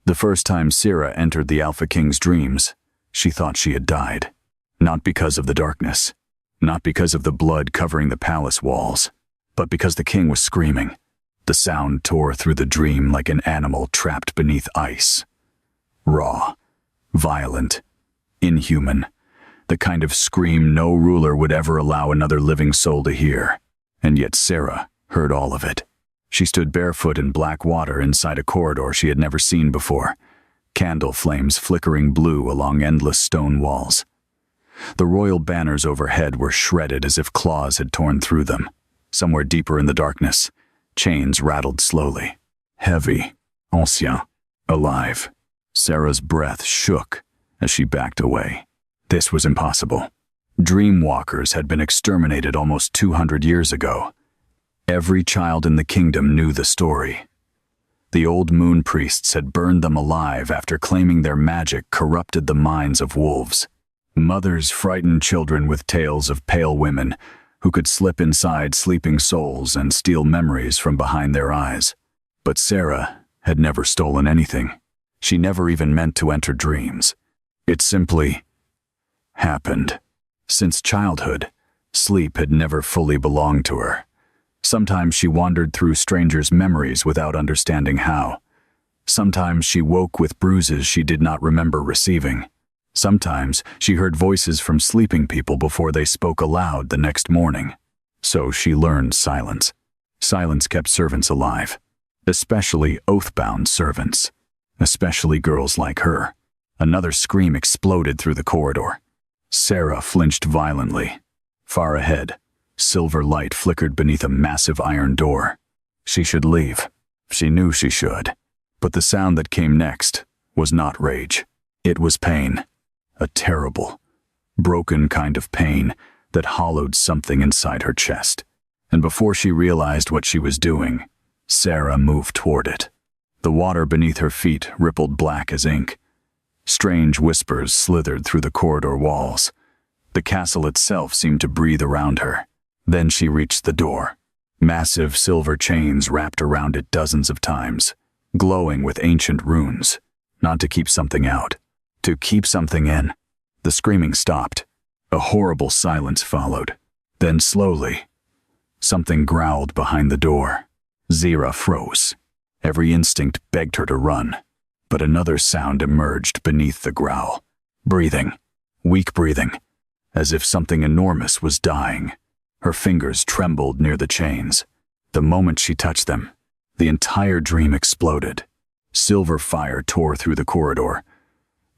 The first time Sera entered the Alpha King's dreams, she thought she had died. Not because of the darkness, not because of the blood covering the palace walls, but because the king was screaming. The sound tore through the dream like an animal trapped beneath ice. Raw, violent, inhuman, the kind of scream no ruler would ever allow another living soul to hear. And yet Sera heard all of it. She stood barefoot in black water inside a corridor she had never seen before, candle flames flickering blue along endless stone walls. The royal banners overhead were shredded as if claws had torn through them. Somewhere deeper in the darkness, chains rattled slowly. Heavy, ancien, alive. Sera's breath shook as she backed away. This was impossible. Dreamwalkers had been exterminated almost 200 years ago. Every child in the kingdom knew the story. The old moon priests had burned them alive after claiming their magic corrupted the minds of wolves. Mothers frightened children with tales of pale women who could slip inside sleeping souls and steal memories from behind their eyes. But Sera had never stolen anything. She never even meant to enter dreams. It simply happened. Since childhood, sleep had never fully belonged to her. Sometimes she wandered through strangers' memories without understanding how. Sometimes she woke with bruises she did not remember receiving. Sometimes she heard voices from sleeping people before they spoke aloud the next morning. So she learned silence. Silence kept servants alive, especially oath-bound servants, especially girls like her. Another scream exploded through the corridor. Sera flinched violently. Far ahead, silver light flickered beneath a massive iron door. She should leave. She knew she should. But the sound that came next was not rage. It was pain. A terrible, broken kind of pain that hollowed something inside her chest. And before she realized what she was doing, Sera moved toward it. The water beneath her feet rippled black as ink. Strange whispers slithered through the corridor walls. The castle itself seemed to breathe around her. Then she reached the door. Massive silver chains wrapped around it dozens of times, glowing with ancient runes. Not to keep something out, to keep something in. The screaming stopped. A horrible silence followed. Then slowly, something growled behind the door. Sera froze. Every instinct begged her to run. But another sound emerged beneath the growl. Breathing. Weak breathing. As if something enormous was dying. Her fingers trembled near the chains. The moment she touched them, the entire dream exploded. Silver fire tore through the corridor.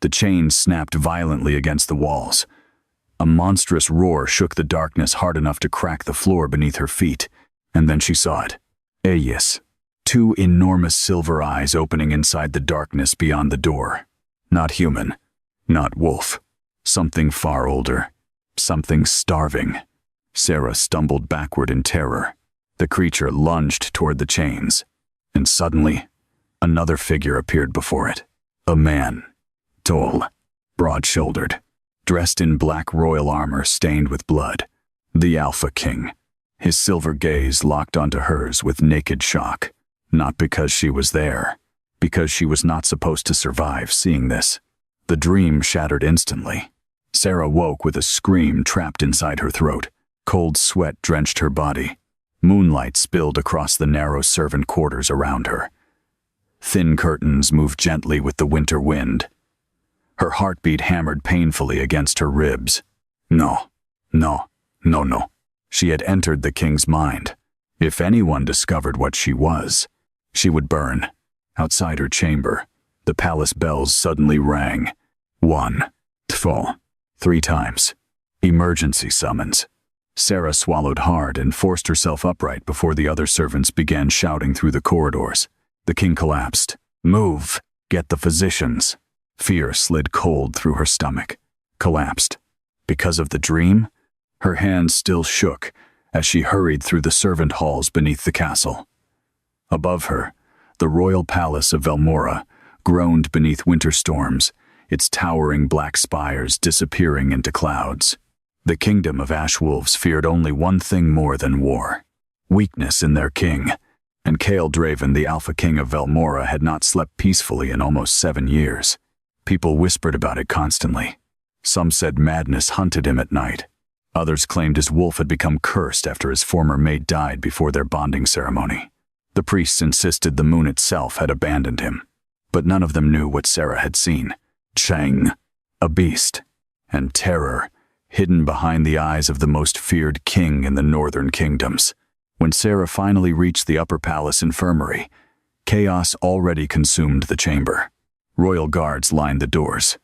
The chains snapped violently against the walls. A monstrous roar shook the darkness hard enough to crack the floor beneath her feet. And then she saw it. Eyes. Two enormous silver eyes opening inside the darkness beyond the door. Not human. Not wolf. Something far older. Something starving. Sera stumbled backward in terror. The creature lunged toward the chains. And suddenly, another figure appeared before it. A man. Tall. Broad-shouldered. Dressed in black royal armor stained with blood. The Alpha King. His silver gaze locked onto hers with naked shock. Not because she was there. Because she was not supposed to survive seeing this. The dream shattered instantly. Sera woke with a scream trapped inside her throat. Cold sweat drenched her body. Moonlight spilled across the narrow servant quarters around her. Thin curtains moved gently with the winter wind. Her heartbeat hammered painfully against her ribs. No. She had entered the king's mind. If anyone discovered what she was, she would burn. Outside her chamber, the palace bells suddenly rang. 1, 2, 3 times. Emergency summons. Sera swallowed hard and forced herself upright before the other servants began shouting through the corridors. The king collapsed. Move! Get the physicians! Fear slid cold through her stomach. Collapsed. Because of the dream? Her hands still shook as she hurried through the servant halls beneath the castle. Above her, the royal palace of Velmora groaned beneath winter storms, its towering black spires disappearing into clouds. The kingdom of Ashwolves feared only one thing more than war: weakness in their king. And Kael Draven, the Alpha King of Velmora, had not slept peacefully in almost 7 years. People whispered about it constantly. Some said madness hunted him at night. Others claimed his wolf had become cursed after his former mate died before their bonding ceremony. The priests insisted the moon itself had abandoned him. But none of them knew what Sarah had seen. Chang, a beast, and terror, hidden behind the eyes of the most feared king in the northern kingdoms. When Sarah finally reached the upper palace infirmary, chaos already consumed the chamber. Royal guards lined the doors.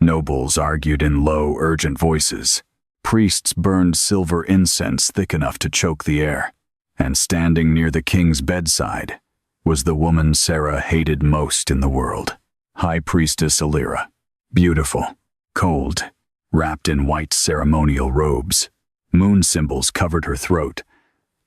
Nobles argued in low, urgent voices. Priests burned silver incense thick enough to choke the air. And standing near the king's bedside was the woman Sarah hated most in the world, High Priestess Alira. Beautiful, cold, wrapped in white ceremonial robes. Moon symbols covered her throat,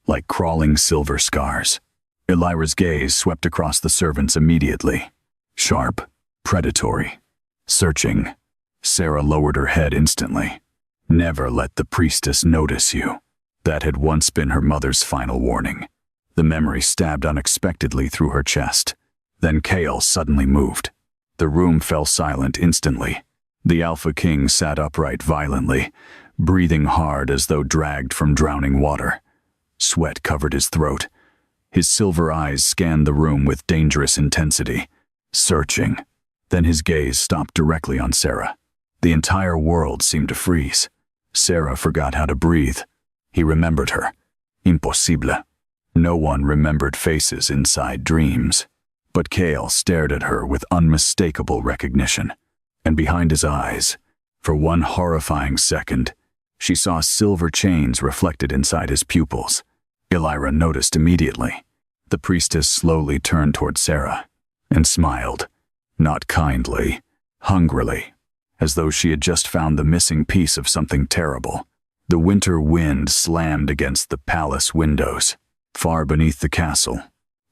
like crawling silver scars. Alira's gaze swept across the servants immediately. Sharp, predatory, searching. Sarah lowered her head instantly. Never let the priestess notice you. That had once been her mother's final warning. The memory stabbed unexpectedly through her chest. Then Kael suddenly moved. The room fell silent instantly. The Alpha King sat upright violently, breathing hard as though dragged from drowning water. Sweat covered his throat. His silver eyes scanned the room with dangerous intensity, searching. Then his gaze stopped directly on Sarah. The entire world seemed to freeze. Sarah forgot how to breathe. He remembered her. Impossible. No one remembered faces inside dreams. But Kael stared at her with unmistakable recognition. And behind his eyes, for one horrifying second, she saw silver chains reflected inside his pupils. Alira noticed immediately. The priestess slowly turned toward Sarah and smiled, not kindly, hungrily, as though she had just found the missing piece of something terrible. The winter wind slammed against the palace windows. Far beneath the castle,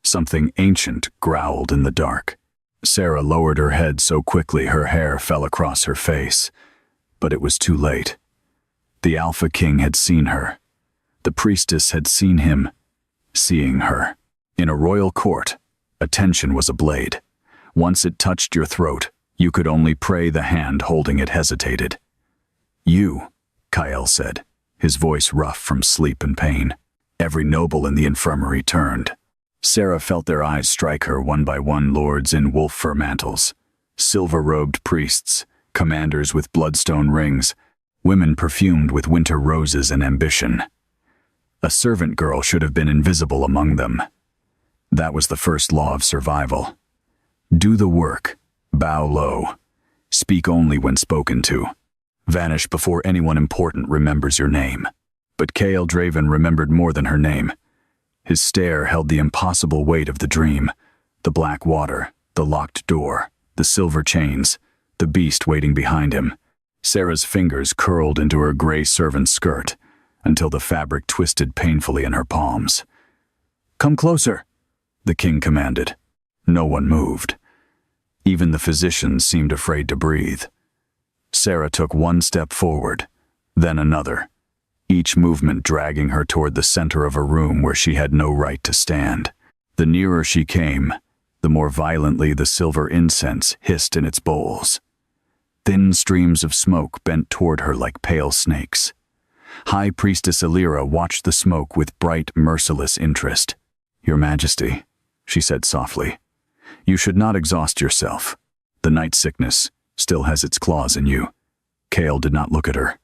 something ancient growled in the dark. Sarah lowered her head so quickly her hair fell across her face. But it was too late. The Alpha King had seen her. The priestess had seen him, seeing her. In a royal court, attention was a blade. Once it touched your throat, you could only pray the hand holding it hesitated. "You," Kael said, his voice rough from sleep and pain. Every noble in the infirmary turned. Sarah felt their eyes strike her one by one. Lords in wolf fur mantles, silver-robed priests, commanders with bloodstone rings, women perfumed with winter roses and ambition. A servant girl should have been invisible among them. That was the first law of survival. Do the work, bow low, speak only when spoken to, vanish before anyone important remembers your name. But Kael Draven remembered more than her name. His stare held the impossible weight of the dream, the black water, the locked door, the silver chains, the beast waiting behind him. Sarah's fingers curled into her gray servant's skirt until the fabric twisted painfully in her palms. "Come closer," the king commanded. No one moved. Even the physicians seemed afraid to breathe. Sarah took one step forward, then another, each movement dragging her toward the center of a room where she had no right to stand. The nearer she came, the more violently the silver incense hissed in its bowls. Thin streams of smoke bent toward her like pale snakes. High Priestess Alira watched the smoke with bright, merciless interest. "Your Majesty," she said softly, "you should not exhaust yourself. The night sickness still has its claws in you." Kael did not look at her.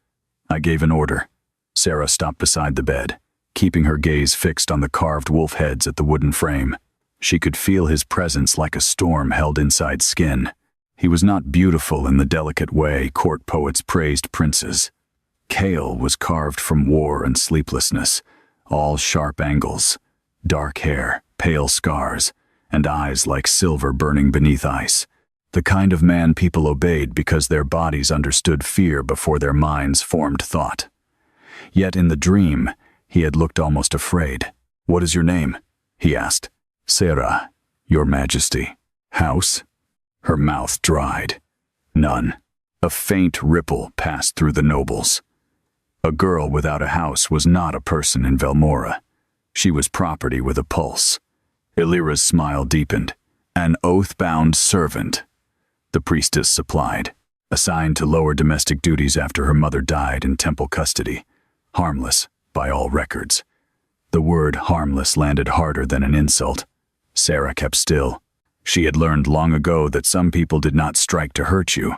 "I gave an order." Sarah stopped beside the bed, keeping her gaze fixed on the carved wolf heads at the wooden frame. She could feel his presence like a storm held inside skin. He was not beautiful in the delicate way court poets praised princes. Kael was carved from war and sleeplessness, all sharp angles, dark hair, pale scars, and eyes like silver burning beneath ice. The kind of man people obeyed because their bodies understood fear before their minds formed thought. Yet in the dream, he had looked almost afraid. "What is your name?" he asked. "Sarah, Your Majesty." "House?" Her mouth dried. "None." A faint ripple passed through the nobles. A girl without a house was not a person in Velmora. She was property with a pulse. Illyra's smile deepened. An oath-bound servant, the priestess supplied, assigned to lower domestic duties after her mother died in temple custody. Harmless, by all records. The word harmless landed harder than an insult. Sarah kept still. She had learned long ago that some people did not strike to hurt you.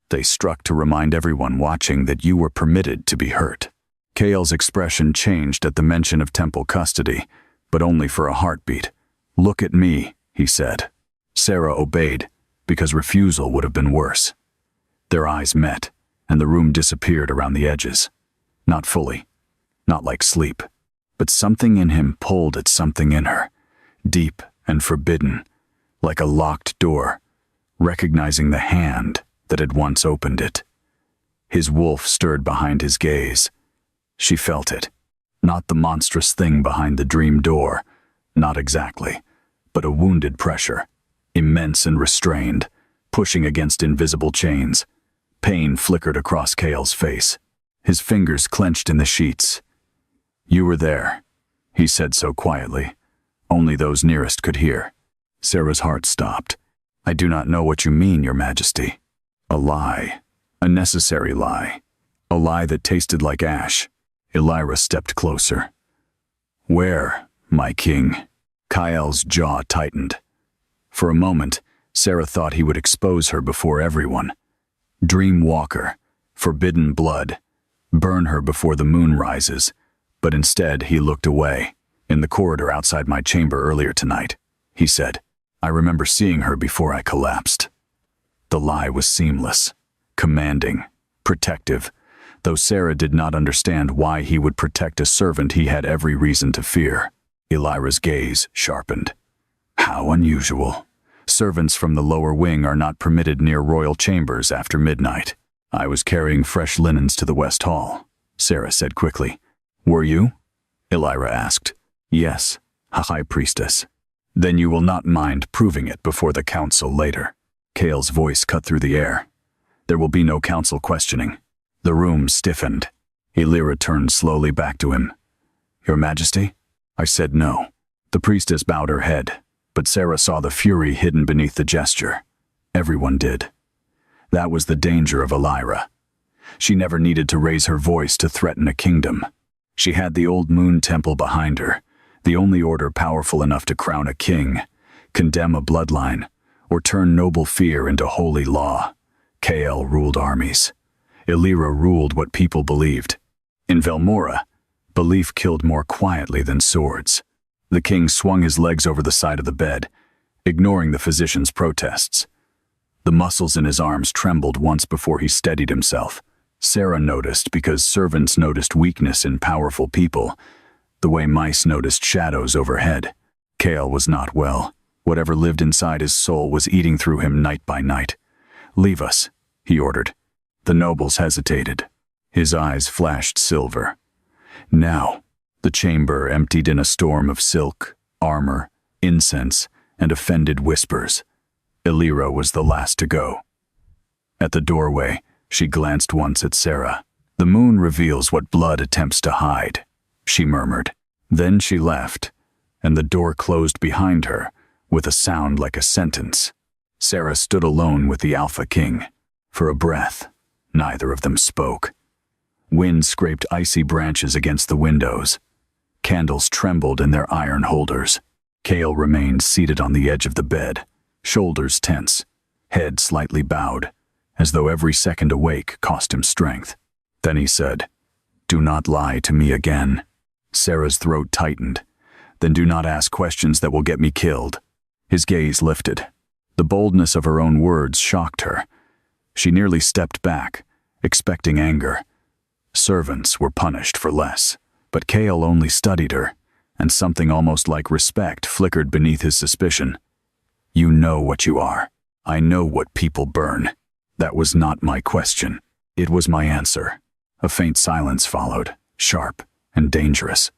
They struck to remind everyone watching that you were permitted to be hurt. Kale's expression changed at the mention of temple custody, but only for a heartbeat. "Look at me," he said. Sarah obeyed, because refusal would have been worse. Their eyes met, and the room disappeared around the edges. Not fully, not like sleep, but something in him pulled at something in her, deep and forbidden, like a locked door, recognizing the hand that had once opened it. His wolf stirred behind his gaze. She felt it, not the monstrous thing behind the dream door, not exactly, but a wounded pressure. Immense and restrained, pushing against invisible chains. Pain flickered across Kale's face. His fingers clenched in the sheets. "You were there," he said so quietly. Only those nearest could hear. Sarah's heart stopped. "I do not know what you mean, Your Majesty." A lie. A necessary lie. A lie that tasted like ash. Illyra stepped closer. "Where, my king?" Kael's jaw tightened. For a moment, Sarah thought he would expose her before everyone. Dream walker, forbidden blood, burn her before the moon rises. But instead, he looked away. "In the corridor outside my chamber earlier tonight," he said. "I remember seeing her before I collapsed." The lie was seamless, commanding, protective, though Sarah did not understand why he would protect a servant he had every reason to fear. Illyra's gaze sharpened. "How unusual. Servants from the lower wing are not permitted near royal chambers after midnight. I was carrying fresh linens to the West Hall," Sarah said quickly. "Were you?" Illyra asked. "Yes, High Priestess." "Then you will not mind proving it before the council later." Kale's voice cut through the air. "There will be no council questioning." The room stiffened. Illyra turned slowly back to him. "Your Majesty?" I said no. The priestess bowed her head, but Sarah saw the fury hidden beneath the gesture. Everyone did. That was the danger of Illyra. She never needed to raise her voice to threaten a kingdom. She had the old moon temple behind her, the only order powerful enough to crown a king, condemn a bloodline, or turn noble fear into holy law. Kael ruled armies. Illyra ruled what people believed. In Velmora, belief killed more quietly than swords. The king swung his legs over the side of the bed, ignoring the physician's protests. The muscles in his arms trembled once before he steadied himself. Sarah noticed because servants noticed weakness in powerful people, the way mice noticed shadows overhead. Kael was not well. Whatever lived inside his soul was eating through him night by night. "Leave us," he ordered. The nobles hesitated. His eyes flashed silver. Now, the chamber emptied in a storm of silk, armor, incense, and offended whispers. Illyra was the last to go. At the doorway, she glanced once at Sarah. "The moon reveals what blood attempts to hide," she murmured. Then she left, and the door closed behind her, with a sound like a sentence. Sarah stood alone with the Alpha King. For a breath, neither of them spoke. Wind scraped icy branches against the windows. Candles trembled in their iron holders. Kale remained seated on the edge of the bed, shoulders tense, head slightly bowed, as though every second awake cost him strength. Then he said, "Do not lie to me again." Sarah's throat tightened. "Then do not ask questions that will get me killed." His gaze lifted. The boldness of her own words shocked her. She nearly stepped back, expecting anger. Servants were punished for less, but Kale only studied her, and something almost like respect flickered beneath his suspicion. "You know what you are. I know what people burn." That was not my question. It was my answer. A faint silence followed, sharp and dangerous.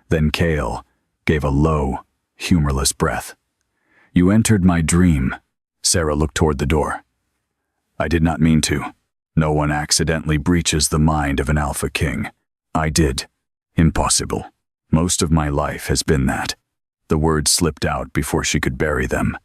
Then Kale gave a low, humorless breath. "You entered my dream." Sarah looked toward the door. "I did not mean to. No one accidentally breaches the mind of an Alpha King. I did. Impossible. Most of my life has been that." The words slipped out before she could bury them.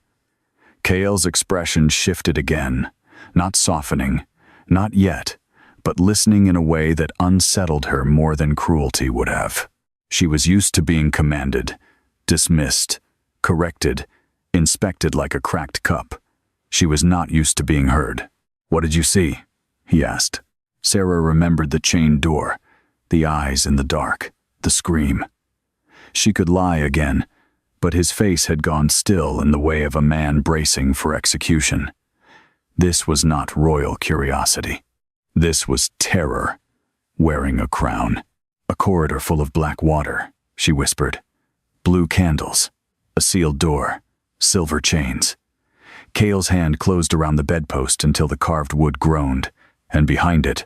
Kael's expression shifted again, not softening, not yet, but listening in a way that unsettled her more than cruelty would have. She was used to being commanded, dismissed, corrected, inspected like a cracked cup. She was not used to being heard. "What did you see?" he asked. Sarah remembered the chained door, the eyes in the dark, the scream. She could lie again, but his face had gone still in the way of a man bracing for execution. This was not royal curiosity. This was terror, wearing a crown. "A corridor full of black water," she whispered. "Blue candles, a sealed door, silver chains." Kael's hand closed around the bedpost until the carved wood groaned, and behind it,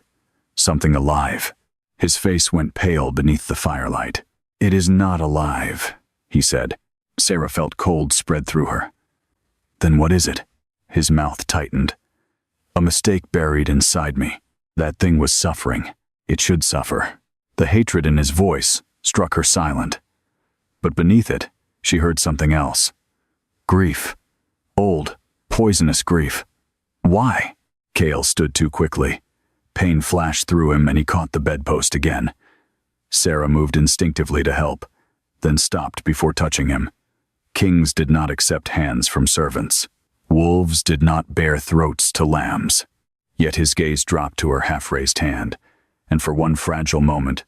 something alive. His face went pale beneath the firelight. "It is not alive," he said. Sarah felt cold spread through her. "Then what is it?" His mouth tightened. "A mistake buried inside me. That thing was suffering. It should suffer." The hatred in his voice struck her silent. But beneath it, she heard something else. Grief. Old, poisonous grief. "Why?" Kael stood too quickly. Pain flashed through him and he caught the bedpost again. Sarah moved instinctively to help, then stopped before touching him. Kings did not accept hands from servants. Wolves did not bare throats to lambs. Yet his gaze dropped to her half-raised hand, and for one fragile moment,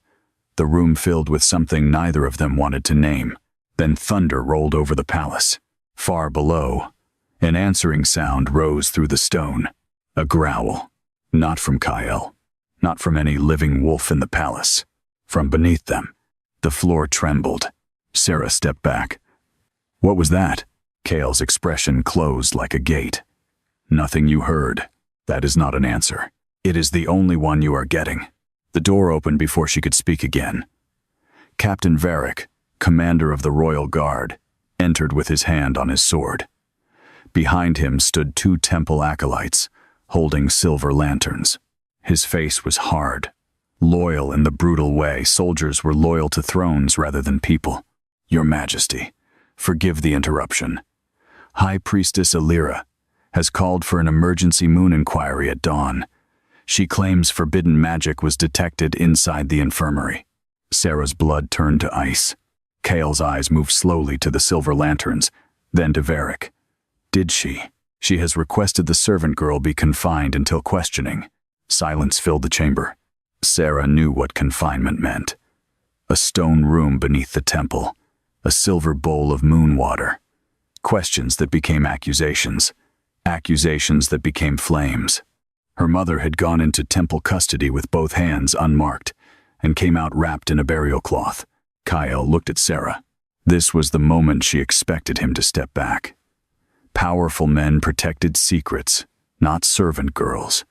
the room filled with something neither of them wanted to name. Then thunder rolled over the palace. Far below, an answering sound rose through the stone. A growl. Not from Kael, not from any living wolf in the palace. From beneath them, the floor trembled. Sarah stepped back. "What was that?" Kael's expression closed like a gate. "Nothing you heard. That is not an answer. It is the only one you are getting." The door opened before she could speak again. Captain Varric, commander of the Royal Guard, entered with his hand on his sword. Behind him stood 2 temple acolytes, holding silver lanterns. His face was hard. Loyal in the brutal way soldiers were loyal to thrones rather than people. "Your Majesty, forgive the interruption. High Priestess Illyra has called for an emergency moon inquiry at dawn. She claims forbidden magic was detected inside the infirmary." Sarah's blood turned to ice. Kael's eyes moved slowly to the silver lanterns, then to Varric. "Did she? She has requested the servant girl be confined until questioning." Silence filled the chamber. Sarah knew what confinement meant. A stone room beneath the temple, a silver bowl of moon water. Questions that became accusations, accusations that became flames. Her mother had gone into temple custody with both hands unmarked, and came out wrapped in a burial cloth. Kael looked at Sarah. This was the moment she expected him to step back. Powerful men protected secrets, not servant girls.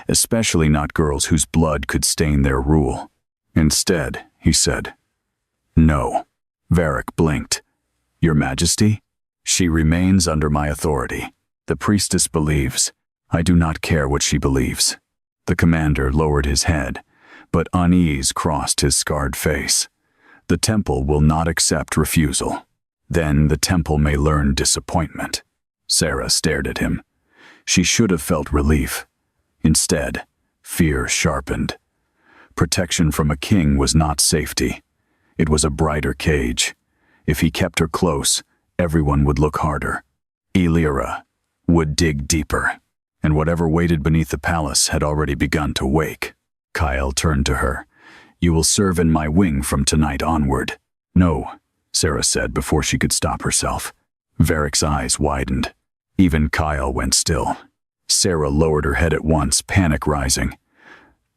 Especially not girls whose blood could stain their rule. Instead, he said, "No." Varric blinked. "Your Majesty? She remains under my authority. The priestess believes. I do not care what she believes." The commander lowered his head, but unease crossed his scarred face. "The temple will not accept refusal. Then the temple may learn disappointment." Sarah stared at him. She should have felt relief. Instead, fear sharpened. Protection from a king was not safety. It was a brighter cage. If he kept her close, everyone would look harder. Illyra would dig deeper, and whatever waited beneath the palace had already begun to wake. Kael turned to her. "You will serve in my wing from tonight onward." "No," Sarah said before she could stop herself. Varric's eyes widened. Even Kael went still. Sarah lowered her head at once, panic rising.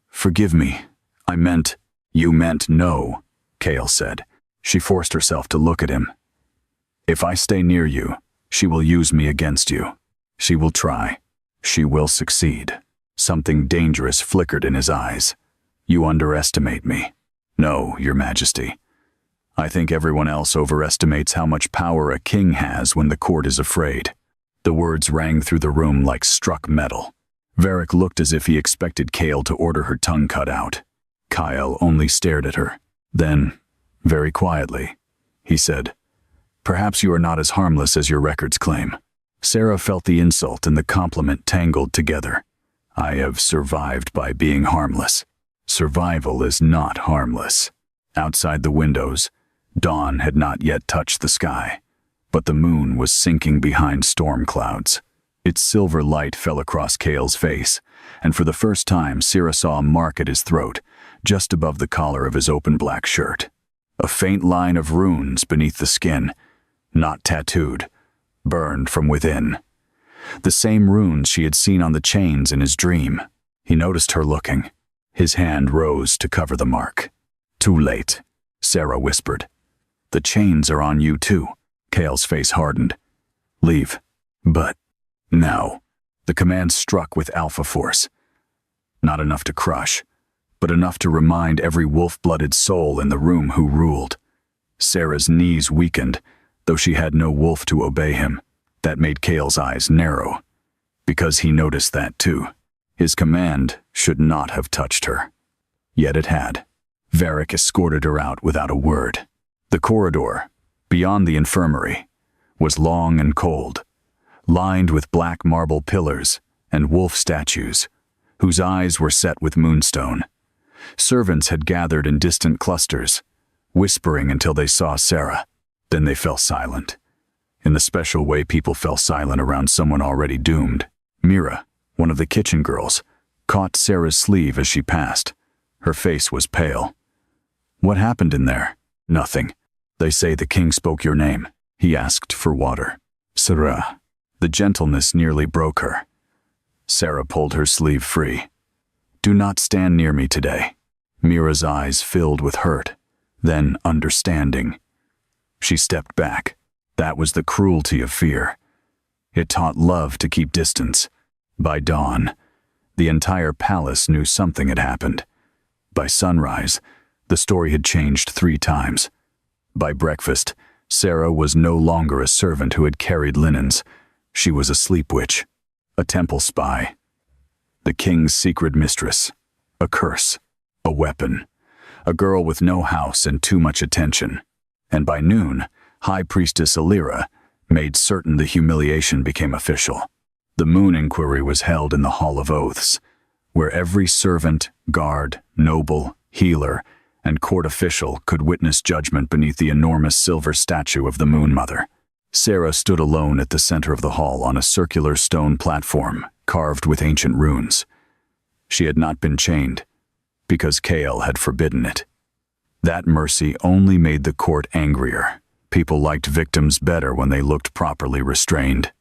"Forgive me. I meant—" "You meant no," Kael said. She forced herself to look at him. "If I stay near you, she will use me against you. She will try. She will succeed." Something dangerous flickered in his eyes. "You underestimate me." "No, Your Majesty. I think everyone else overestimates how much power a king has when the court is afraid." The words rang through the room like struck metal. Varric looked as if he expected Kael to order her tongue cut out. Kael only stared at her. Then, very quietly, he said, Perhaps you are not as harmless as your records claim." Sarah felt the insult and the compliment tangled together. "I have survived by being harmless. Survival is not harmless." Outside the windows, dawn had not yet touched the sky, but the moon was sinking behind storm clouds. Its silver light fell across Cale's face, and for the first time Sarah saw a mark at his throat, just above the collar of his open black shirt. A faint line of runes beneath the skin, not tattooed, burned from within. The same runes she had seen on the chains in his dream. He noticed her looking. His hand rose to cover the mark. "Too late," Sarah whispered. "The chains are on you too." Cale's face hardened. "Leave." "But now." The command struck with alpha force. Not enough to crush, but enough to remind every wolf-blooded soul in the room who ruled. Sarah's knees weakened, though she had no wolf to obey him. That made Cale's eyes narrow, because he noticed that too. His command should not have touched her. Yet it had. Varric escorted her out without a word. The corridor, beyond the infirmary, was long and cold, lined with black marble pillars and wolf statues, whose eyes were set with moonstone. Servants had gathered in distant clusters, whispering until they saw Sarah. Then they fell silent, in the special way people fell silent around someone already doomed. Mira, one of the kitchen girls, caught Sarah's sleeve as she passed. Her face was pale. "What happened in there?" "Nothing. They say the king spoke your name." He asked for water. "Sarah." The gentleness nearly broke her. Sarah pulled her sleeve free. "Do not stand near me today." Mira's eyes filled with hurt, then understanding. She stepped back. That was the cruelty of fear. It taught love to keep distance. By dawn, the entire palace knew something had happened. By sunrise, the story had changed 3 times. By breakfast, Sarah was no longer a servant who had carried linens. She was a sleep witch, a temple spy, the king's secret mistress, a curse, a weapon, a girl with no house and too much attention. And by noon, High Priestess Alira made certain the humiliation became official. The moon inquiry was held in the Hall of Oaths, where every servant, guard, noble, healer, and court official could witness judgment beneath the enormous silver statue of the Moon Mother. Sarah stood alone at the center of the hall on a circular stone platform carved with ancient runes. She had not been chained, because Cale had forbidden it. That mercy only made the court angrier. People liked victims better when they looked properly restrained.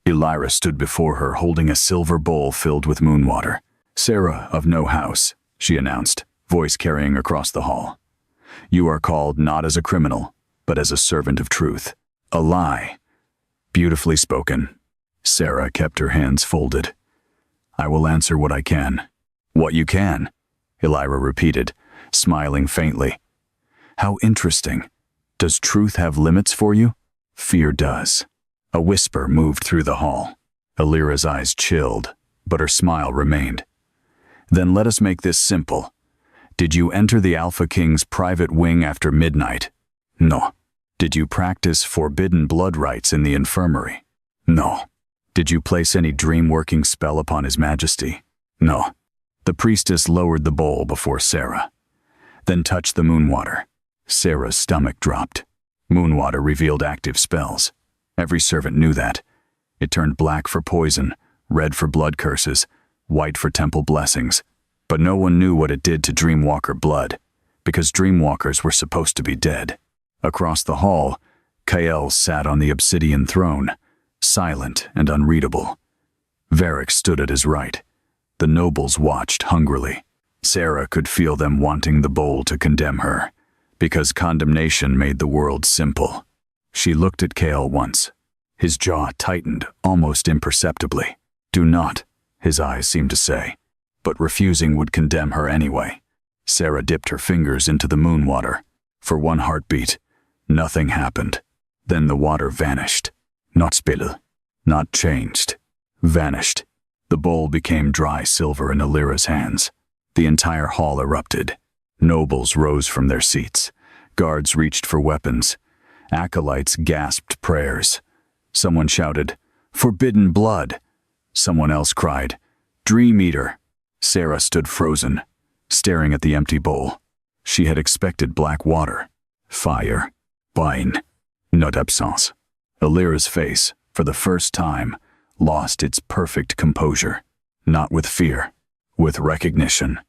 Elira stood before her holding a silver bowl filled with moon water. "Sarah of no house," she announced, voice carrying across the hall. "You are called not as a criminal, but as a servant of truth. A lie. Beautifully spoken." Sarah kept her hands folded. "I will answer what I can." "What you can," Elira repeated, smiling faintly. "How interesting. Does truth have limits for you?" "Fear does." A whisper moved through the hall. Alira's eyes chilled, but her smile remained. "Then let us make this simple. Did you enter the Alpha King's private wing after midnight?" "No." "Did you practice forbidden blood rites in the infirmary?" "No." "Did you place any dream-working spell upon His Majesty?" "No." The priestess lowered the bowl before Sarah, then touched the moon water. Sarah's stomach dropped. Moon water revealed active spells. Every servant knew that. It turned black for poison, red for blood curses, white for temple blessings. But no one knew what it did to Dreamwalker blood, because Dreamwalkers were supposed to be dead. Across the hall, Kael sat on the obsidian throne, silent and unreadable. Varric stood at his right. The nobles watched hungrily. Sarah could feel them wanting the bowl to condemn her, because condemnation made the world simple. She looked at Kael once. His jaw tightened almost imperceptibly. "Do not," his eyes seemed to say, but refusing would condemn her anyway. Sarah dipped her fingers into the moon water. For one heartbeat, nothing happened. Then the water vanished. Not spill, not changed. Vanished. The bowl became dry silver in Alira's hands. The entire hall erupted. Nobles rose from their seats. Guards reached for weapons. Acolytes gasped prayers. Someone shouted, "Forbidden blood!" Someone else cried, "Dream Eater!" Sarah stood frozen, staring at the empty bowl. She had expected black water, fire, wine, not absence. Alira's face, for the first time, lost its perfect composure. Not with fear, with recognition.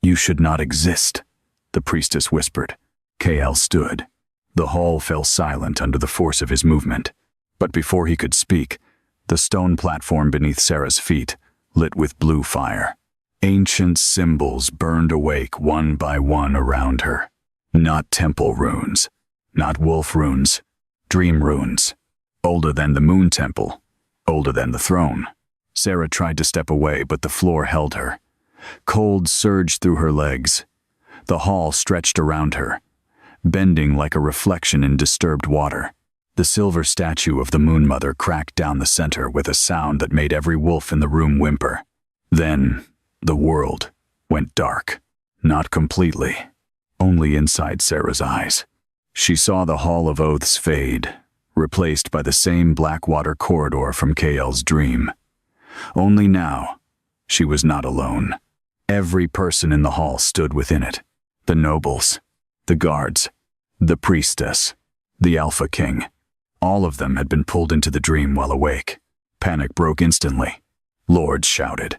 "You should not exist," the priestess whispered. Kael stood. The hall fell silent under the force of his movement. But before he could speak, the stone platform beneath Sarah's feet lit with blue fire. Ancient symbols burned awake one by one around her. Not temple runes, not wolf runes, dream runes. Older than the moon temple, older than the throne. Sarah tried to step away, but the floor held her. Cold surged through her legs. The hall stretched around her, bending like a reflection in disturbed water. The silver statue of the Moon Mother cracked down the center with a sound that made every wolf in the room whimper. Then, the world went dark. Not completely, only inside Sarah's eyes. She saw the Hall of Oaths fade, replaced by the same black-water corridor from Kael's dream. Only now, she was not alone. Every person in the hall stood within it. The nobles, the guards, the priestess, the Alpha King. All of them had been pulled into the dream while awake. Panic broke instantly. Lords shouted.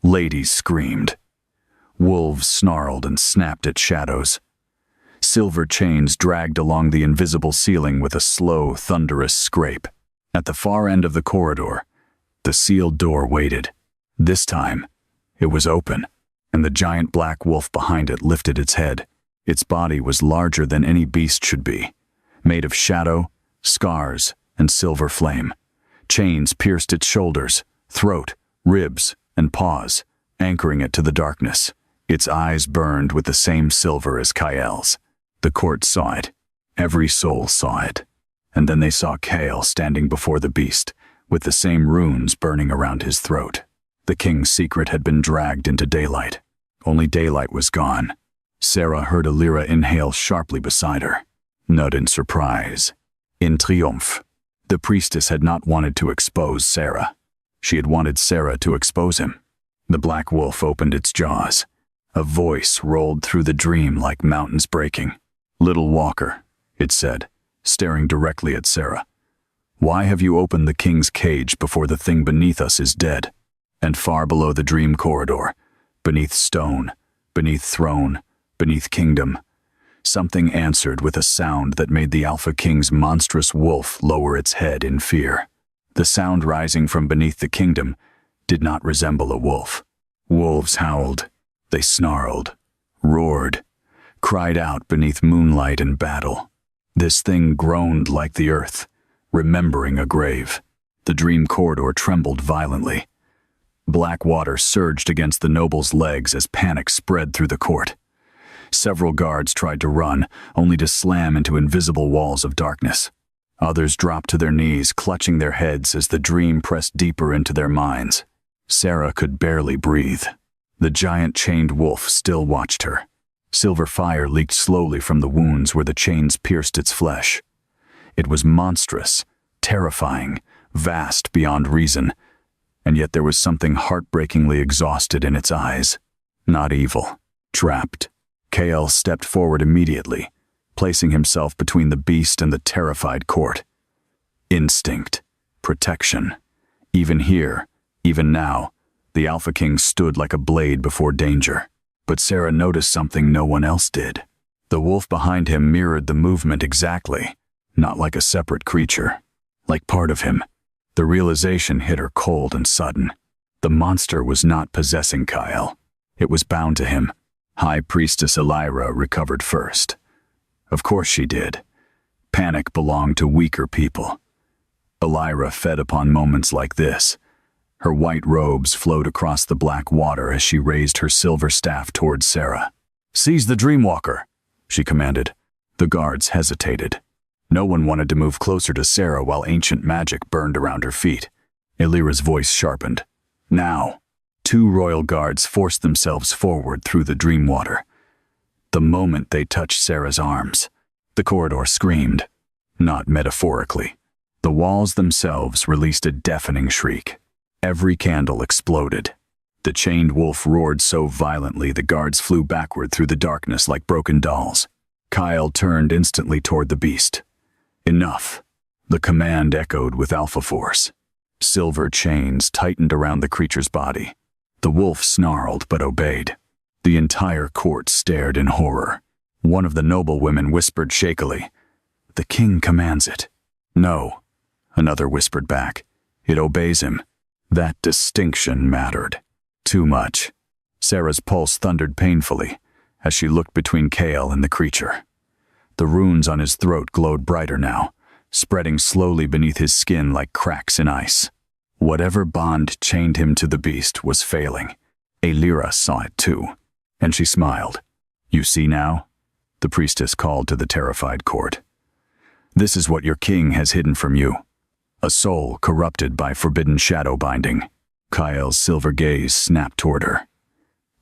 Ladies screamed. Wolves snarled and snapped at shadows. Silver chains dragged along the invisible ceiling with a slow, thunderous scrape. At the far end of the corridor, the sealed door waited. This time, it was open, and the giant black wolf behind it lifted its head. Its body was larger than any beast should be, made of shadow, scars, and silver flame. Chains pierced its shoulders, throat, ribs, and paws, anchoring it to the darkness. Its eyes burned with the same silver as Kael's. The court saw it. Every soul saw it. And then they saw Kael standing before the beast, with the same runes burning around his throat. The king's secret had been dragged into daylight. Only daylight was gone. Sarah heard Alira inhale sharply beside her. Not in surprise. In triumph. The priestess had not wanted to expose Sarah. She had wanted Sarah to expose him. The black wolf opened its jaws. A voice rolled through the dream like mountains breaking. "Little Walker," it said, staring directly at Sarah. "Why have you opened the king's cage before the thing beneath us is dead?" And far below the dream corridor, beneath stone, beneath throne, beneath kingdom, something answered with a sound that made the Alpha King's monstrous wolf lower its head in fear. The sound rising from beneath the kingdom did not resemble a wolf. Wolves howled. They snarled, roared, cried out beneath moonlight and battle. This thing groaned like the earth, remembering a grave. The dream corridor trembled violently. Black water surged against the noble's legs as panic spread through the court. Several guards tried to run, only to slam into invisible walls of darkness. Others dropped to their knees, clutching their heads as the dream pressed deeper into their minds. Sarah could barely breathe. The giant chained wolf still watched her. Silver fire leaked slowly from the wounds where the chains pierced its flesh. It was monstrous, terrifying, vast beyond reason, and yet there was something heartbreakingly exhausted in its eyes. Not evil, trapped. Kael stepped forward immediately, placing himself between the beast and the terrified court. Instinct, protection. Even here, even now, the Alpha King stood like a blade before danger. But Sarah noticed something no one else did. The wolf behind him mirrored the movement exactly, not like a separate creature, like part of him. The realization hit her cold and sudden. The monster was not possessing Kael. It was bound to him. High Priestess Alira recovered first. Of course she did. Panic belonged to weaker people. Alira fed upon moments like this. Her white robes flowed across the black water as she raised her silver staff towards Sarah. "Seize the Dreamwalker," she commanded. The guards hesitated. No one wanted to move closer to Sarah while ancient magic burned around her feet. Alira's voice sharpened. "Now." Two royal guards forced themselves forward through the dream water. The moment they touched Sarah's arms, the corridor screamed. not metaphorically. The walls themselves released a deafening shriek. Every candle exploded. The chained wolf roared so violently the guards flew backward through the darkness like broken dolls. Kyle turned instantly toward the beast. Enough. The command echoed with alpha force. Silver chains tightened around the creature's body. The wolf snarled but obeyed. The entire court stared in horror. One of the noblewomen whispered shakily, "The king commands it." "No," another whispered back. "It obeys him." That distinction mattered. Too much. Sarah's pulse thundered painfully as she looked between Kale and the creature. The runes on his throat glowed brighter now, spreading slowly beneath his skin like cracks in ice. Whatever bond chained him to the beast was failing. Alira saw it too, and she smiled. "You see now?" the priestess called to the terrified court. "This is what your king has hidden from you. A soul corrupted by forbidden shadow binding." Kyle's silver gaze snapped toward her.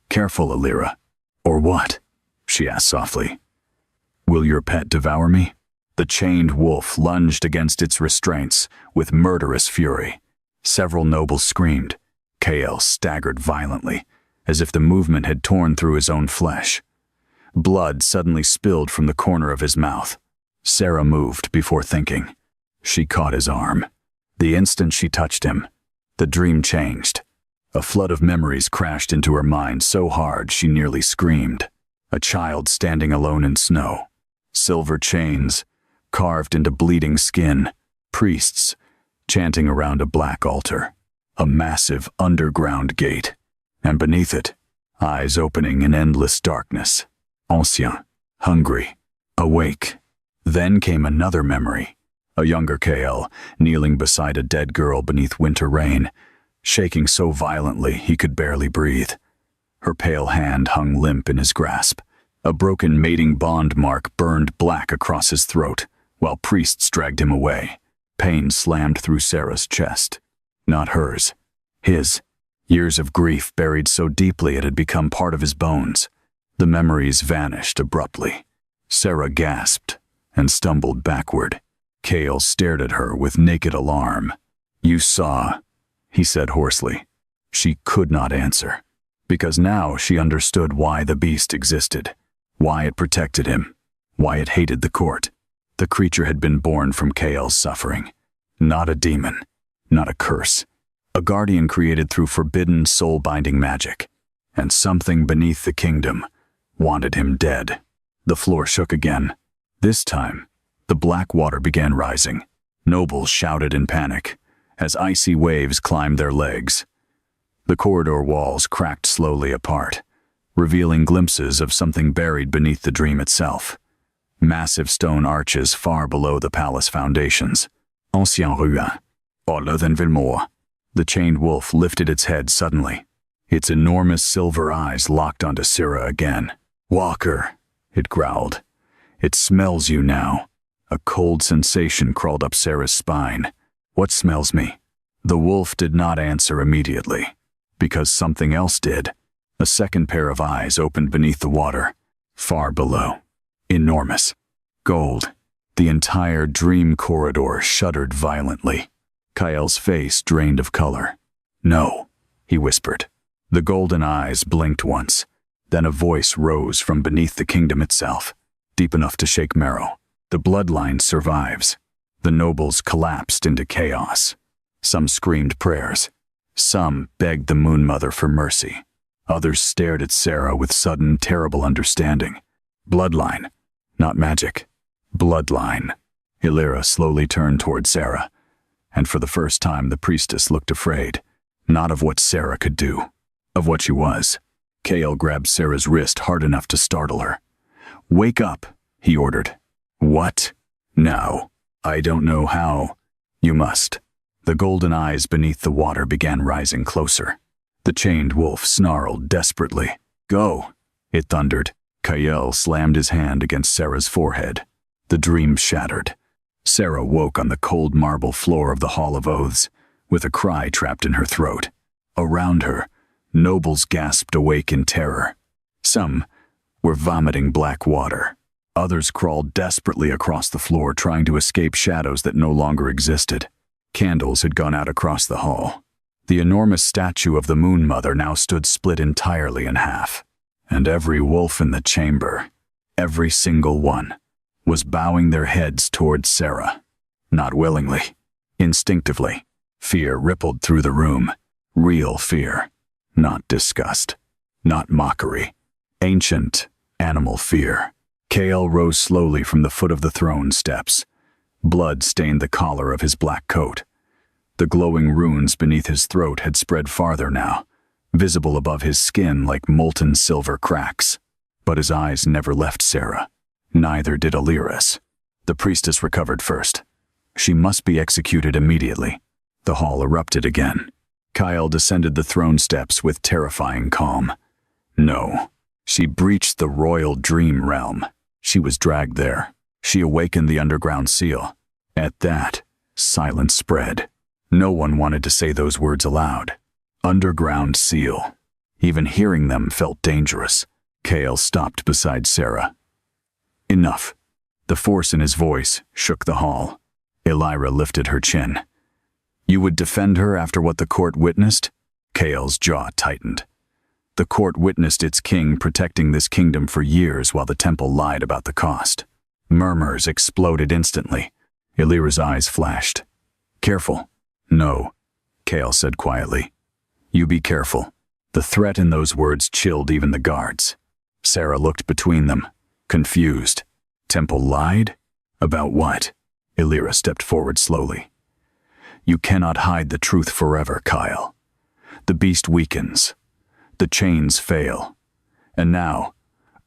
"Careful, Alira." "Or what?" she asked softly. "Will your pet devour me?" The chained wolf lunged against its restraints with murderous fury. Several nobles screamed. Kale staggered violently, as if the movement had torn through his own flesh. Blood suddenly spilled from the corner of his mouth. Sarah moved before thinking. She caught his arm. The instant she touched him, the dream changed. A flood of memories crashed into her mind so hard she nearly screamed. A child standing alone in snow. Silver chains, carved into bleeding skin. Priests, chanting around a black altar. A massive underground gate. And beneath it, eyes opening in endless darkness. Ancien, hungry, awake. Then came another memory. A younger Kale, kneeling beside a dead girl beneath winter rain, shaking so violently he could barely breathe. Her pale hand hung limp in his grasp. A broken mating bond mark burned black across his throat, while priests dragged him away. Pain slammed through Sarah's chest. Not hers. His. Years of grief buried so deeply it had become part of his bones. The memories vanished abruptly. Sarah gasped and stumbled backward. Kale stared at her with naked alarm. "You saw," he said hoarsely. She could not answer, because now she understood why the beast existed, why it protected him, why it hated the court. The creature had been born from Kale's suffering. Not a demon, not a curse. A guardian created through forbidden soul-binding magic. And something beneath the kingdom wanted him dead. The floor shook again. This time, the black water began rising. Nobles shouted in panic as icy waves climbed their legs. The corridor walls cracked slowly apart, revealing glimpses of something buried beneath the dream itself. Massive stone arches far below the palace foundations. Ancien ruin, older than Villemort. The chained wolf lifted its head suddenly. Its enormous silver eyes locked onto Sarah again. "Walker," it growled. "It smells you now." A cold sensation crawled up Sarah's spine. "What smells me?" The wolf did not answer immediately, because something else did. A second pair of eyes opened beneath the water, far below. Enormous. Gold. The entire dream corridor shuddered violently. Kyle's face drained of color. "No," he whispered. The golden eyes blinked once. Then a voice rose from beneath the kingdom itself, deep enough to shake marrow. "The bloodline survives." The nobles collapsed into chaos. Some screamed prayers. Some begged the Moon Mother for mercy. Others stared at Sarah with sudden, terrible understanding. Bloodline, not magic. Bloodline. Alira slowly turned toward Sarah, and for the first time the priestess looked afraid, not of what Sarah could do, of what she was. Kale grabbed Sarah's wrist hard enough to startle her. "Wake up," he ordered. "What?" "Now. I don't know how." "You must." The golden eyes beneath the water began rising closer. The chained wolf snarled desperately. "Go," it thundered. Kyle slammed his hand against Sarah's forehead. The dream shattered. Sarah woke on the cold marble floor of the Hall of Oaths, with a cry trapped in her throat. Around her, nobles gasped awake in terror. Some were vomiting black water. Others crawled desperately across the floor, trying to escape shadows that no longer existed. Candles had gone out across the hall. The enormous statue of the Moon Mother now stood split entirely in half. And every wolf in the chamber, every single one, was bowing their heads towards Sarah. Not willingly, instinctively. Fear rippled through the room. Real fear. Not disgust. Not mockery. Ancient, animal fear. Kael rose slowly from the foot of the throne steps. Blood stained the collar of his black coat. The glowing runes beneath his throat had spread farther now, visible above his skin like molten silver cracks. But his eyes never left Sarah. Neither did Aliris. The priestess recovered first. She must be executed immediately. The hall erupted again. Kael descended the throne steps with terrifying calm. No. She breached the royal dream realm. She was dragged there. She awakened the underground seal. At that, silence spread. No one wanted to say those words aloud. Underground seal. Even hearing them felt dangerous. Kael stopped beside Sarah. Enough. The force in his voice shook the hall. Elira lifted her chin. You would defend her after what the court witnessed? Kael's jaw tightened. The court witnessed its king protecting this kingdom for years while the temple lied about the cost. Murmurs exploded instantly. Elira's eyes flashed. Careful. No, Kael said quietly. You be careful. The threat in those words chilled even the guards. Sarah looked between them, confused. Temple lied? About what? Elira stepped forward slowly. You cannot hide the truth forever, Kael. The beast weakens. The chains fail. And now,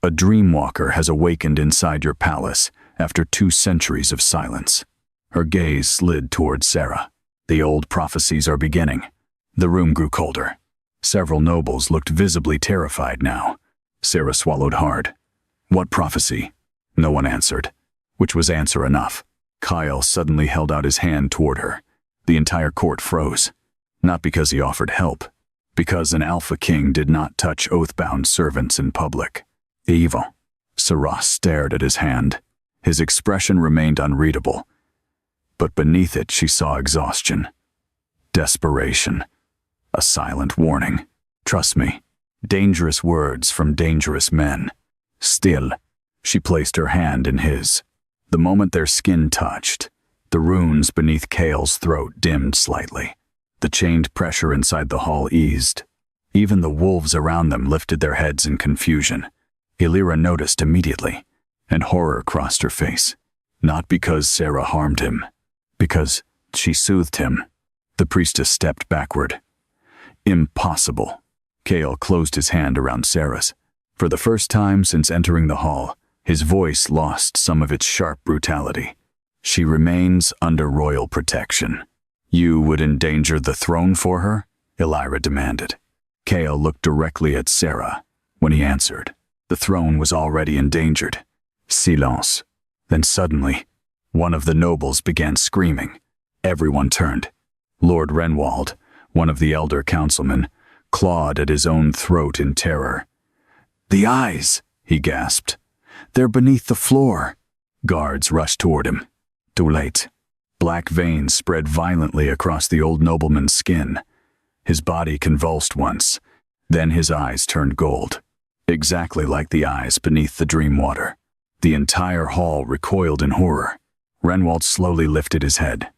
a dreamwalker has awakened inside your palace after 2 centuries of silence. Her gaze slid toward Sarah. The old prophecies are beginning. The room grew colder. Several nobles looked visibly terrified now. Sarah swallowed hard. What prophecy? No one answered, which was answer enough. Kael suddenly held out his hand toward her. The entire court froze. Not because he offered help, because an Alpha King did not touch oath-bound servants in public. Evil. Saras stared at his hand. His expression remained unreadable. But beneath it she saw exhaustion. Desperation. A silent warning. Trust me. Dangerous words from dangerous men. Still, she placed her hand in his. The moment their skin touched, the runes beneath Kael's throat dimmed slightly. The chained pressure inside the hall eased. Even the wolves around them lifted their heads in confusion. Elira noticed immediately, and horror crossed her face. Not because Sarah harmed him, because she soothed him. The priestess stepped backward. Impossible. Kael closed his hand around Sarah's. For the first time since entering the hall, his voice lost some of its sharp brutality. She remains under royal protection. You would endanger the throne for her? Elira demanded. Kael looked directly at Sarah. When he answered, the throne was already endangered. Silence. Then suddenly, one of the nobles began screaming. Everyone turned. Lord Renwald, one of the elder councilmen, clawed at his own throat in terror. The eyes, he gasped. They're beneath the floor. Guards rushed toward him. Too late. Black veins spread violently across the old nobleman's skin. His body convulsed once. Then his eyes turned gold. Exactly like the eyes beneath the dream water. The entire hall recoiled in horror. Renwald slowly lifted his head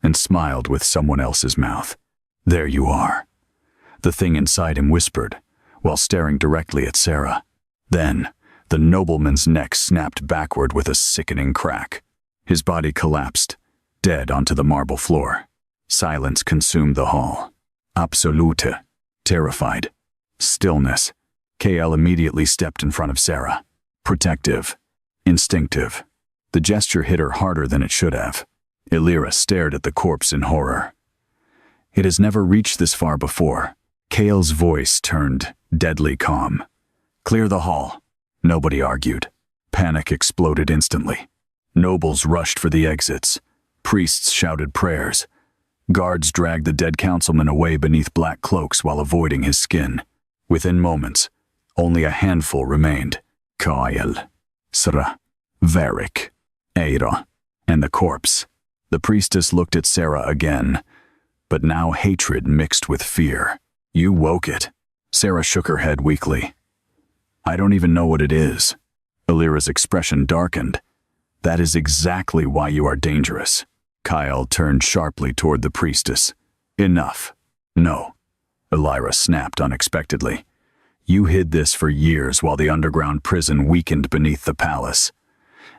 and smiled with someone else's mouth. There you are. The thing inside him whispered, while staring directly at Sarah. Then, the nobleman's neck snapped backward with a sickening crack. His body collapsed, dead onto the marble floor. Silence consumed the hall. Absolute. Terrified. Stillness. Kael immediately stepped in front of Sarah. Protective. Instinctive. The gesture hit her harder than it should have. Elira stared at the corpse in horror. It has never reached this far before. Kael's voice turned deadly calm. Clear the hall. Nobody argued. Panic exploded instantly. Nobles rushed for the exits. Priests shouted prayers. Guards dragged the dead councilman away beneath black cloaks while avoiding his skin. Within moments, only a handful remained. Kael. Sra. Varric, Eira, and the corpse. The priestess looked at Sarah again, but now hatred mixed with fear. You woke it. Sarah shook her head weakly. I don't even know what it is. Alira's expression darkened. That is exactly why you are dangerous. Kyle turned sharply toward the priestess. Enough. No. Alira snapped unexpectedly. You hid this for years while the underground prison weakened beneath the palace.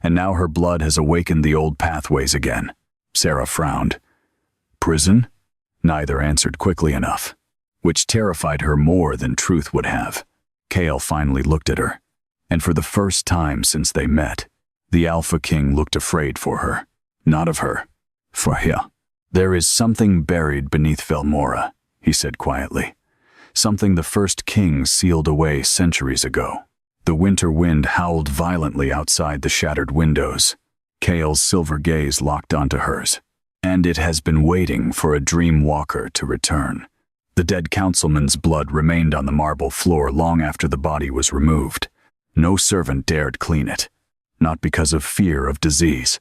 And now her blood has awakened the old pathways again. Sarah frowned. Prison? Neither answered quickly enough, which terrified her more than truth would have. Kale finally looked at her, and for the first time since they met, the Alpha King looked afraid for her. Not of her. For him. There is something buried beneath Velmora, he said quietly. Something the first king sealed away centuries ago. The winter wind howled violently outside the shattered windows. Kale's silver gaze locked onto hers. And it has been waiting for a dream walker to return. The dead councilman's blood remained on the marble floor long after the body was removed. No servant dared clean it. Not because of fear of disease,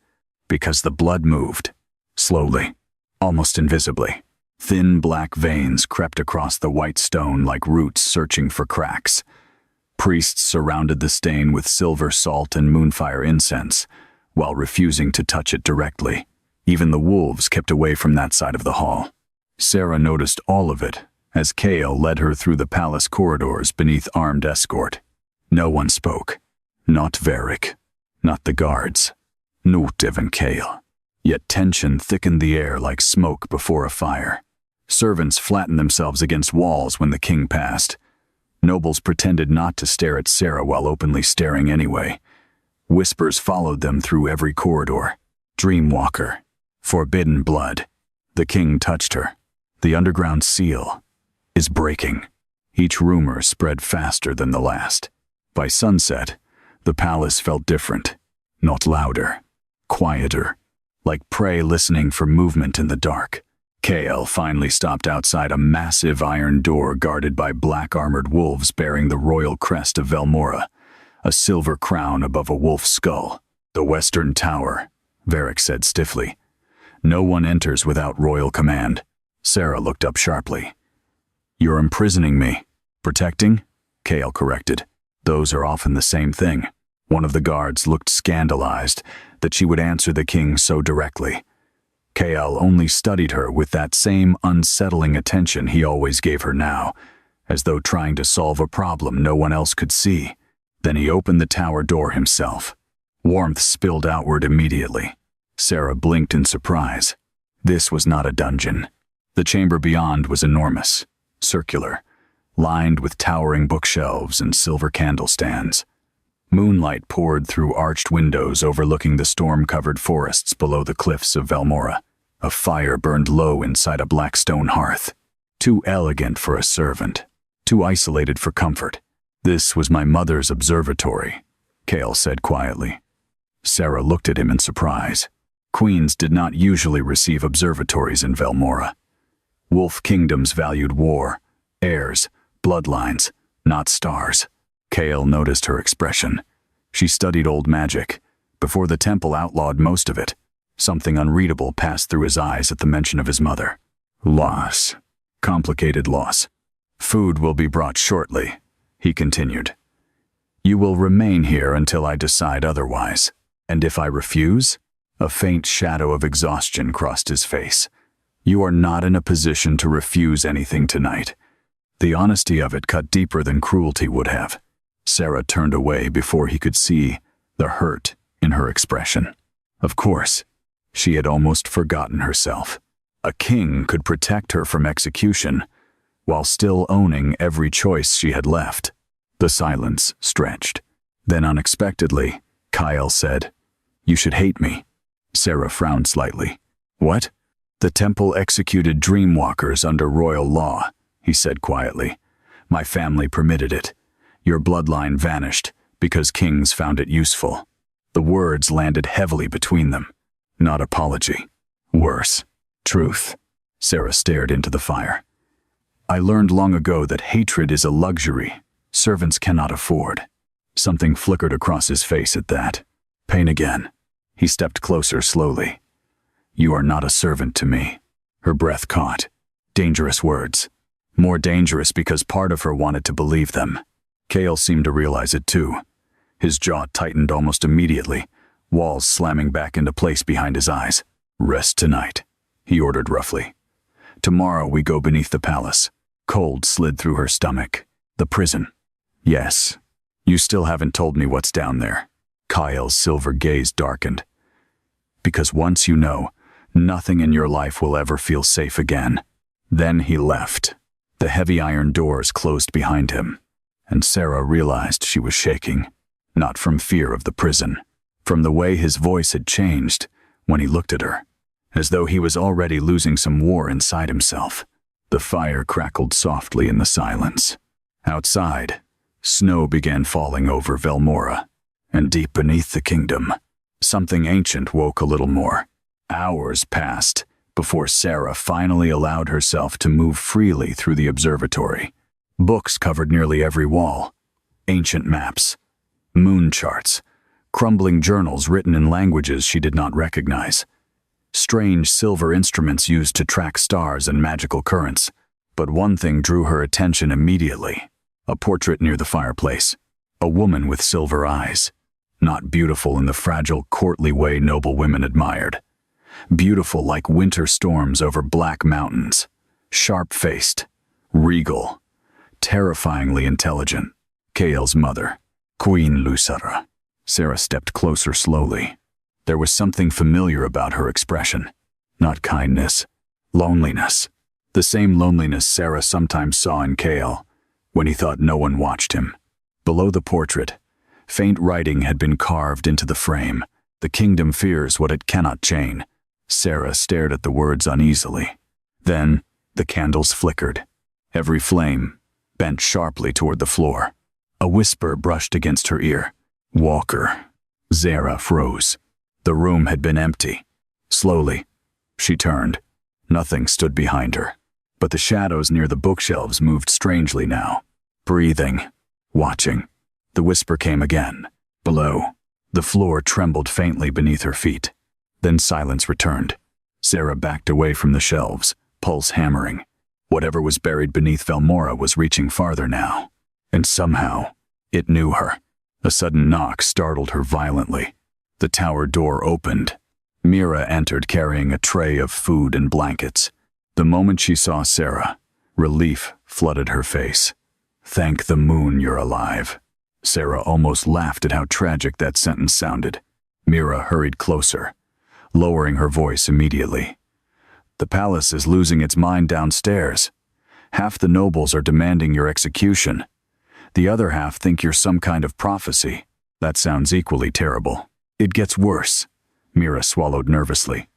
because the blood moved. Slowly, almost invisibly. Thin black veins crept across the white stone like roots searching for cracks. Priests surrounded the stain with silver salt and moonfire incense, while refusing to touch it directly. Even the wolves kept away from that side of the hall. Sarah noticed all of it as Kale led her through the palace corridors beneath armed escort. No one spoke. Not Varric. Not the guards. Not even Kale. Yet tension thickened the air like smoke before a fire. Servants flattened themselves against walls when the king passed. Nobles pretended not to stare at Sarah while openly staring anyway. Whispers followed them through every corridor. Dreamwalker. Forbidden blood. The king touched her. The underground seal is breaking. Each rumor spread faster than the last. By sunset, the palace felt different. Not louder. Quieter. Like prey listening for movement in the dark. Kale finally stopped outside a massive iron door guarded by black-armored wolves bearing the royal crest of Velmora, a silver crown above a wolf's skull. The Western Tower, Varric said stiffly. No one enters without royal command. Sarah looked up sharply. You're imprisoning me. Protecting? Kale corrected. Those are often the same thing. One of the guards looked scandalized that she would answer the king so directly. Kale only studied her with that same unsettling attention he always gave her now, as though trying to solve a problem no one else could see. Then he opened the tower door himself. Warmth spilled outward immediately. Sarah blinked in surprise. This was not a dungeon. The chamber beyond was enormous, circular, lined with towering bookshelves and silver candlestands. Moonlight poured through arched windows overlooking the storm-covered forests below the cliffs of Velmora. A fire burned low inside a black stone hearth. Too elegant for a servant, too isolated for comfort. This was my mother's observatory, Kale said quietly. Sarah looked at him in surprise. Queens did not usually receive observatories in Velmora. Wolf kingdoms valued war, heirs, bloodlines, not stars. Kale noticed her expression. She studied old magic. Before the temple outlawed most of it, something unreadable passed through his eyes at the mention of his mother. Loss. Complicated loss. Food will be brought shortly, he continued. You will remain here until I decide otherwise. And if I refuse? A faint shadow of exhaustion crossed his face. You are not in a position to refuse anything tonight. The honesty of it cut deeper than cruelty would have. Sarah turned away before he could see the hurt in her expression. Of course, she had almost forgotten herself. A king could protect her from execution, while still owning every choice she had left. The silence stretched. Then unexpectedly, Kyle said, You should hate me. Sarah frowned slightly. What? The temple executed dreamwalkers under royal law, he said quietly. My family permitted it. Your bloodline vanished because kings found it useful. The words landed heavily between them. Not apology. Worse. Truth. Sarah stared into the fire. I learned long ago that hatred is a luxury servants cannot afford. Something flickered across his face at that. Pain again. He stepped closer slowly. You are not a servant to me. Her breath caught. Dangerous words. More dangerous because part of her wanted to believe them. Kale seemed to realize it too. His jaw tightened almost immediately, walls slamming back into place behind his eyes. Rest tonight, he ordered roughly. Tomorrow we go beneath the palace. Cold slid through her stomach. The prison. Yes. You still haven't told me what's down there. Kyle's silver gaze darkened. Because once you know, nothing in your life will ever feel safe again. Then he left. The heavy iron doors closed behind him, and Sarah realized she was shaking. Not from fear of the prison, from the way his voice had changed when he looked at her, as though he was already losing some war inside himself. The fire crackled softly in the silence. Outside, snow began falling over Velmora, and deep beneath the kingdom, something ancient woke a little more. Hours passed before Sarah finally allowed herself to move freely through the observatory. Books covered nearly every wall. Ancient maps, moon charts, crumbling journals written in languages she did not recognize. Strange silver instruments used to track stars and magical currents. But one thing drew her attention immediately. A portrait near the fireplace. A woman with silver eyes. Not beautiful in the fragile, courtly way noble women admired. Beautiful like winter storms over black mountains. Sharp-faced, regal, terrifyingly intelligent. Kale's mother, Queen Lucera. Sarah stepped closer slowly. There was something familiar about her expression. Not kindness, loneliness. The same loneliness Sarah sometimes saw in Kale, when he thought no one watched him. Below the portrait, faint writing had been carved into the frame. The kingdom fears what it cannot chain. Sarah stared at the words uneasily. Then, the candles flickered. Every flame bent sharply toward the floor. A whisper brushed against her ear. Walker. Sarah froze. The room had been empty. Slowly, she turned. Nothing stood behind her. But the shadows near the bookshelves moved strangely now. Breathing. Watching. The whisper came again. Below. The floor trembled faintly beneath her feet. Then silence returned. Sarah backed away from the shelves, pulse hammering. Whatever was buried beneath Velmora was reaching farther now. And somehow, it knew her. A sudden knock startled her violently. The tower door opened. Mira entered carrying a tray of food and blankets. The moment she saw Sarah, relief flooded her face. Thank the moon you're alive. Sarah almost laughed at how tragic that sentence sounded. Mira hurried closer, lowering her voice immediately. The palace is losing its mind downstairs. Half the nobles are demanding your execution. The other half think you're some kind of prophecy. That sounds equally terrible. It gets worse. Mira swallowed nervously.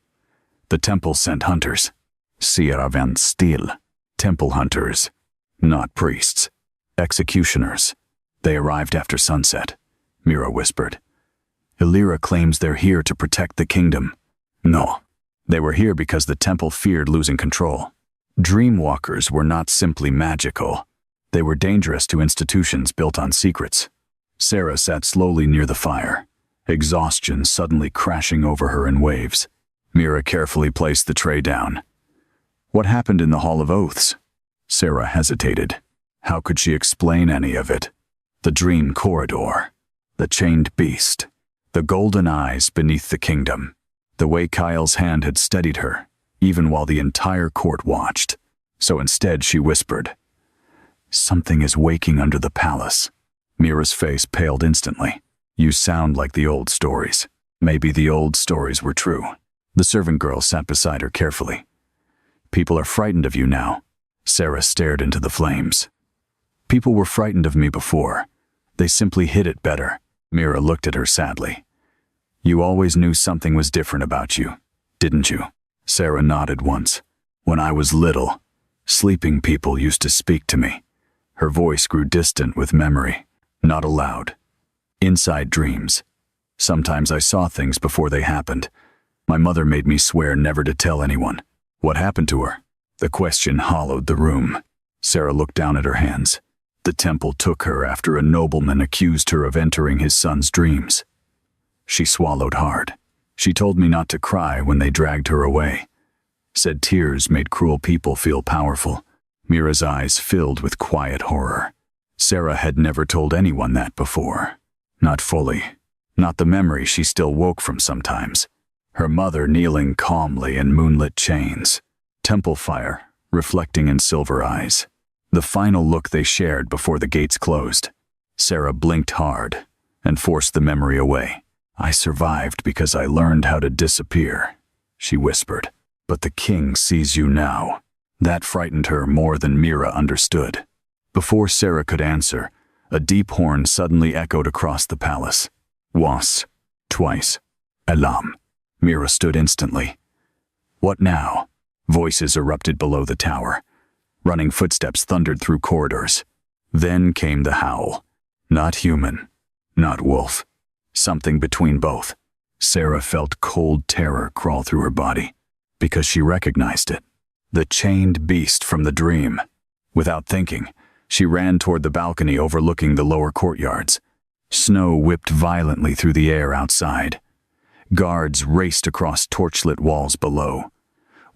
The temple sent hunters. Sierra van Steel. Temple hunters. Not priests. Executioners. They arrived after sunset, Mira whispered. Illyra claims they're here to protect the kingdom. No. They were here because the temple feared losing control. Dreamwalkers were not simply magical. They were dangerous to institutions built on secrets. Sarah sat slowly near the fire, exhaustion suddenly crashing over her in waves. Mira carefully placed the tray down. What happened in the Hall of Oaths? Sarah hesitated. How could she explain any of it? The dream corridor, the chained beast, the golden eyes beneath the kingdom, the way Kyle's hand had steadied her, even while the entire court watched. So instead she whispered, "Something is waking under the palace." Mira's face paled instantly. You sound like the old stories. Maybe the old stories were true. The servant girl sat beside her carefully. People are frightened of you now. Sarah stared into the flames. People were frightened of me before. They simply hid it better. Mira looked at her sadly. You always knew something was different about you, didn't you? Sarah nodded once. When I was little, sleeping people used to speak to me. Her voice grew distant with memory, not aloud. Inside dreams. Sometimes I saw things before they happened. My mother made me swear never to tell anyone. What happened to her? The question hollowed the room. Sarah looked down at her hands. The temple took her after a nobleman accused her of entering his son's dreams. She swallowed hard. She told me not to cry when they dragged her away. Said tears made cruel people feel powerful. Mira's eyes filled with quiet horror. Sarah had never told anyone that before. Not fully. Not the memory she still woke from sometimes. Her mother kneeling calmly in moonlit chains. Temple fire reflecting in silver eyes. The final look they shared before the gates closed. Sarah blinked hard and forced the memory away. "I survived because I learned how to disappear," she whispered. "But the king sees you now." That frightened her more than Mira understood. Before Sarah could answer, a deep horn suddenly echoed across the palace. Once, twice, alarm. Mira stood instantly. What now? Voices erupted below the tower. Running footsteps thundered through corridors. Then came the howl. Not human, not wolf. Something between both. Sarah felt cold terror crawl through her body, because she recognized it. The chained beast from the dream. Without thinking, she ran toward the balcony overlooking the lower courtyards. Snow whipped violently through the air outside. Guards raced across torchlit walls below.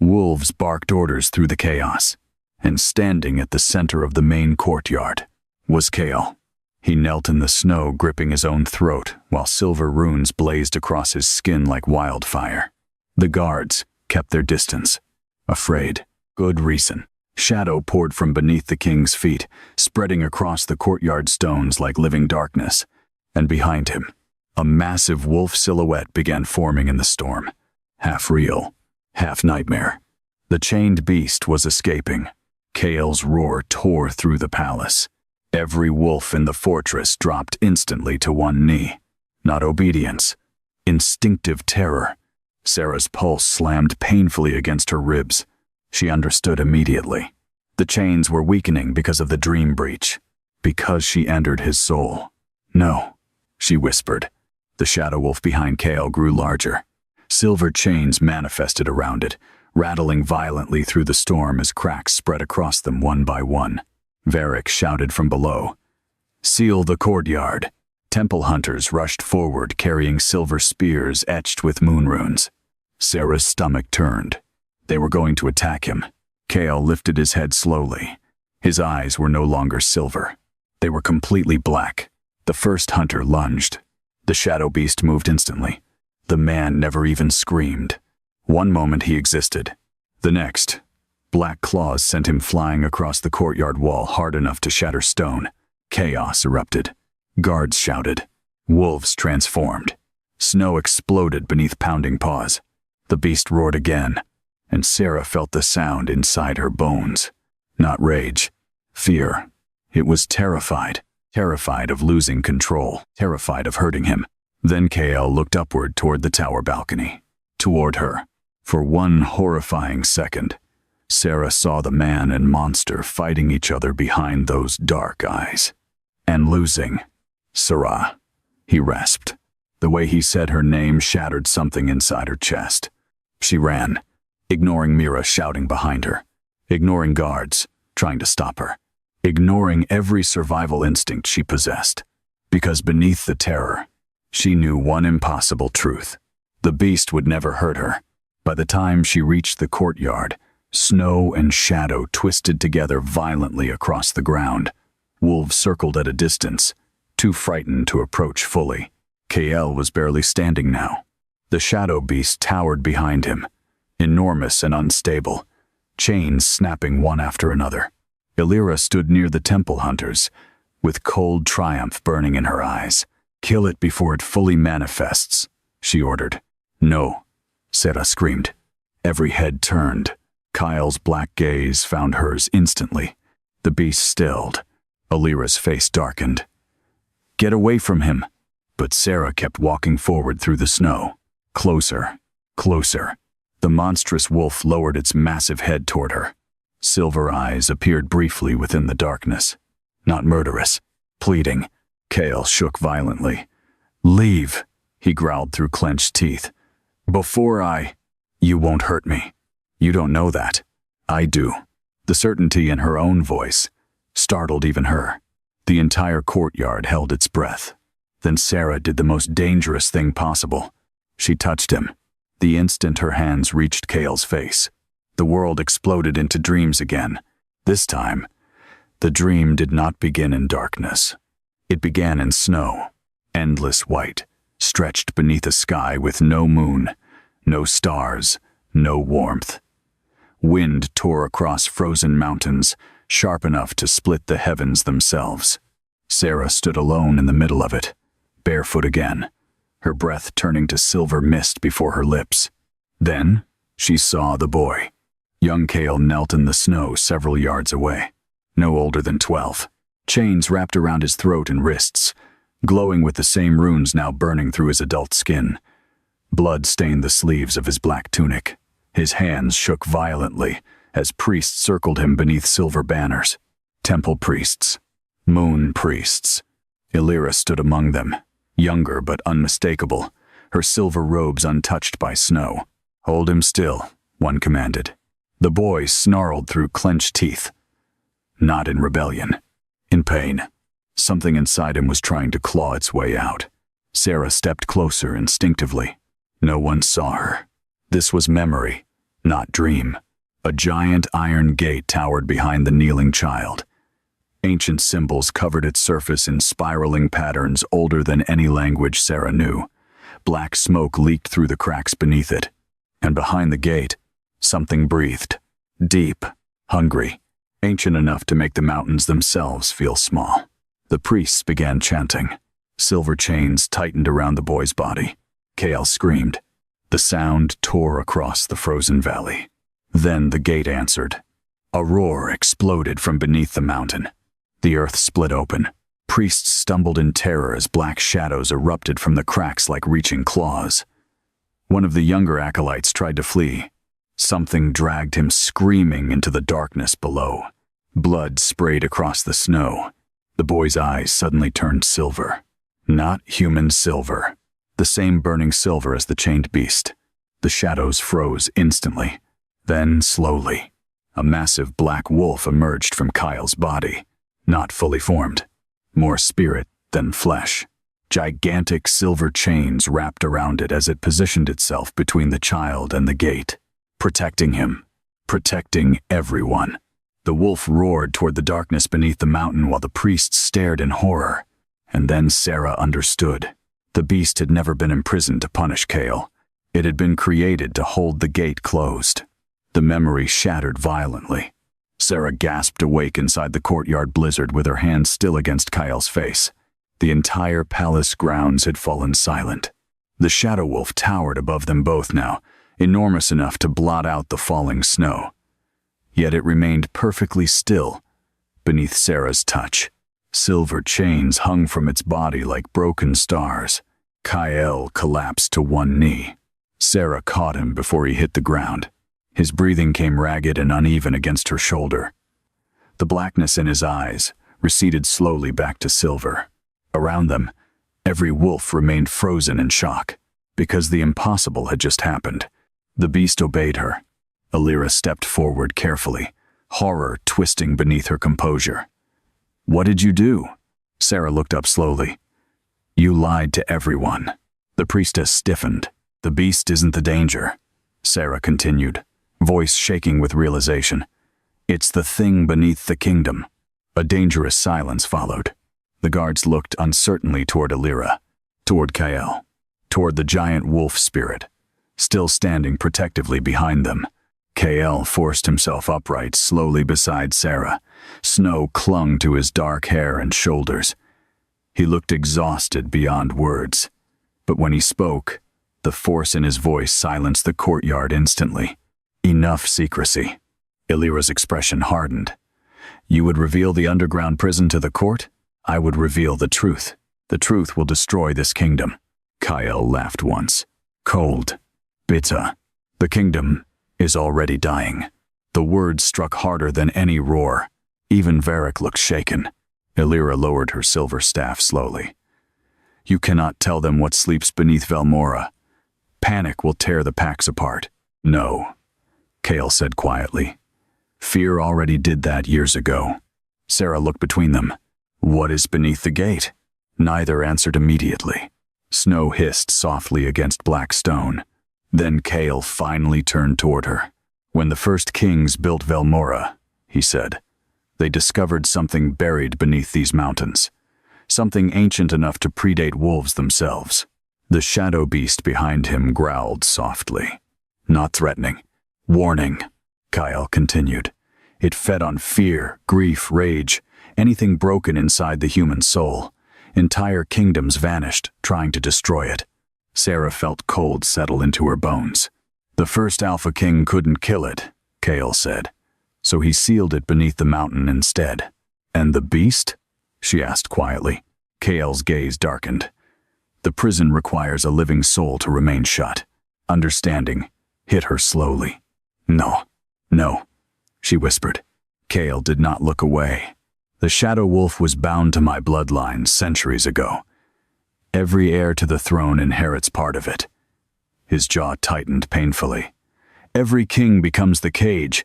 Wolves barked orders through the chaos. And standing at the center of the main courtyard was Kale. He knelt in the snow, gripping his own throat, while silver runes blazed across his skin like wildfire. The guards kept their distance, afraid. Good reason. Shadow poured from beneath the king's feet, spreading across the courtyard stones like living darkness. And behind him, a massive wolf silhouette began forming in the storm. Half real, half nightmare. The chained beast was escaping. Kale's roar tore through the palace. Every wolf in the fortress dropped instantly to one knee. Not obedience, instinctive terror. Sarah's pulse slammed painfully against her ribs. She understood immediately. The chains were weakening because of the dream breach. Because she entered his soul. "No," she whispered. The shadow wolf behind Kale grew larger. Silver chains manifested around it, rattling violently through the storm as cracks spread across them one by one. Varric shouted from below, "Seal the courtyard." Temple hunters rushed forward carrying silver spears etched with moon runes. Sarah's stomach turned. They were going to attack him. Kale lifted his head slowly. His eyes were no longer silver. They were completely black. The first hunter lunged. The shadow beast moved instantly. The man never even screamed. One moment he existed. The next, black claws sent him flying across the courtyard wall hard enough to shatter stone. Chaos erupted. Guards shouted. Wolves transformed. Snow exploded beneath pounding paws. The beast roared again, and Sarah felt the sound inside her bones. Not rage, fear. It was terrified. Terrified of losing control. Terrified of hurting him. Then Kale looked upward toward the tower balcony. Toward her. For one horrifying second, Sarah saw the man and monster fighting each other behind those dark eyes. And losing. "Sarah," he rasped. The way he said her name shattered something inside her chest. She ran, ignoring Mira shouting behind her, ignoring guards trying to stop her, ignoring every survival instinct she possessed. Because beneath the terror, she knew one impossible truth. The beast would never hurt her. By the time she reached the courtyard, snow and shadow twisted together violently across the ground. Wolves circled at a distance, too frightened to approach fully. Kale was barely standing now. The shadow beast towered behind him, enormous and unstable, chains snapping one after another. Illyra stood near the temple hunters, with cold triumph burning in her eyes. "Kill it before it fully manifests," she ordered. "No," Sarah screamed. Every head turned. Kyle's black gaze found hers instantly. The beast stilled. Illyra's face darkened. "Get away from him." But Sarah kept walking forward through the snow. Closer, closer. The monstrous wolf lowered its massive head toward her. Silver eyes appeared briefly within the darkness. Not murderous, pleading. Kale shook violently. "Leave," he growled through clenched teeth. You won't hurt me. You don't know that. I do." The certainty in her own voice startled even her. The entire courtyard held its breath. Then Sarah did the most dangerous thing possible. She touched him. The instant her hands reached Kale's face, the world exploded into dreams again. This time, the dream did not begin in darkness. It began in snow, endless white, stretched beneath a sky with no moon, no stars, no warmth. Wind tore across frozen mountains, sharp enough to split the heavens themselves. Sarah stood alone in the middle of it, barefoot again, her breath turning to silver mist before her lips. Then she saw the boy. Young Kale knelt in the snow several yards away, no older than 12. Chains wrapped around his throat and wrists, glowing with the same runes now burning through his adult skin. Blood stained the sleeves of his black tunic. His hands shook violently as priests circled him beneath silver banners. Temple priests, moon priests. Illyra stood among them, younger but unmistakable, her silver robes untouched by snow. "Hold him still," one commanded. The boy snarled through clenched teeth. Not in rebellion, in pain. Something inside him was trying to claw its way out. Sarah stepped closer instinctively. No one saw her. This was memory, not dream. A giant iron gate towered behind the kneeling child. Ancient symbols covered its surface in spiraling patterns older than any language Sarah knew. Black smoke leaked through the cracks beneath it. And behind the gate, something breathed. Deep, hungry, ancient enough to make the mountains themselves feel small. The priests began chanting. Silver chains tightened around the boy's body. Kale screamed. The sound tore across the frozen valley. Then the gate answered. A roar exploded from beneath the mountain. The earth split open. Priests stumbled in terror as black shadows erupted from the cracks like reaching claws. One of the younger acolytes tried to flee. Something dragged him screaming into the darkness below. Blood sprayed across the snow. The boy's eyes suddenly turned silver. Not human silver. The same burning silver as the chained beast. The shadows froze instantly. Then, slowly, a massive black wolf emerged from Kyle's body. Not fully formed. More spirit than flesh. Gigantic silver chains wrapped around it as it positioned itself between the child and the gate. Protecting him. Protecting everyone. The wolf roared toward the darkness beneath the mountain while the priests stared in horror. And then Sarah understood. The beast had never been imprisoned to punish Kale. It had been created to hold the gate closed. The memory shattered violently. Sarah gasped awake inside the courtyard blizzard with her hand still against Kyle's face. The entire palace grounds had fallen silent. The shadow wolf towered above them both now, enormous enough to blot out the falling snow. Yet it remained perfectly still beneath Sarah's touch. Silver chains hung from its body like broken stars. Kyle collapsed to one knee. Sarah caught him before he hit the ground. His breathing came ragged and uneven against her shoulder. The blackness in his eyes receded slowly back to silver. Around them, every wolf remained frozen in shock, because the impossible had just happened. The beast obeyed her. Illyra stepped forward carefully, horror twisting beneath her composure. "What did you do?" Sarah looked up slowly. "You lied to everyone." The priestess stiffened. "The beast isn't the danger," Sarah continued, voice shaking with realization. "It's the thing beneath the kingdom." A dangerous silence followed. The guards looked uncertainly toward Illyra, toward Kyle, toward the giant wolf spirit, still standing protectively behind them. Kyle forced himself upright slowly beside Sarah. Snow clung to his dark hair and shoulders. He looked exhausted beyond words. But when he spoke, the force in his voice silenced the courtyard instantly. "Enough secrecy." Illyra's expression hardened. "You would reveal the underground prison to the court? I would reveal the truth. The truth will destroy this kingdom." Kyle laughed once. Cold. Bitter. "The kingdom is already dying." The words struck harder than any roar. Even Varric looked shaken. Illyra lowered her silver staff slowly. "You cannot tell them what sleeps beneath Velmora. Panic will tear the packs apart." "No," Kale said quietly. "Fear already did that years ago." Sarah looked between them. "What is beneath the gate?" Neither answered immediately. Snow hissed softly against black stone. Then Kale finally turned toward her. "When the first kings built Velmora," he said, "they discovered something buried beneath these mountains. Something ancient enough to predate wolves themselves." The shadow beast behind him growled softly. "Not threatening. Warning," Kyle continued. "It fed on fear, grief, rage, anything broken inside the human soul. Entire kingdoms vanished, trying to destroy it." Sarah felt cold settle into her bones. "The first Alpha King couldn't kill it," Kale said, "so he sealed it beneath the mountain instead." "And the beast?" she asked quietly. Kale's gaze darkened. "The prison requires a living soul to remain shut." Understanding hit her slowly. No, she whispered. Kale did not look away. "The Shadow Wolf was bound to my bloodlines centuries ago. Every heir to the throne inherits part of it." His jaw tightened painfully. "Every king becomes the cage."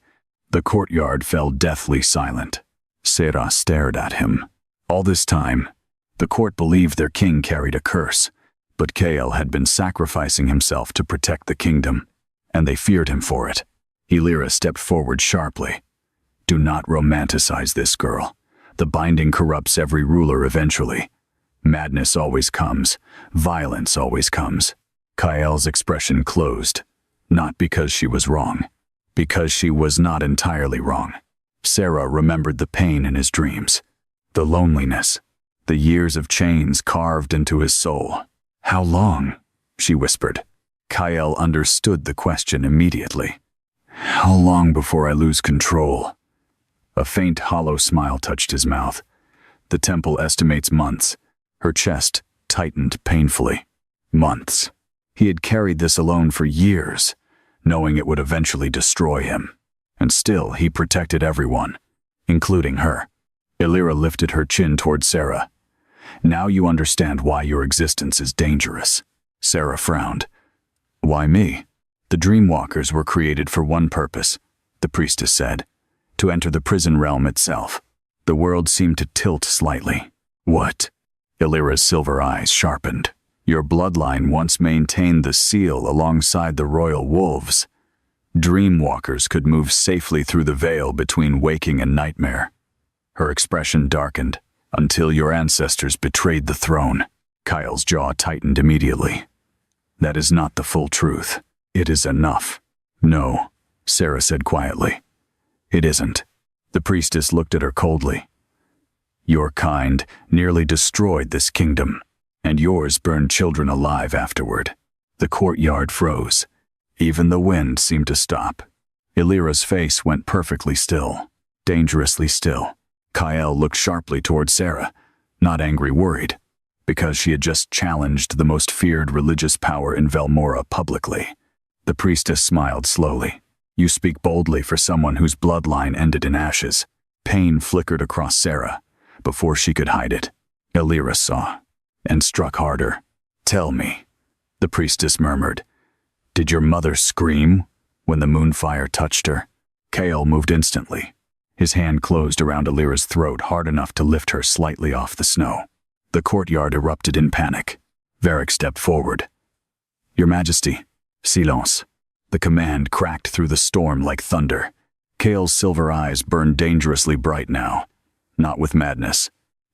The courtyard fell deathly silent. Sarah stared at him. All this time, the court believed their king carried a curse, but Kale had been sacrificing himself to protect the kingdom, and they feared him for it. Elira stepped forward sharply. "Do not romanticize this, girl. The binding corrupts every ruler eventually. Madness always comes. Violence always comes." Kael's expression closed, not because she was wrong, because she was not entirely wrong. Sarah remembered the pain in his dreams, the loneliness, the years of chains carved into his soul. "How long?" she whispered. Kael understood the question immediately. "How long before I lose control?" A faint, hollow smile touched his mouth. "The temple estimates months." Her chest tightened painfully. Months. He had carried this alone for years, knowing it would eventually destroy him. And still, he protected everyone, including her. Elira lifted her chin toward Sarah. "Now you understand why your existence is dangerous." Sarah frowned. "Why me?" "The Dreamwalkers were created for one purpose," the priestess said, "to enter the prison realm itself." The world seemed to tilt slightly. "What?" Elira's silver eyes sharpened. "Your bloodline once maintained the seal alongside the royal wolves. Dreamwalkers could move safely through the veil between waking and nightmare." Her expression darkened. "Until your ancestors betrayed the throne." Kyle's jaw tightened immediately. "That is not the full truth. It is enough." "No," Sarah said quietly. "It isn't." The priestess looked at her coldly. "Your kind nearly destroyed this kingdom, and yours burned children alive afterward." The courtyard froze. Even the wind seemed to stop. Elira's face went perfectly still, dangerously still. Kyle looked sharply toward Sarah, not angry, worried, because she had just challenged the most feared religious power in Velmora publicly. The priestess smiled slowly. "You speak boldly for someone whose bloodline ended in ashes." Pain flickered across Sarah before she could hide it. Elira saw and struck harder. "Tell me," the priestess murmured, "did your mother scream when the moonfire touched her?" Kale moved instantly. His hand closed around Elira's throat hard enough to lift her slightly off the snow. The courtyard erupted in panic. Varric stepped forward. "Your Majesty, silence." The command cracked through the storm like thunder. Kale's silver eyes burned dangerously bright now, not with madness.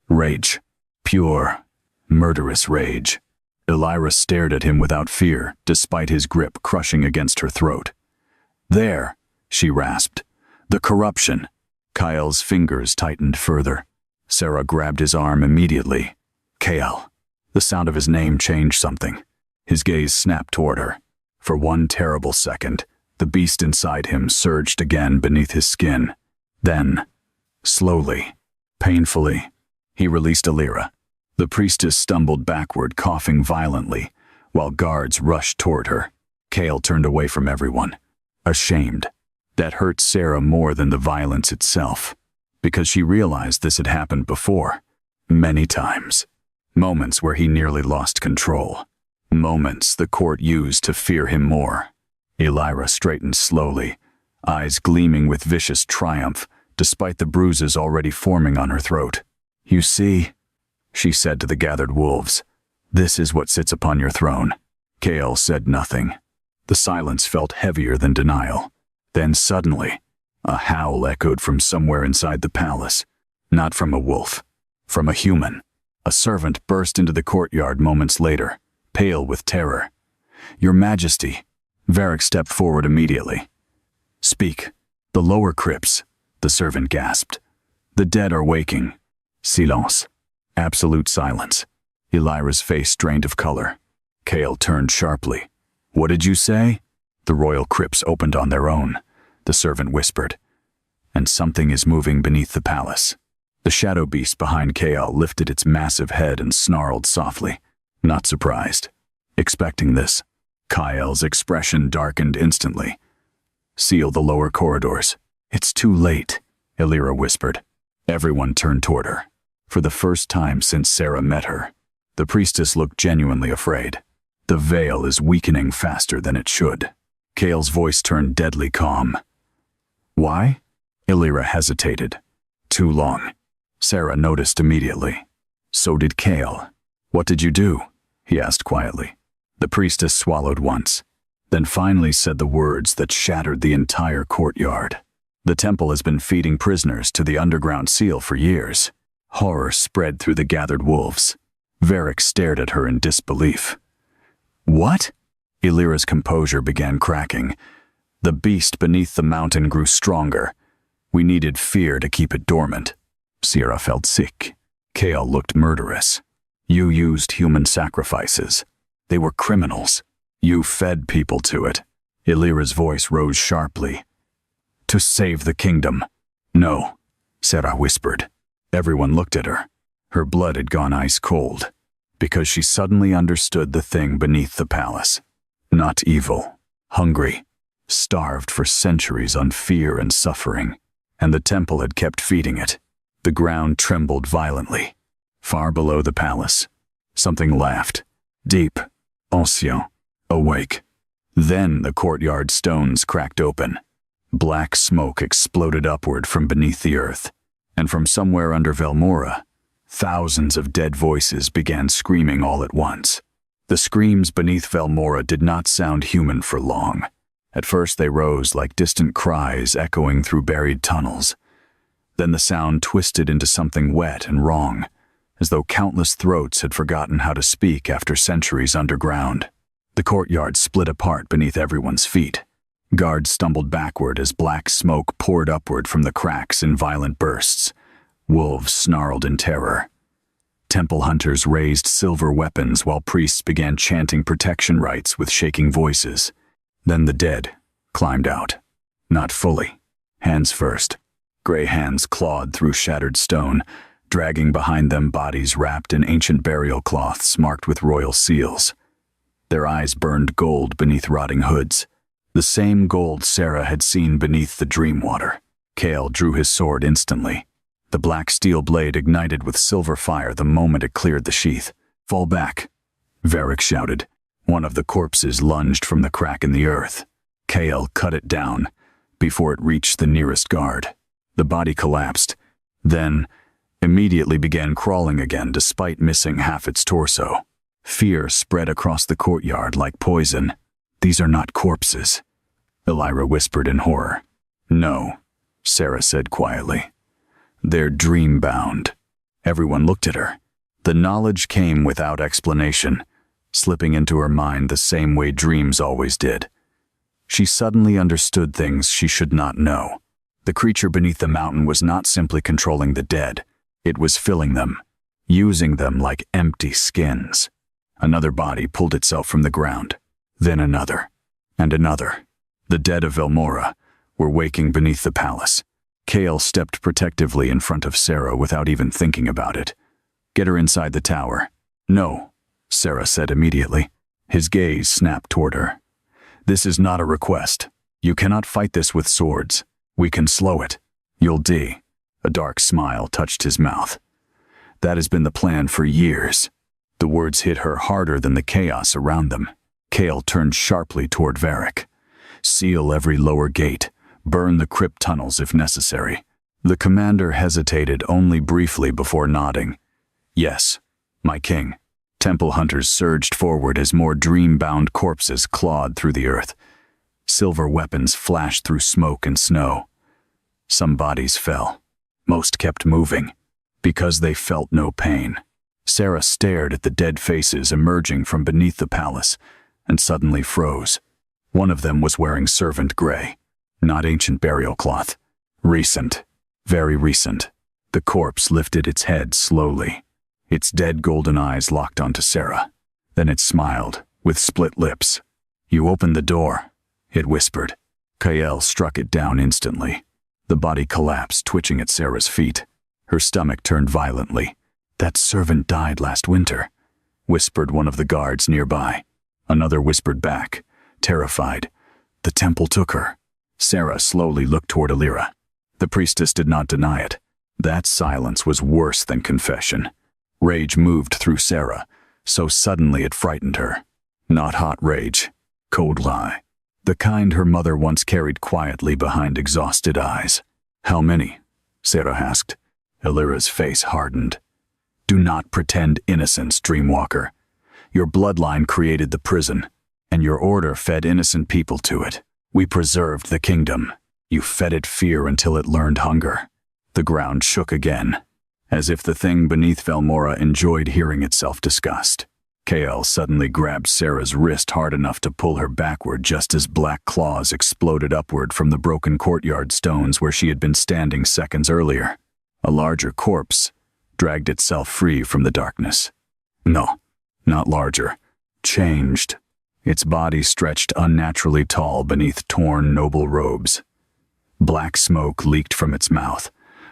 Rage. Pure, murderous rage. Elira stared at him without fear, despite his grip crushing against her throat. "There," she rasped. "The corruption." Kyle's fingers tightened further. Sarah grabbed his arm immediately. "Kale." The sound of his name changed something. His gaze snapped toward her. For one terrible second, the beast inside him surged again beneath his skin. Then, slowly, painfully, he released Elira. The priestess stumbled backward, coughing violently, while guards rushed toward her. Kale turned away from everyone, ashamed. That hurt Sarah more than the violence itself, because she realized this had happened before, many times. Moments where he nearly lost control. Moments the court used to fear him more. Elira straightened slowly, eyes gleaming with vicious triumph, despite the bruises already forming on her throat. "You see," she said to the gathered wolves. "This is what sits upon your throne." Kael said nothing. The silence felt heavier than denial. Then suddenly, a howl echoed from somewhere inside the palace. Not from a wolf, from a human. A servant burst into the courtyard moments later, pale with terror. "Your Majesty." Varric stepped forward immediately. "Speak." "The lower crypts," the servant gasped. "The dead are waking." Silence. Absolute silence. Elira's face drained of color. Kael turned sharply. "What did you say?" "The royal crypts opened on their own," the servant whispered. "And something is moving beneath the palace." The shadow beast behind Kael lifted its massive head and snarled softly. Not surprised. Expecting this. Kael's expression darkened instantly. "Seal the lower corridors." "It's too late," Elira whispered. Everyone turned toward her. For the first time since Sarah met her, the priestess looked genuinely afraid. "The veil is weakening faster than it should." Kael's voice turned deadly calm. "Why?" Elira hesitated. "Too long." Sarah noticed immediately. So did Kael. "What did you do?" he asked quietly. The priestess swallowed once, then finally said the words that shattered the entire courtyard. "The temple has been feeding prisoners to the underground seal for years." Horror spread through the gathered wolves. Varric stared at her in disbelief. "What?" Elira's composure began cracking. "The beast beneath the mountain grew stronger. We needed fear to keep it dormant." Sierra felt sick. Kael looked murderous. "You used human sacrifices. They were criminals. You fed people to it." Elira's voice rose sharply. "To save the kingdom." "No," Sarah whispered. Everyone looked at her. Her blood had gone ice cold, because she suddenly understood the thing beneath the palace. Not evil, hungry, starved for centuries on fear and suffering, and the temple had kept feeding it. The ground trembled violently. Far below the palace, something laughed. Deep, ancien, awake. Then the courtyard stones cracked open. Black smoke exploded upward from beneath the earth, and from somewhere under Velmora, thousands of dead voices began screaming all at once. The screams beneath Velmora did not sound human for long. At first they rose like distant cries echoing through buried tunnels. Then the sound twisted into something wet and wrong, as though countless throats had forgotten how to speak after centuries underground. The courtyard split apart beneath everyone's feet. Guards stumbled backward as black smoke poured upward from the cracks in violent bursts. Wolves snarled in terror. Temple hunters raised silver weapons while priests began chanting protection rites with shaking voices. Then the dead climbed out. Not fully. Hands first. Gray hands clawed through shattered stone, dragging behind them bodies wrapped in ancient burial cloths marked with royal seals. Their eyes burned gold beneath rotting hoods. The same gold Sarah had seen beneath the dream water. Kael drew his sword instantly. The black steel blade ignited with silver fire the moment it cleared the sheath. "Fall back," Varric shouted. One of the corpses lunged from the crack in the earth. Kael cut it down before it reached the nearest guard. The body collapsed, then immediately began crawling again despite missing half its torso. Fear spread across the courtyard like poison. "These are not corpses," Elira whispered in horror. "No," Sarah said quietly. "They're dream-bound." Everyone looked at her. The knowledge came without explanation, slipping into her mind the same way dreams always did. She suddenly understood things she should not know. The creature beneath the mountain was not simply controlling the dead. It was filling them, using them like empty skins. Another body pulled itself from the ground, then another, and another. The dead of Velmora were waking beneath the palace. Kael stepped protectively in front of Sarah without even thinking about it. "Get her inside the tower." "No," Sarah said immediately. His gaze snapped toward her. "This is not a request. You cannot fight this with swords. We can slow it. You'll die." A dark smile touched his mouth. "That has been the plan for years." The words hit her harder than the chaos around them. Kael turned sharply toward Varric. "Seal every lower gate. Burn the crypt tunnels if necessary." The commander hesitated only briefly before nodding. Yes, my king. Temple hunters surged forward as more dream-bound corpses clawed through the earth. Silver weapons flashed through smoke and snow. Some bodies fell. Most kept moving, because they felt no pain. Sarah stared at the dead faces emerging from beneath the palace, and suddenly froze. One of them was wearing servant gray, not ancient burial cloth. Recent, very recent. The corpse lifted its head slowly. Its dead golden eyes locked onto Sarah. Then it smiled, with split lips. "You opened the door," it whispered. Kael struck it down instantly. The body collapsed, twitching at Sarah's feet. Her stomach turned violently. "That servant died last winter," whispered one of the guards nearby. Another whispered back, terrified. "The temple took her." Sarah slowly looked toward Alira. The priestess did not deny it. That silence was worse than confession. Rage moved through Sarah, so suddenly it frightened her. Not hot rage, cold lie. The kind her mother once carried quietly behind exhausted eyes. "How many?" Sarah asked. Alira's face hardened. "Do not pretend innocence, Dreamwalker. Your bloodline created the prison, and your order fed innocent people to it. We preserved the kingdom. You fed it fear until it learned hunger." The ground shook again, as if the thing beneath Velmora enjoyed hearing itself discussed. Kael suddenly grabbed Sarah's wrist hard enough to pull her backward just as black claws exploded upward from the broken courtyard stones where she had been standing seconds earlier. A larger corpse dragged itself free from the darkness. No, not larger. Changed. Its body stretched unnaturally tall beneath torn, noble robes. Black smoke leaked from its mouth.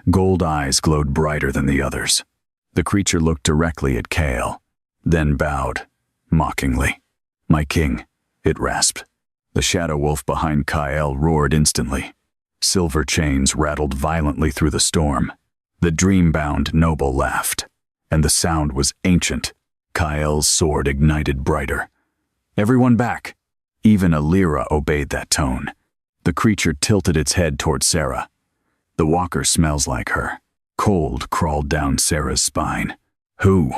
Gold eyes glowed brighter than the others. The creature looked directly at Kael, then bowed, mockingly. "My king," it rasped. The shadow wolf behind Kael roared instantly. Silver chains rattled violently through the storm. The dream-bound noble laughed, and the sound was ancient. Kael's sword ignited brighter. "Everyone back!" Even Alira obeyed that tone. The creature tilted its head toward Sarah. "The walker smells like her." Cold crawled down Sarah's spine. "Who?"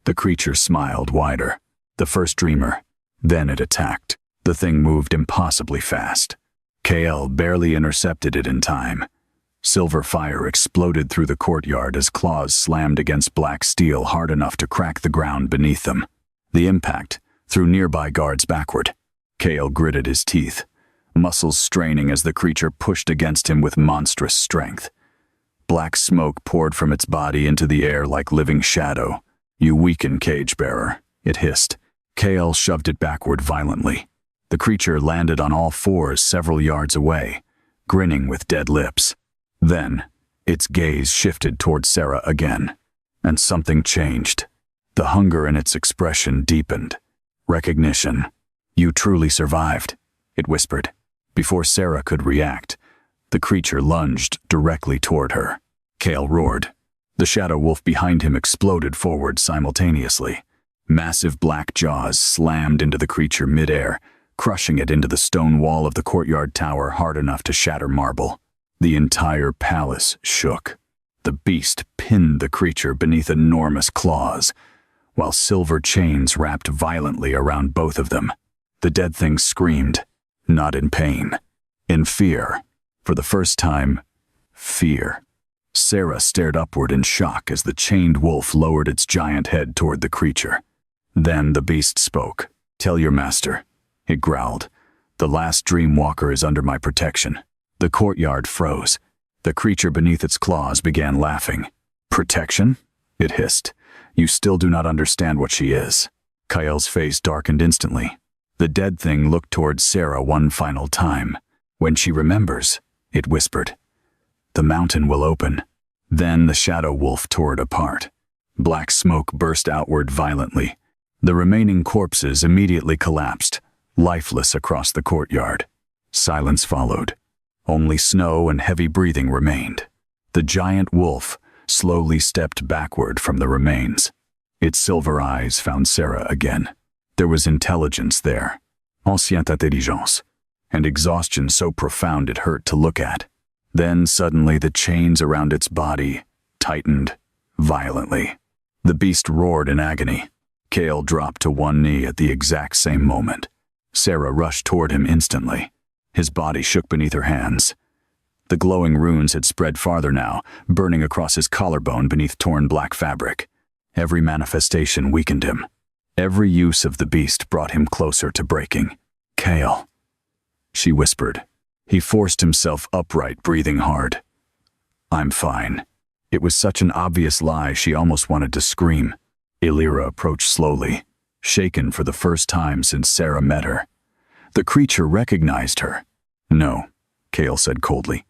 The creature smiled wider. "The first dreamer." Then it attacked. The thing moved impossibly fast. Kael barely intercepted it in time. Silver fire exploded through the courtyard as claws slammed against black steel hard enough to crack the ground beneath them. The impact threw nearby guards backward. Kael gritted his teeth, muscles straining as the creature pushed against him with monstrous strength. Black smoke poured from its body into the air like living shadow. "You weaken, cage-bearer," it hissed. Kael shoved it backward violently. The creature landed on all fours several yards away, grinning with dead lips. Then, its gaze shifted toward Sarah again, and something changed. The hunger in its expression deepened. Recognition. "You truly survived," it whispered. Before Sarah could react, the creature lunged directly toward her. Kael roared. The shadow wolf behind him exploded forward simultaneously. Massive black jaws slammed into the creature midair, crushing it into the stone wall of the courtyard tower hard enough to shatter marble. The entire palace shook. The beast pinned the creature beneath enormous claws, while silver chains wrapped violently around both of them. The dead thing screamed, not in pain, in fear. For the first time, fear. Sarah stared upward in shock as the chained wolf lowered its giant head toward the creature. Then the beast spoke. "Tell your master," it growled. "The last Dreamwalker is under my protection." The courtyard froze. The creature beneath its claws began laughing. "Protection?" it hissed. "You still do not understand what she is." Kael's face darkened instantly. The dead thing looked toward Sarah one final time. "When she remembers," it whispered, "the mountain will open." Then the shadow wolf tore it apart. Black smoke burst outward violently. The remaining corpses immediately collapsed, lifeless across the courtyard. Silence followed. Only snow and heavy breathing remained. The giant wolf slowly stepped backward from the remains. Its silver eyes found Sarah again. There was intelligence there, ancienne intelligence, and exhaustion so profound it hurt to look at. Then suddenly the chains around its body tightened violently. The beast roared in agony. Kale dropped to one knee at the exact same moment. Sarah rushed toward him instantly. His body shook beneath her hands. The glowing runes had spread farther now, burning across his collarbone beneath torn black fabric. Every manifestation weakened him. Every use of the beast brought him closer to breaking. "Kale," she whispered. He forced himself upright, breathing hard. "I'm fine." It was such an obvious lie she almost wanted to scream. Illyra approached slowly, shaken for the first time since Sarah met her. The creature recognized her. "No," Kale said coldly.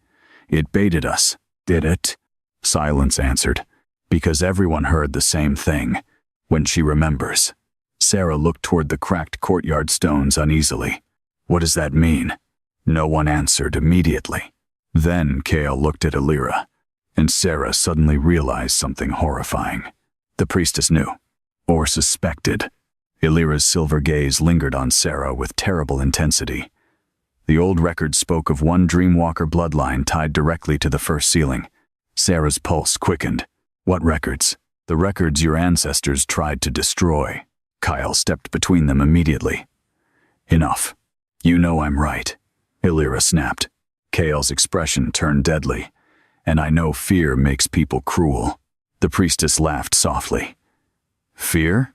"It baited us." "Did it?" Silence answered, because everyone heard the same thing. "When she remembers." Sarah looked toward the cracked courtyard stones uneasily. "What does that mean?" No one answered immediately. Then Kale looked at Illyra, and Sarah suddenly realized something horrifying. The priestess knew, or suspected. Illyra's silver gaze lingered on Sarah with terrible intensity. The old record spoke of one Dreamwalker bloodline tied directly to the first sealing. Sarah's pulse quickened. "What records?" "The records your ancestors tried to destroy." Kyle stepped between them immediately. "Enough. You know I'm right," Illyra snapped. Kale's expression turned deadly. "And I know fear makes people cruel." The priestess laughed softly. "Fear?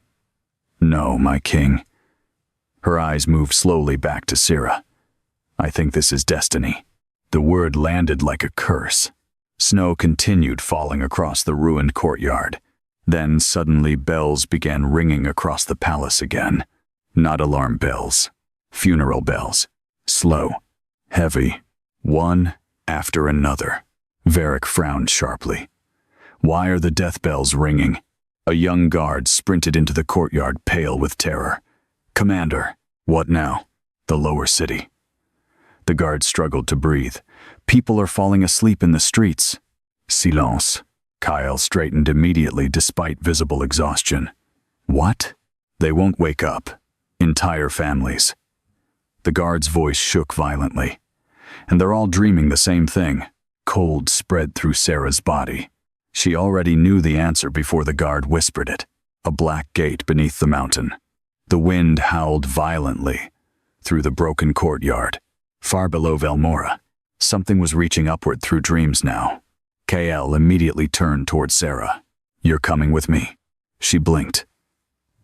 No, my king." Her eyes moved slowly back to Sarah. "I think this is destiny." The word landed like a curse. Snow continued falling across the ruined courtyard. Then suddenly bells began ringing across the palace again. Not alarm bells. Funeral bells. Slow. Heavy. One after another. Varric frowned sharply. "Why are the death bells ringing?" A young guard sprinted into the courtyard, pale with terror. "Commander." "What now?" "The lower city." The guard struggled to breathe. "People are falling asleep in the streets." "Silence." Kyle straightened immediately despite visible exhaustion. "What?" "They won't wake up. Entire families." The guard's voice shook violently. "And they're all dreaming the same thing." Cold spread through Sarah's body. She already knew the answer before the guard whispered it. A black gate beneath the mountain. The wind howled violently through the broken courtyard. Far below Velmora, something was reaching upward through dreams now. KL immediately turned toward Sarah. "You're coming with me." She blinked.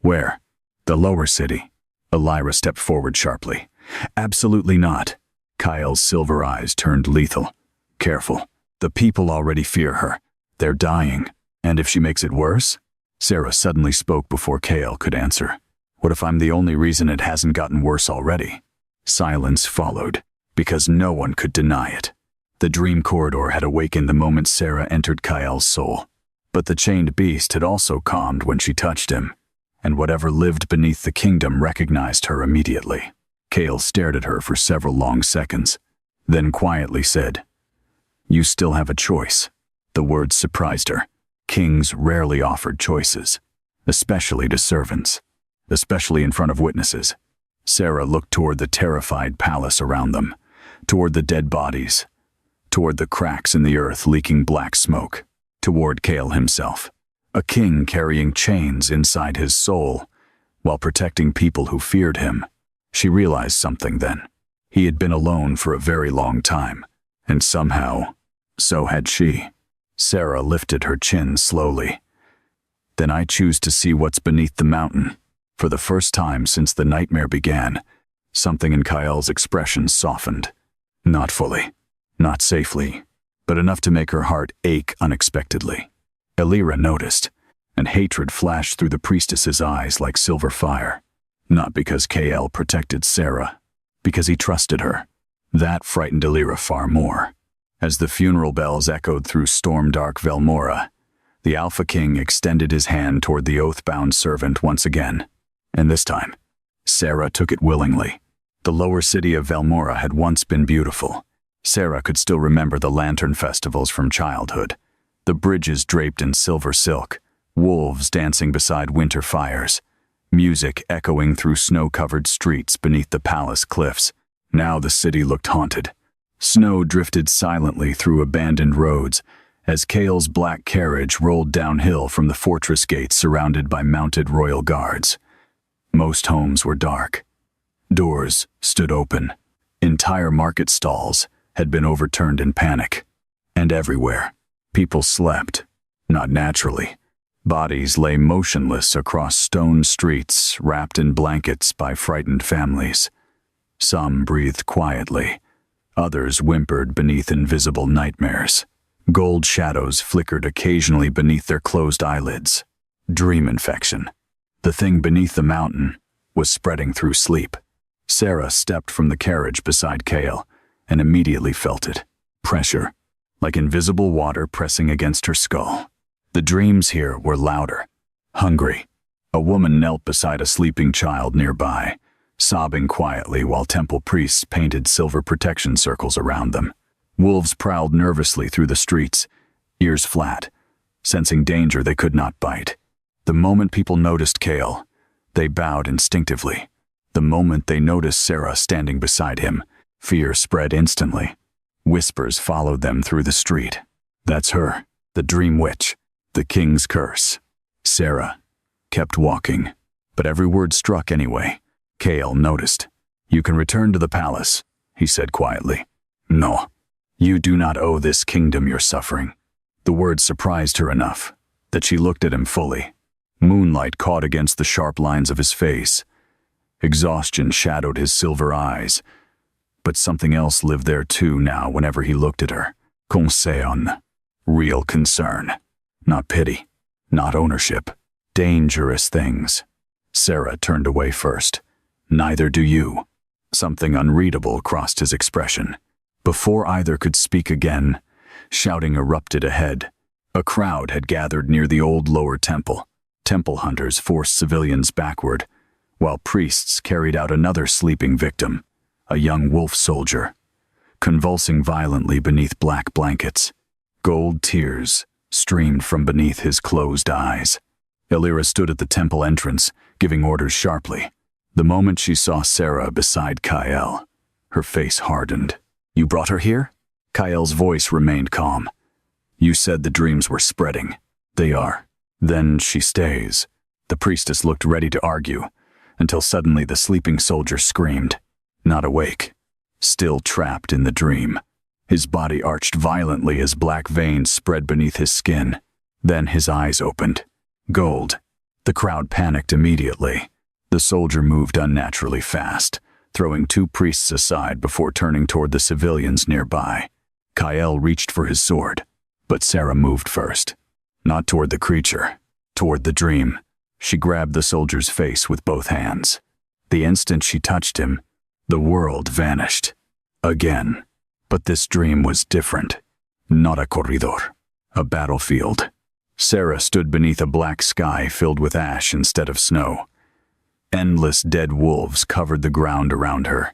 "Where?" "The lower city." Illyra stepped forward sharply. "Absolutely not." Kyle's silver eyes turned lethal. "Careful. The people already fear her. They're dying. And if she makes it worse?" Sarah suddenly spoke before Kale could answer. "What if I'm the only reason it hasn't gotten worse already?" Silence followed, because no one could deny it. The dream corridor had awakened the moment Sarah entered Kyle's soul. But the chained beast had also calmed when she touched him, and whatever lived beneath the kingdom recognized her immediately. Kale stared at her for several long seconds, then quietly said, "You still have a choice." The words surprised her. Kings rarely offered choices, especially to servants, especially in front of witnesses. Sarah looked toward the terrified palace around them, toward the dead bodies, toward the cracks in the earth leaking black smoke, toward Kale himself, a king carrying chains inside his soul while protecting people who feared him. She realized something then. He had been alone for a very long time, and somehow, so had she. Sarah lifted her chin slowly. "Then I choose to see what's beneath the mountain." For the first time since the nightmare began, something in Kyle's expression softened. Not fully, not safely, but enough to make her heart ache unexpectedly. Illyra noticed, and hatred flashed through the priestess's eyes like silver fire. Not because KL protected Sarah, because he trusted her. That frightened Illyra far more. As the funeral bells echoed through storm-dark Velmora, the Alpha King extended his hand toward the oath-bound servant once again. And this time, Sarah took it willingly. The lower city of Velmora had once been beautiful. Sarah could still remember the lantern festivals from childhood. The bridges draped in silver silk, wolves dancing beside winter fires, music echoing through snow-covered streets beneath the palace cliffs. Now the city looked haunted. Snow drifted silently through abandoned roads, As Kale's black carriage rolled downhill from the fortress gates surrounded by mounted royal guards. Most homes were dark. Doors stood open. Entire market stalls had been overturned in panic. And everywhere, people slept, not naturally. Bodies lay motionless across stone streets, wrapped in blankets by frightened families. Some breathed quietly. Others whimpered beneath invisible nightmares. Gold shadows flickered occasionally beneath their closed eyelids. Dream infection. The thing beneath the mountain was spreading through sleep. Sarah stepped from the carriage beside Kale and immediately felt it. Pressure, like invisible water pressing against her skull. The dreams here were louder, hungry. A woman knelt beside a sleeping child nearby, sobbing quietly while temple priests painted silver protection circles around them. Wolves prowled nervously through the streets, ears flat, sensing danger they could not bite. The moment people noticed Kale, they bowed instinctively. The moment they noticed Sarah standing beside him, fear spread instantly. Whispers followed them through the street. That's her, the dream witch, the king's curse. Sarah kept walking, but every word struck anyway. Kale noticed. You can return to the palace, he said quietly. No. You do not owe this kingdom your suffering. The words surprised her enough that she looked at him fully. Moonlight caught against the sharp lines of his face. Exhaustion shadowed his silver eyes. But something else lived there too now whenever he looked at her. Concern. Real concern. Not pity. Not ownership. Dangerous things. Sarah turned away first. Neither do you. Something unreadable crossed his expression. Before either could speak again, shouting erupted ahead. A crowd had gathered near the old lower temple. Temple hunters forced civilians backward, while priests carried out another sleeping victim, a young wolf soldier, convulsing violently beneath black blankets. Gold tears streamed from beneath his closed eyes. Illyra stood at the temple entrance, giving orders sharply. The moment she saw Sarah beside Kyle, her face hardened. You brought her here? Kyle's voice remained calm. You said the dreams were spreading. They are. Then she stays. The priestess looked ready to argue, until suddenly the sleeping soldier screamed. Not awake. Still trapped in the dream. His body arched violently as black veins spread beneath his skin. Then his eyes opened. Gold. The crowd panicked immediately. The soldier moved unnaturally fast, throwing two priests aside before turning toward the civilians nearby. Kyle reached for his sword, but Sarah moved first. Not toward the creature, toward the dream. She grabbed the soldier's face with both hands. The instant she touched him, the world vanished. Again. But this dream was different. Not a corridor. A battlefield. Sarah stood beneath a black sky filled with ash instead of snow. Endless dead wolves covered the ground around her.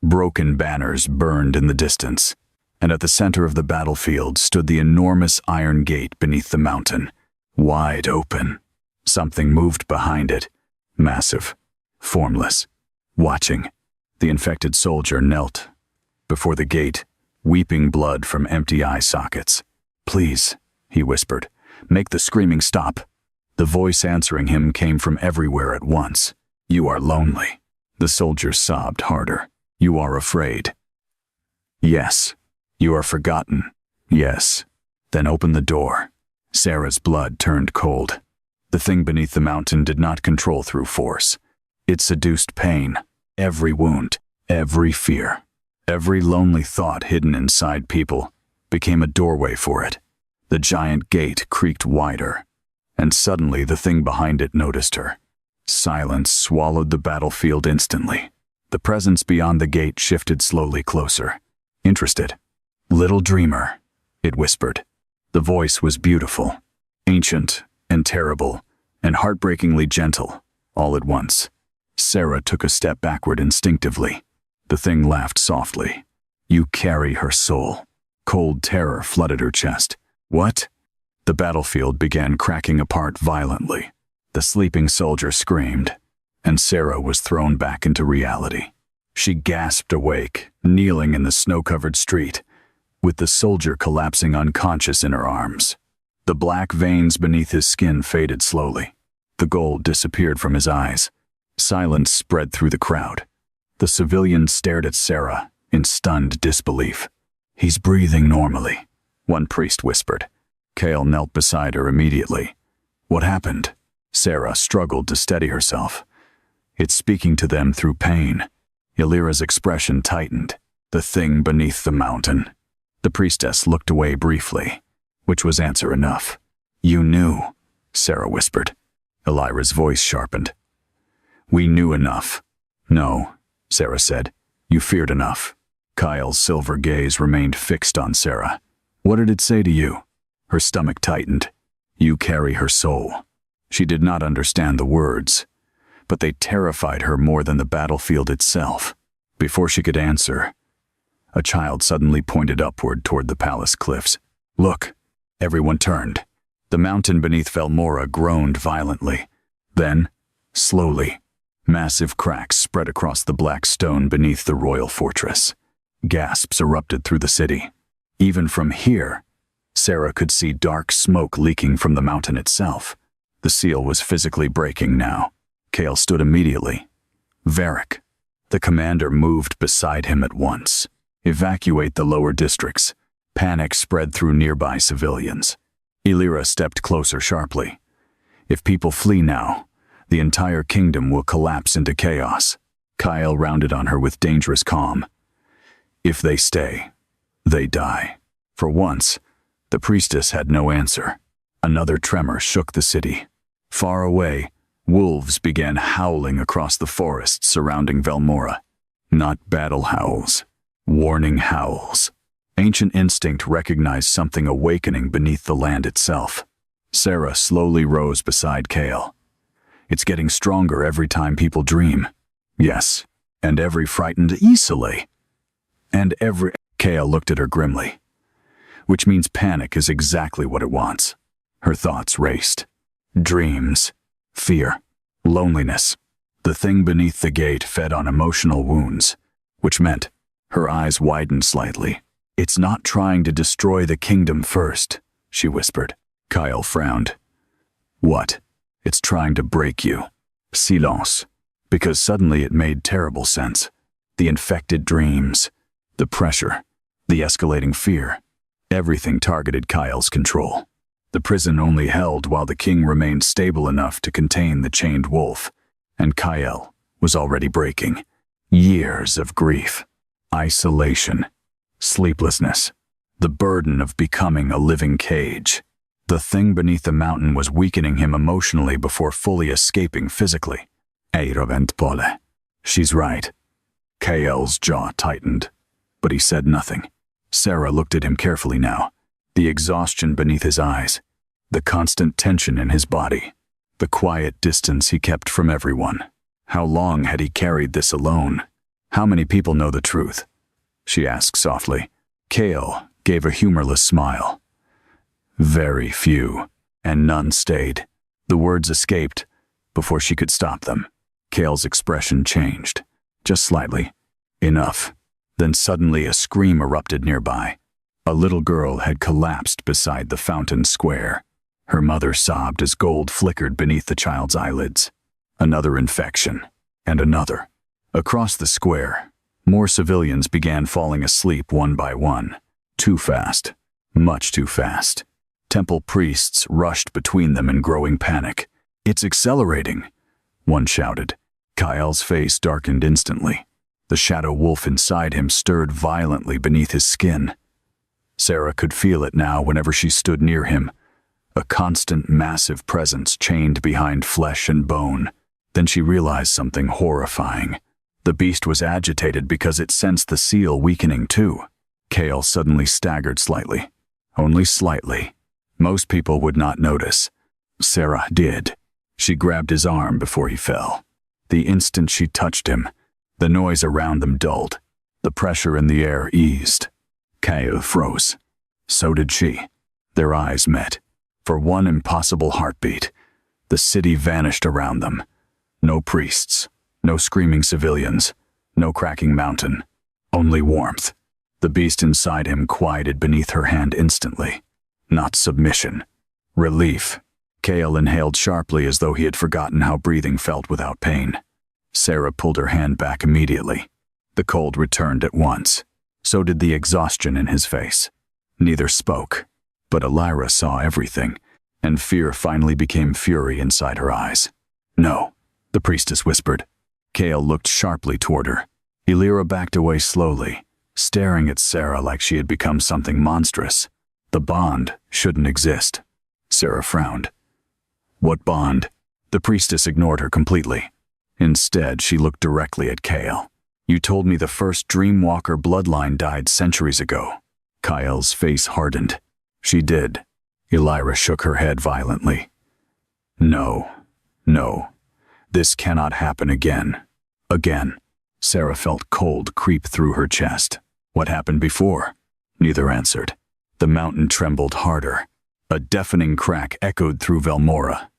Broken banners burned in the distance, and at the center of the battlefield stood the enormous iron gate beneath the mountain, wide open. Something moved behind it, massive, formless, watching. The infected soldier knelt before the gate, weeping blood from empty eye sockets. Please, he whispered, make the screaming stop. The voice answering him came from everywhere at once. You are lonely. The soldier sobbed harder. You are afraid. Yes. You are forgotten. Yes. Then open the door. Sarah's blood turned cold. The thing beneath the mountain did not control through force. It seduced pain, every wound, every fear, every lonely thought hidden inside people became a doorway for it. The giant gate creaked wider, and suddenly the thing behind it noticed her. Silence swallowed the battlefield instantly. The presence beyond the gate shifted slowly closer. Interested. Little dreamer, it whispered. The voice was beautiful, ancient and terrible, and heartbreakingly gentle, all at once. Sarah took a step backward instinctively. The thing laughed softly. You carry her soul. Cold terror flooded her chest. What? The battlefield began cracking apart violently. The sleeping soldier screamed, and Sarah was thrown back into reality. She gasped awake, kneeling in the snow-covered street. with the soldier collapsing unconscious in her arms. The black veins beneath his skin faded slowly. The gold disappeared from his eyes. Silence spread through the crowd. The civilians stared at Sarah in stunned disbelief. "He's breathing normally," one priest whispered. Kale knelt beside her immediately. "What happened?" Sarah struggled to steady herself. "It's speaking to them through pain." Illyra's expression tightened. "The thing beneath the mountain." The priestess looked away briefly, which was answer enough. "You knew," Sarah whispered. Illyra's voice sharpened. "We knew enough." "No," Sarah said. "You feared enough." Kyle's silver gaze remained fixed on Sarah. "What did it say to you?" Her stomach tightened. "You carry her soul." She did not understand the words, but they terrified her more than the battlefield itself. Before she could answer, a child suddenly pointed upward toward the palace cliffs. "Look!" Everyone turned. The mountain beneath Velmora groaned violently. Then, slowly, massive cracks spread across the black stone beneath the royal fortress. Gasps erupted through the city. Even from here, Sarah could see dark smoke leaking from the mountain itself. The seal was physically breaking now. Kale stood immediately. "Varric." The commander moved beside him at once. "Evacuate the lower districts." Panic spread through nearby civilians. Illyra stepped closer sharply. "If people flee now, the entire kingdom will collapse into chaos." Kyle rounded on her with dangerous calm. "If they stay, they die." For once, the priestess had no answer. Another tremor shook the city. Far away, wolves began howling across the forests surrounding Velmora. Not battle howls, warning howls. Ancient instinct recognized something awakening beneath the land itself. Sarah slowly rose beside Kale. "It's getting stronger every time people dream." "Yes, and every frightened easily." "And every—" Kale looked at her grimly. "Which means panic is exactly what it wants." Her thoughts raced. Dreams, fear, loneliness. The thing beneath the gate fed on emotional wounds, which meant her eyes widened slightly. "It's not trying to destroy the kingdom first," she whispered. Kyle frowned. "What?" "It's trying to break you." Silence. Because suddenly it made terrible sense. The infected dreams, the pressure, the escalating fear. Everything targeted Kyle's control. The prison only held while the king remained stable enough to contain the chained wolf. And Kyle was already breaking. Years of grief, isolation, sleeplessness, the burden of becoming a living cage. The thing beneath the mountain was weakening him emotionally before fully escaping physically. Pole. She's right. Kyle's jaw tightened, but he said nothing. Sarah looked at him carefully now. The exhaustion beneath his eyes, the constant tension in his body, the quiet distance he kept from everyone. How long had he carried this alone? "How many people know the truth?" she asked softly. Kale gave a humorless smile. "Very few, and none stayed." The words escaped before she could stop them. Kale's expression changed, just slightly. "Enough." Then suddenly a scream erupted nearby. A little girl had collapsed beside the fountain square. Her mother sobbed as gold flickered beneath the child's eyelids. Another infection, and another. Across the square, more civilians began falling asleep one by one. Too fast, much too fast. Temple priests rushed between them in growing panic. "It's accelerating," one shouted. Kyle's face darkened instantly. The shadow wolf inside him stirred violently beneath his skin. Sarah could feel it now whenever she stood near him. A constant, massive presence chained behind flesh and bone. Then she realized something horrifying. The beast was agitated because it sensed the seal weakening too. Kale suddenly staggered slightly. Only slightly. Most people would not notice. Sarah did. She grabbed his arm before he fell. The instant she touched him, the noise around them dulled. The pressure in the air eased. Kale froze. So did she. Their eyes met. For one impossible heartbeat, the city vanished around them. No priests, no screaming civilians, no cracking mountain, only warmth. The beast inside him quieted beneath her hand instantly. Not submission. Relief. Kale inhaled sharply as though he had forgotten how breathing felt without pain. Sarah pulled her hand back immediately. The cold returned at once. So did the exhaustion in his face. Neither spoke, but Elira saw everything, and fear finally became fury inside her eyes. "No," the priestess whispered. Kale looked sharply toward her. Elira backed away slowly, staring at Sarah like she had become something monstrous. The bond shouldn't exist. Sarah frowned. "What bond?" The priestess ignored her completely. Instead, she looked directly at Kale. "You told me the first Dreamwalker bloodline died centuries ago." Kyle's face hardened. "She did." Elira shook her head violently. No. This cannot happen again. Again." Sarah felt cold creep through her chest. "What happened before?" Neither answered. The mountain trembled harder. A deafening crack echoed through Velmora,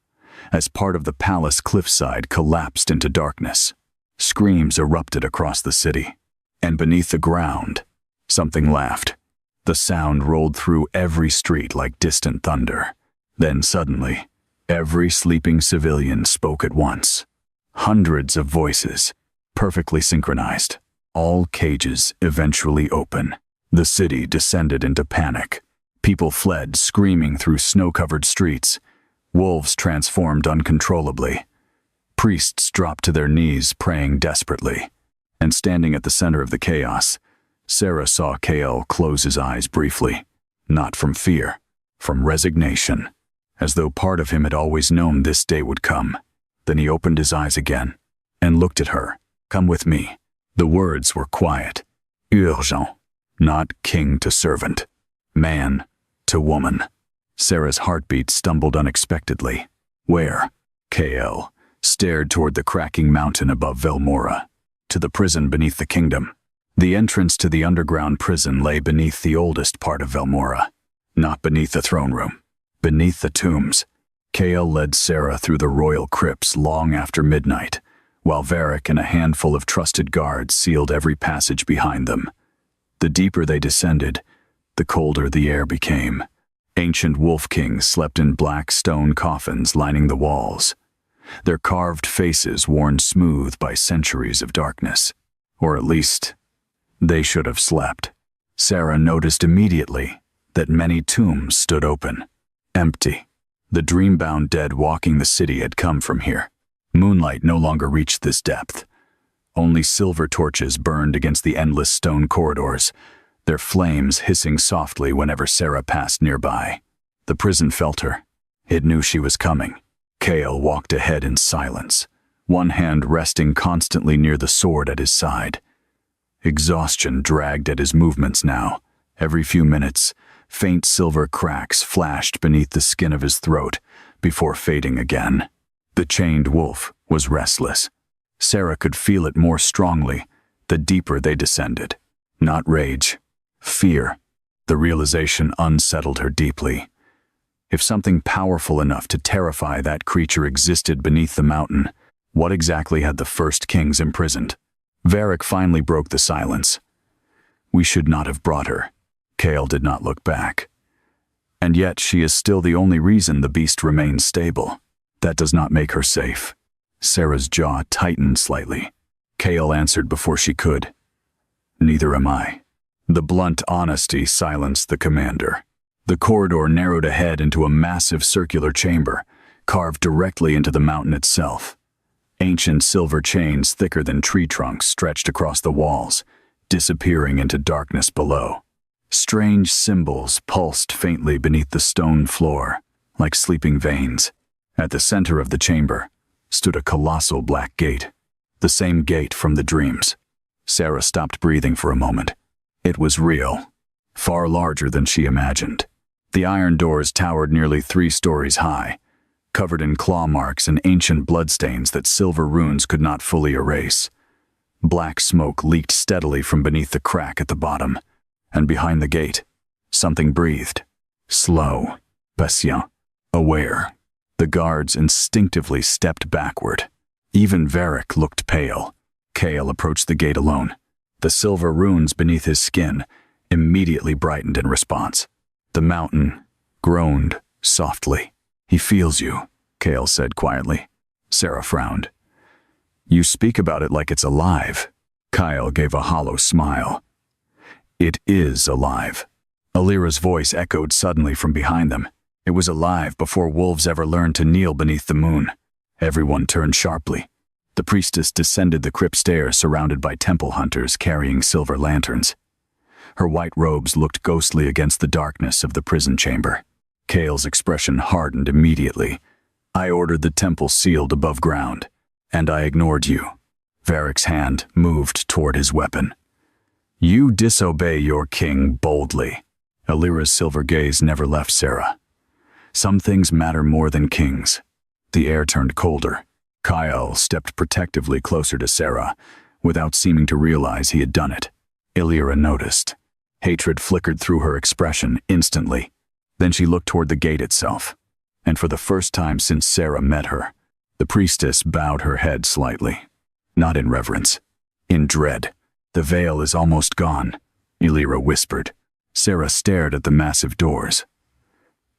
as part of the palace cliffside collapsed into darkness. Screams erupted across the city, and beneath the ground, something laughed. The sound rolled through every street like distant thunder. Then suddenly, every sleeping civilian spoke at once. Hundreds of voices, perfectly synchronized. All cages eventually open. The city descended into panic. People fled, screaming through snow-covered streets. Wolves transformed uncontrollably. Priests dropped to their knees, praying desperately. And standing at the center of the chaos, Sarah saw Kale close his eyes briefly. Not from fear, from resignation, as though part of him had always known this day would come. Then he opened his eyes again and looked at her. "Come with me." The words were quiet. Urgent. Not king to servant. Man to woman. Sarah's heartbeat stumbled unexpectedly. "Where?" Kale stared toward the cracking mountain above Velmora. "To the prison beneath the kingdom." The entrance to the underground prison lay beneath the oldest part of Velmora. Not beneath the throne room. Beneath the tombs. Kale led Sarah through the royal crypts long after midnight, while Varric and a handful of trusted guards sealed every passage behind them. The deeper they descended, the colder the air became. Ancient wolf kings slept in black stone coffins lining the walls, their carved faces worn smooth by centuries of darkness. Or at least, they should have slept. Sarah noticed immediately that many tombs stood open, empty. The dream-bound dead walking the city had come from here. Moonlight no longer reached this depth. Only silver torches burned against the endless stone corridors, their flames hissing softly whenever Sarah passed nearby. The prison felt her. It knew she was coming. Kale walked ahead in silence, one hand resting constantly near the sword at his side. Exhaustion dragged at his movements now. Every few minutes, faint silver cracks flashed beneath the skin of his throat before fading again. The chained wolf was restless. Sarah could feel it more strongly the deeper they descended. Not rage, fear. The realization unsettled her deeply. If something powerful enough to terrify that creature existed beneath the mountain, what exactly had the first kings imprisoned? Varric finally broke the silence. "We should not have brought her." Kale did not look back. "And yet she is still the only reason the beast remains stable. That does not make her safe." Sarah's jaw tightened slightly. Kale answered before she could. "Neither am I." The blunt honesty silenced the commander. The corridor narrowed ahead into a massive circular chamber, carved directly into the mountain itself. Ancient silver chains thicker than tree trunks stretched across the walls, disappearing into darkness below. Strange symbols pulsed faintly beneath the stone floor, like sleeping veins. At the center of the chamber stood a colossal black gate, the same gate from the dreams. Sarah stopped breathing for a moment. It was real, far larger than she imagined. The iron doors towered nearly 3 stories high, covered in claw marks and ancient bloodstains that silver runes could not fully erase. Black smoke leaked steadily from beneath the crack at the bottom, and behind the gate, something breathed. Slow, patient, aware. The guards instinctively stepped backward. Even Varric looked pale. Kale approached the gate alone. The silver runes beneath his skin immediately brightened in response. The mountain groaned softly. "He feels you," Kale said quietly. Sarah frowned. "You speak about it like it's alive." Kyle gave a hollow smile. "It is alive." Alira's voice echoed suddenly from behind them. It was alive before wolves ever learned to kneel beneath the moon. Everyone turned sharply. The priestess descended the crypt stairs surrounded by temple hunters carrying silver lanterns. Her white robes looked ghostly against the darkness of the prison chamber. Kale's expression hardened immediately. "I ordered the temple sealed above ground, and I ignored you." Varric's hand moved toward his weapon. "You disobey your king boldly." Alira's silver gaze never left Sarah. "Some things matter more than kings." The air turned colder. Kyle stepped protectively closer to Sarah, without seeming to realize he had done it. Alira noticed. Hatred flickered through her expression instantly. Then she looked toward the gate itself, and for the first time since Sarah met her, the priestess bowed her head slightly. Not in reverence, in dread. "The veil is almost gone," Alira whispered. Sarah stared at the massive doors.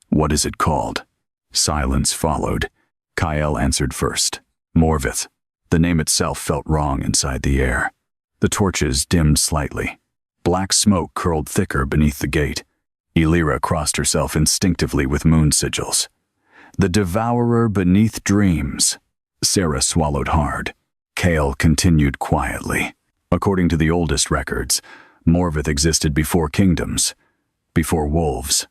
"What is it called?" Silence followed. Kyle answered first. "Morvith." The name itself felt wrong inside the air. The torches dimmed slightly. Black smoke curled thicker beneath the gate. Alira crossed herself instinctively with moon sigils. "The devourer beneath dreams." Sarah swallowed hard. Kale continued quietly. "According to the oldest records, Morvith existed before kingdoms, before wolves.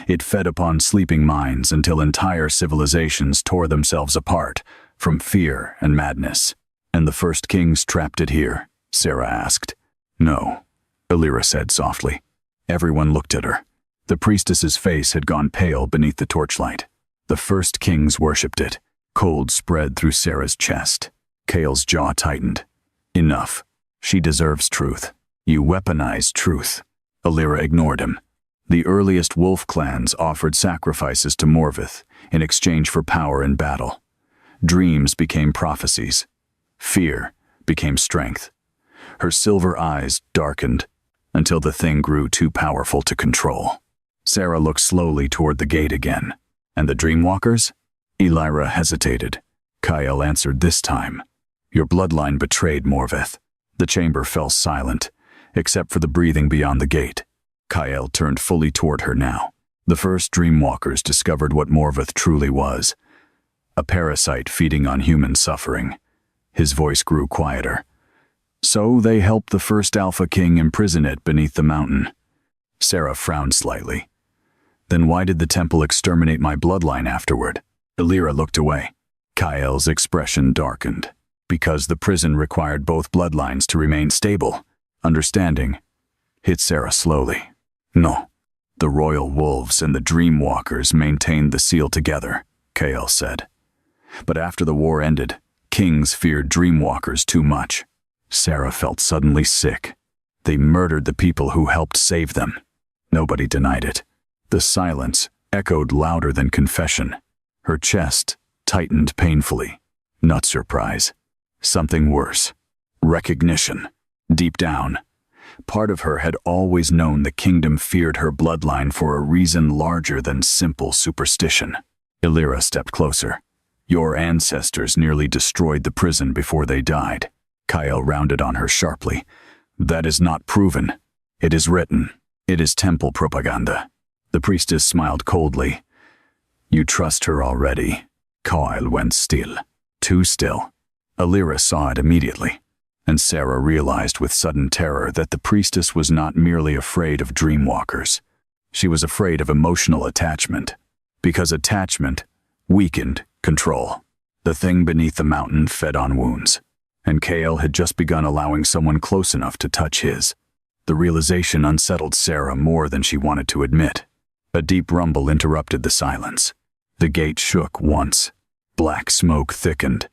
It fed upon sleeping minds until entire civilizations tore themselves apart from fear and madness." "And the first kings trapped it here?" Sarah asked. "No," Alira said softly. Everyone looked at her. The priestess's face had gone pale beneath the torchlight. "The first kings worshipped it." Cold spread through Sarah's chest. Kale's jaw tightened. "Enough. She deserves truth." "You weaponize truth." Alira ignored him. "The earliest wolf clans offered sacrifices to Morvith in exchange for power in battle. Dreams became prophecies. Fear became strength." Her silver eyes darkened until the thing grew too powerful to control. Sarah looked slowly toward the gate again. "And the Dreamwalkers?" Alira hesitated. Kyle answered this time. "Your bloodline betrayed Morvith." The chamber fell silent, except for the breathing beyond the gate. Kyle turned fully toward her now. "The first Dreamwalkers discovered what Morvith truly was. A parasite feeding on human suffering." His voice grew quieter. "So they helped the first Alpha King imprison it beneath the mountain." Sarah frowned slightly. "Then why did the temple exterminate my bloodline afterward?" Alira looked away. Kyle's expression darkened. "Because the prison required both bloodlines to remain stable." Understanding hit Sarah slowly. "No. The royal wolves and the Dreamwalkers maintained the seal together," Kale said. "But after the war ended, kings feared Dreamwalkers too much." Sarah felt suddenly sick. They murdered the people who helped save them. Nobody denied it. The silence echoed louder than confession. Her chest tightened painfully. Not surprise. Something worse. Recognition. Deep down, part of her had always known the kingdom feared her bloodline for a reason larger than simple superstition. Alira stepped closer. "Your ancestors nearly destroyed the prison before they died." Kyle rounded on her sharply. "That is not proven. It is written. It is temple propaganda." The priestess smiled coldly. "You trust her already." Kyle went still. Too still. Alira saw it immediately, and Sarah realized with sudden terror that the priestess was not merely afraid of Dreamwalkers. She was afraid of emotional attachment, because attachment weakened control. The thing beneath the mountain fed on wounds, and Kale had just begun allowing someone close enough to touch his. The realization unsettled Sarah more than she wanted to admit. A deep rumble interrupted the silence. The gate shook once. Black smoke thickened.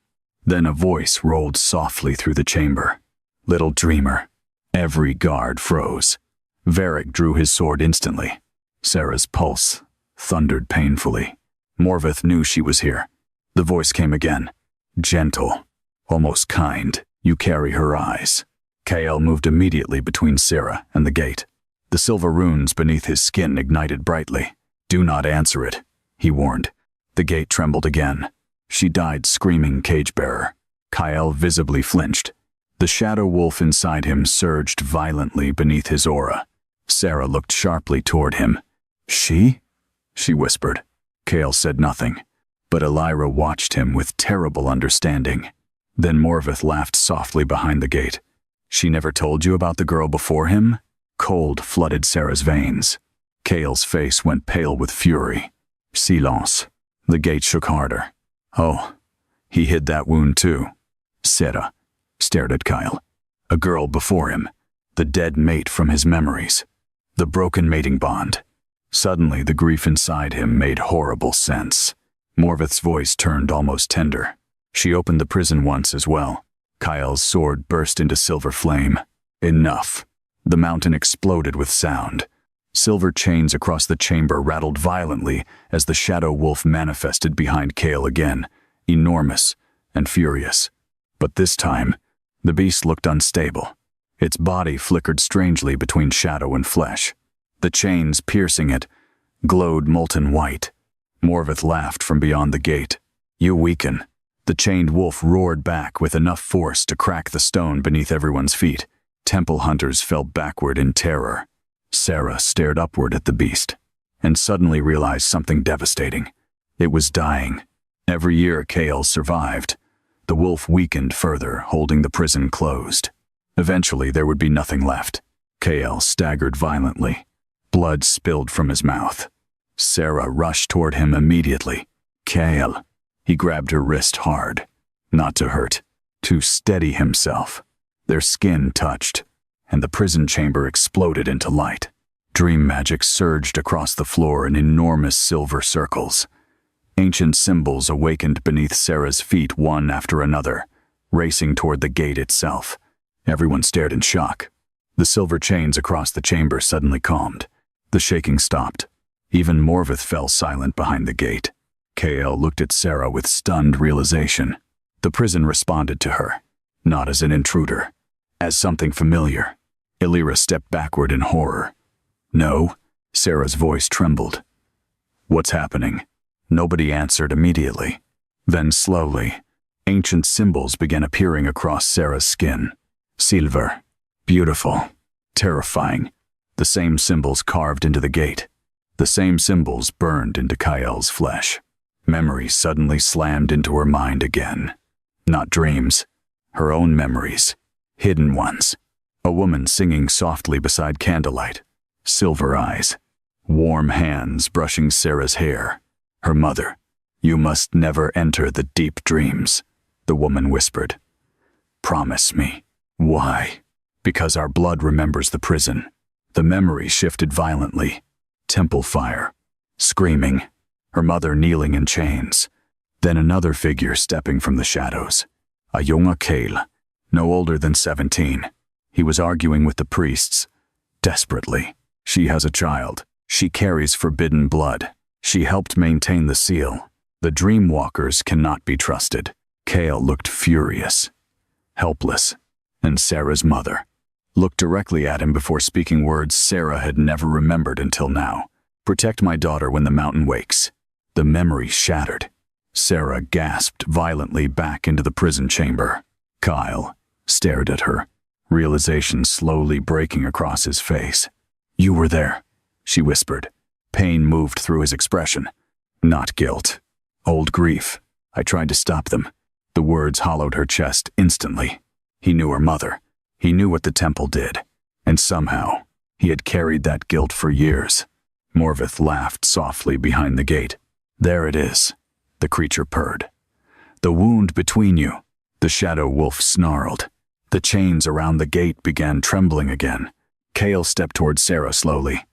Then a voice rolled softly through the chamber. "Little dreamer." Every guard froze. Varric drew his sword instantly. Sarah's pulse thundered painfully. Morvith knew she was here. The voice came again. Gentle, almost kind. "You carry her eyes." Kale moved immediately between Sarah and the gate. The silver runes beneath his skin ignited brightly. "Do not answer it," he warned. The gate trembled again. "She died screaming, cage-bearer." Kyle visibly flinched. The shadow wolf inside him surged violently beneath his aura. Sarah looked sharply toward him. "She?" she whispered. Kale said nothing, but Elira watched him with terrible understanding. Then Morvith laughed softly behind the gate. "She never told you about the girl before him?" Cold flooded Sarah's veins. Kale's face went pale with fury. "Silence." The gate shook harder. "Oh, he hid that wound too." Sarah stared at Kyle. A girl before him, the dead mate from his memories, the broken mating bond. Suddenly, the grief inside him made horrible sense. Morvith's voice turned almost tender. "She opened the prison once as well." Kyle's sword burst into silver flame. "Enough." The mountain exploded with sound. Silver chains across the chamber rattled violently as the shadow wolf manifested behind Kale again, enormous and furious. But this time, the beast looked unstable. Its body flickered strangely between shadow and flesh. The chains piercing it glowed molten white. Morvith laughed from beyond the gate. "You weaken." The chained wolf roared back with enough force to crack the stone beneath everyone's feet. Temple hunters fell backward in terror. Sarah stared upward at the beast and suddenly realized something devastating. It was dying. Every year Kale survived. The wolf weakened further, holding the prison closed. Eventually there would be nothing left. Kale staggered violently. Blood spilled from his mouth. Sarah rushed toward him immediately. "Kale." He grabbed her wrist hard. Not to hurt, to steady himself. Their skin touched, and the prison chamber exploded into light. Dream magic surged across the floor in enormous silver circles. Ancient symbols awakened beneath Sarah's feet one after another, racing toward the gate itself. Everyone stared in shock. The silver chains across the chamber suddenly calmed. The shaking stopped. Even Morvith fell silent behind the gate. Kale looked at Sarah with stunned realization. The prison responded to her, not as an intruder, as something familiar. Elira stepped backward in horror. "No," Sarah's voice trembled. "What's happening?" Nobody answered immediately. Then slowly, ancient symbols began appearing across Sarah's skin. Silver, beautiful, terrifying. The same symbols carved into the gate. The same symbols burned into Kyle's flesh. Memory suddenly slammed into her mind again. Not dreams, her own memories, hidden ones. A woman singing softly beside candlelight. Silver eyes, warm hands brushing Sarah's hair. Her mother. "You must never enter the deep dreams," the woman whispered. "Promise me." "Why?" "Because our blood remembers the prison." The memory shifted violently. Temple fire. Screaming. Her mother kneeling in chains. Then another figure stepping from the shadows. A young Kale, no older than 17. He was arguing with the priests. Desperately. "She has a child. She carries forbidden blood. She helped maintain the seal. The dream walkers cannot be trusted." Kale looked furious, helpless, and Sarah's mother looked directly at him before speaking words Sarah had never remembered until now. "Protect my daughter when the mountain wakes." The memory shattered. Sarah gasped violently back into the prison chamber. Kyle stared at her, realization slowly breaking across his face. "You were there," she whispered. Pain moved through his expression. Not guilt. Old grief. "I tried to stop them." The words hollowed her chest instantly. He knew her mother. He knew what the temple did. And somehow, he had carried that guilt for years. Morvith laughed softly behind the gate. "There it is," the creature purred. "The wound between you." The shadow wolf snarled. The chains around the gate began trembling again. Kale stepped toward Sarah slowly.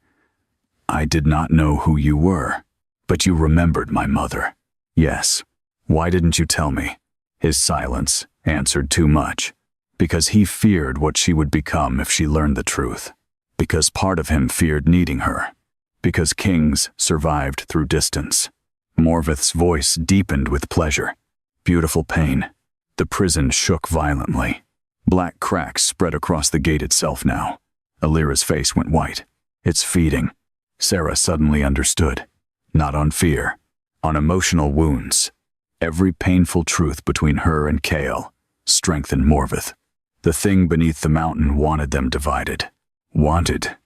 "I did not know who you were, but you remembered my mother." "Yes. Why didn't you tell me?" His silence answered too much. Because he feared what she would become if she learned the truth. Because part of him feared needing her. Because kings survived through distance. Morvith's voice deepened with pleasure. Beautiful pain. The prison shook violently. Black cracks spread across the gate itself now. Elira's face went white. It's feeding. Sarah suddenly understood. Not on fear, on emotional wounds. Every painful truth between her and Kale strengthened Morveth. The thing beneath the mountain wanted them divided. Wanted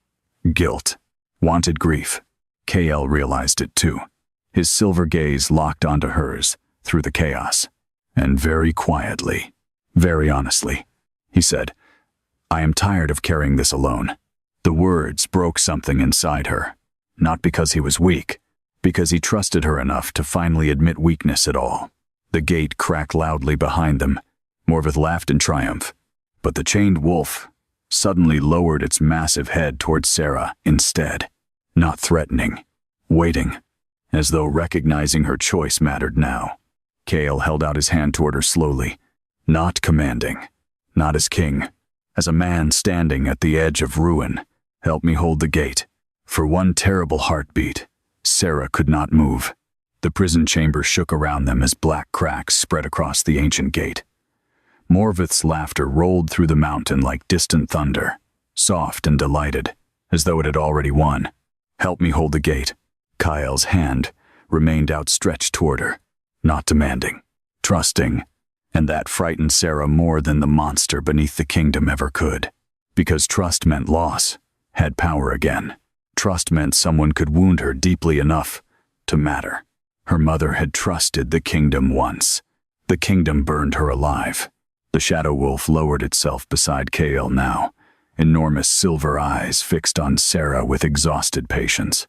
guilt. Wanted grief. Kale realized it too. His silver gaze locked onto hers through the chaos. And very quietly, very honestly, he said, "I am tired of carrying this alone." The words broke something inside her. Not because he was weak, because he trusted her enough to finally admit weakness at all. The gate cracked loudly behind them. Morveth laughed in triumph. But the chained wolf suddenly lowered its massive head towards Sarah instead. Not threatening, waiting, as though recognizing her choice mattered now. Kale held out his hand toward her slowly, not commanding, not as king, as a man standing at the edge of ruin. "Help me hold the gate." For one terrible heartbeat, Sarah could not move. The prison chamber shook around them as black cracks spread across the ancient gate. Morveth's laughter rolled through the mountain like distant thunder, soft and delighted, as though it had already won. "Help me hold the gate." Kyle's hand remained outstretched toward her, not demanding, trusting, and that frightened Sarah more than the monster beneath the kingdom ever could. Because trust meant loss, had power again. Trust meant someone could wound her deeply enough to matter. Her mother had trusted the kingdom once. The kingdom burned her alive. The shadow wolf lowered itself beside Kale now, enormous silver eyes fixed on Sarah with exhausted patience.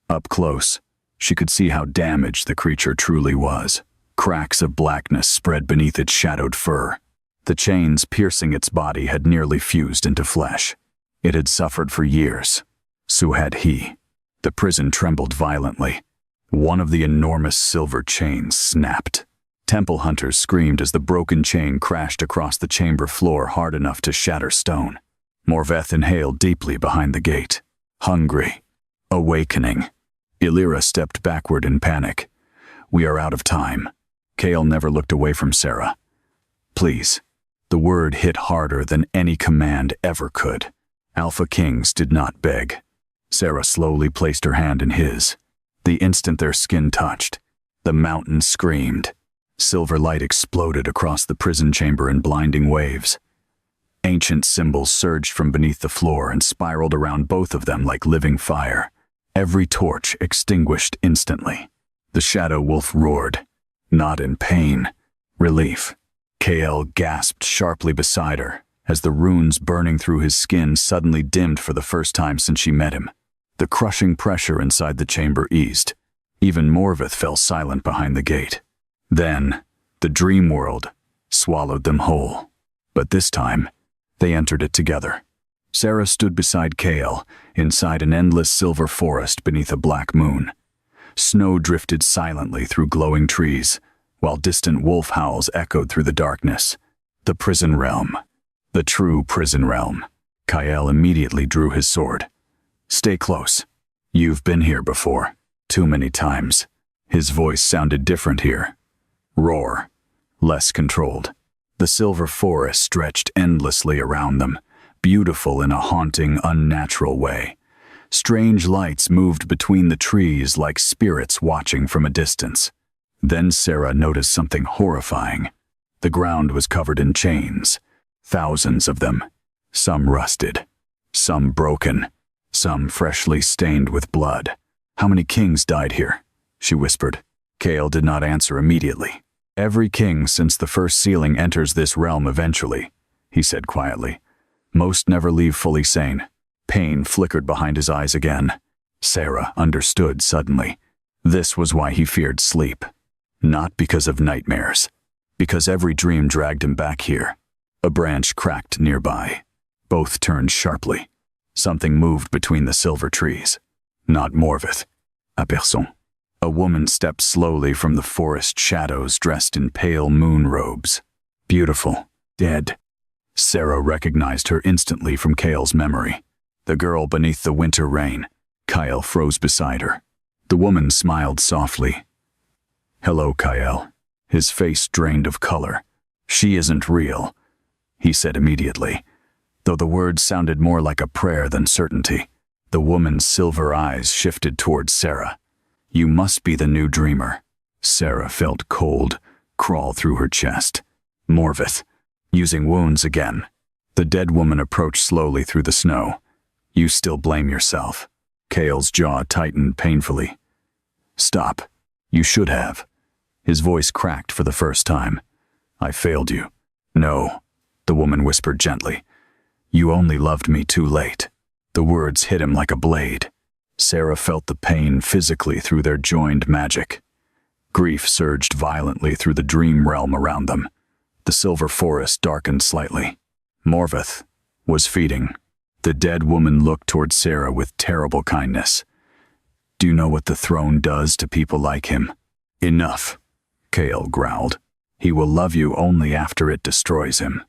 Up close, she could see how damaged the creature truly was. Cracks of blackness spread beneath its shadowed fur. The chains piercing its body had nearly fused into flesh. It had suffered for years. So had he. The prison trembled violently. One of the enormous silver chains snapped. Temple hunters screamed as the broken chain crashed across the chamber floor hard enough to shatter stone. Morveth inhaled deeply behind the gate. Hungry. Awakening. Illyra stepped backward in panic. "We are out of time." Kale never looked away from Sarah. "Please." The word hit harder than any command ever could. Alpha Kings did not beg. Sarah slowly placed her hand in his. The instant their skin touched, the mountain screamed. Silver light exploded across the prison chamber in blinding waves. Ancient symbols surged from beneath the floor and spiraled around both of them like living fire. Every torch extinguished instantly. The shadow wolf roared, not in pain, relief. Kale gasped sharply beside her as the runes burning through his skin suddenly dimmed for the first time since she met him. The crushing pressure inside the chamber eased. Even Morveth fell silent behind the gate. Then, the dream world swallowed them whole. But this time, they entered it together. Sarah stood beside Kale, inside an endless silver forest beneath a black moon. Snow drifted silently through glowing trees, while distant wolf howls echoed through the darkness. The prison realm. The true prison realm. Kyle immediately drew his sword. "Stay close. You've been here before. Too many times." His voice sounded different here. Roar. Less controlled. The silver forest stretched endlessly around them, beautiful in a haunting, unnatural way. Strange lights moved between the trees like spirits watching from a distance. Then Sarah noticed something horrifying. The ground was covered in chains. Thousands of them. Some rusted. Some broken. Some freshly stained with blood. "How many kings died here?" she whispered. Kale did not answer immediately. "Every king since the first sealing enters this realm eventually," he said quietly. "Most never leave fully sane." Pain flickered behind his eyes again. Sarah understood suddenly. This was why he feared sleep. Not because of nightmares. Because every dream dragged him back here. A branch cracked nearby. Both turned sharply. Something moved between the silver trees. Not Morveth. A personne. A woman stepped slowly from the forest shadows dressed in pale moon robes. Beautiful. Dead. Sarah recognized her instantly from Kale's memory. The girl beneath the winter rain. Kyle froze beside her. The woman smiled softly. "Hello, Kyle." His face drained of color. "She isn't real," he said immediately, though the words sounded more like a prayer than certainty. The woman's silver eyes shifted towards Sarah. "You must be the new dreamer." Sarah felt cold crawl through her chest. "Morvith, using wounds again." The dead woman approached slowly through the snow. "You still blame yourself." Cale's jaw tightened painfully. "Stop. You should have." His voice cracked for the first time. "I failed you." "No," the woman whispered gently. "You only loved me too late." The words hit him like a blade. Sarah felt the pain physically through their joined magic. Grief surged violently through the dream realm around them. The silver forest darkened slightly. Morvith was feeding. The dead woman looked toward Sarah with terrible kindness. "Do you know what the throne does to people like him?" "Enough," Cale growled. "He will love you only after it destroys him."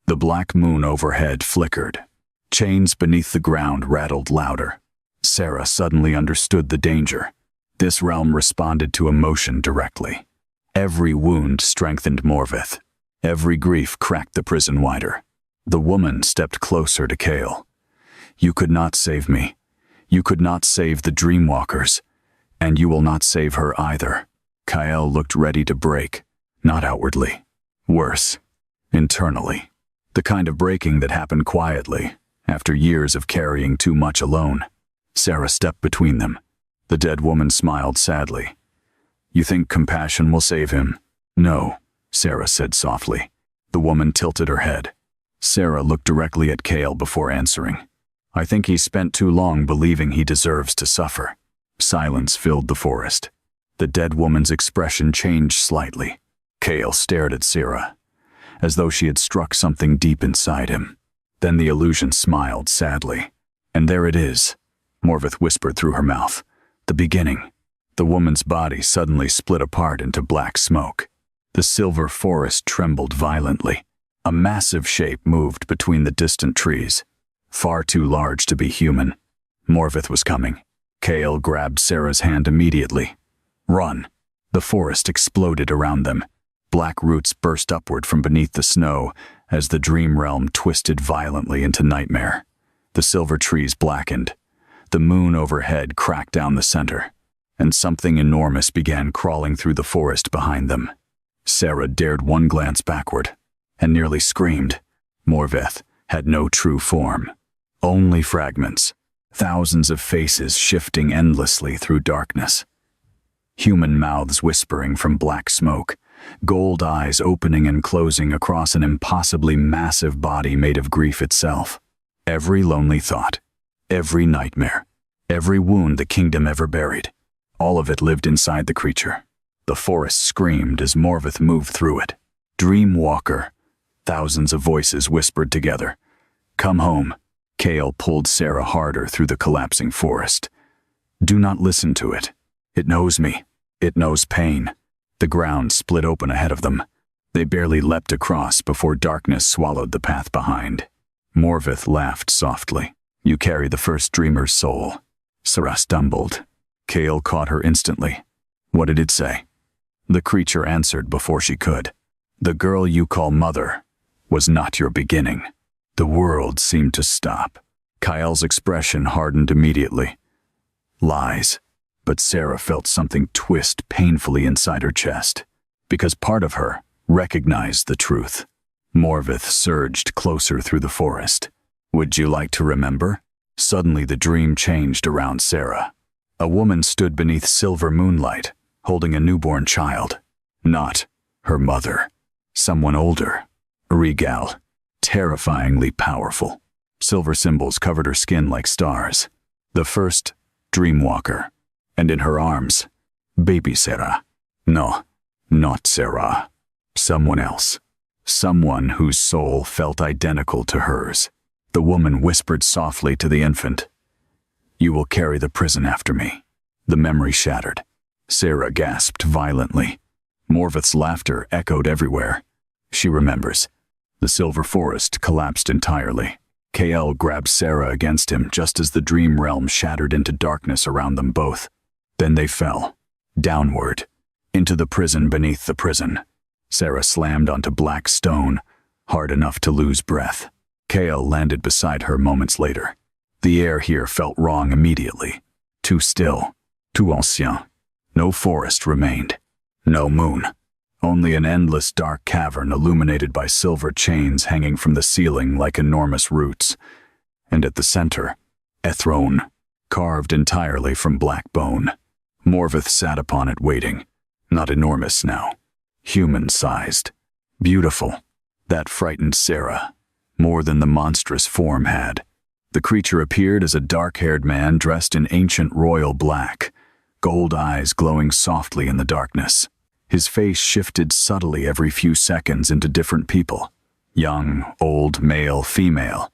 The black moon overhead flickered. Chains beneath the ground rattled louder. Sarah suddenly understood the danger. This realm responded to emotion directly. Every wound strengthened Morvith. Every grief cracked the prison wider. The woman stepped closer to Cale. "You could not save me. You could not save the Dreamwalkers. And you will not save her either." Cale looked ready to break, not outwardly. Worse, internally. The kind of breaking that happened quietly, after years of carrying too much alone. Sarah stepped between them. The dead woman smiled sadly. "You think compassion will save him?" "No," Sarah said softly. The woman tilted her head. Sarah looked directly at Cale before answering. "I think he spent too long believing he deserves to suffer." Silence filled the forest. The dead woman's expression changed slightly. Cale stared at Sarah, as though she had struck something deep inside him. Then the illusion smiled sadly. "And there it is," Morvith whispered through her mouth. "The beginning." The woman's body suddenly split apart into black smoke. The silver forest trembled violently. A massive shape moved between the distant trees, far too large to be human. Morvith was coming. Cale grabbed Sarah's hand immediately. "Run!" The forest exploded around them. Black roots burst upward from beneath the snow as the dream realm twisted violently into nightmare. The silver trees blackened. The moon overhead cracked down the center, and something enormous began crawling through the forest behind them. Sarah dared one glance backward, and nearly screamed. Morvith had no true form. Only fragments. Thousands of faces shifting endlessly through darkness. Human mouths whispering from black smoke. Gold eyes opening and closing across an impossibly massive body made of grief itself. Every lonely thought, every nightmare, every wound the kingdom ever buried, all of it lived inside the creature. The forest screamed as Morvith moved through it. "Dreamwalker," thousands of voices whispered together. "Come home." Cale pulled Sarah harder through the collapsing forest. "Do not listen to it. It knows me. It knows pain." The ground split open ahead of them. They barely leapt across before darkness swallowed the path behind. Morvith laughed softly. "You carry the first dreamer's soul." Sarah stumbled. Cale caught her instantly. "What did it say?" The creature answered before she could. "The girl you call mother was not your beginning." The world seemed to stop. Kyle's expression hardened immediately. Lies. But Sarah felt something twist painfully inside her chest, because part of her recognized the truth. Morvith surged closer through the forest. "Would you like to remember?" Suddenly the dream changed around Sarah. A woman stood beneath silver moonlight, holding a newborn child. Not her mother. Someone older. Regal. Terrifyingly powerful. Silver symbols covered her skin like stars. The first Dreamwalker. And in her arms, baby Sarah. No, not Sarah. Someone else. Someone whose soul felt identical to hers. The woman whispered softly to the infant, "You will carry the prison after me." The memory shattered. Sarah gasped violently. Morvith's laughter echoed everywhere. She remembers. The silver forest collapsed entirely. Cale grabbed Sarah against him just as the dream realm shattered into darkness around them both. Then they fell, downward, into the prison beneath the prison. Sarah slammed onto black stone, hard enough to lose breath. Cale landed beside her moments later. The air here felt wrong immediately. Too still, too ancien. No forest remained. No moon. Only an endless dark cavern illuminated by silver chains hanging from the ceiling like enormous roots. And at the center, a throne, carved entirely from black bone. Morveth sat upon it waiting. Not enormous now. Human-sized. Beautiful. That frightened Sarah, more than the monstrous form had. The creature appeared as a dark-haired man dressed in ancient royal black, gold eyes glowing softly in the darkness. His face shifted subtly every few seconds into different people. Young, old, male, female.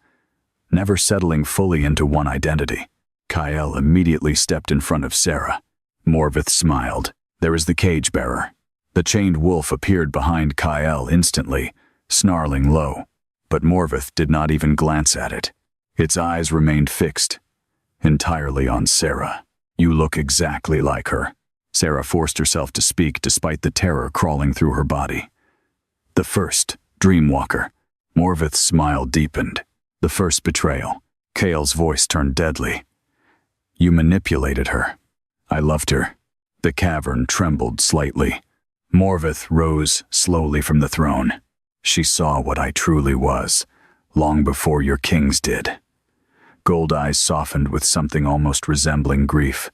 Never settling fully into one identity. Kyle immediately stepped in front of Sarah. Morveth smiled. There was the cage-bearer. The chained wolf appeared behind Kyle instantly, snarling low. But Morveth did not even glance at it. Its eyes remained fixed, entirely on Sarah. You look exactly like her. Sarah forced herself to speak despite the terror crawling through her body. The first, Dreamwalker. Morveth's smile deepened. The first betrayal. Kale's voice turned deadly. You manipulated her. I loved her. The cavern trembled slightly. Morveth rose slowly from the throne. She saw what I truly was, long before your kings did. Gold eyes softened with something almost resembling grief,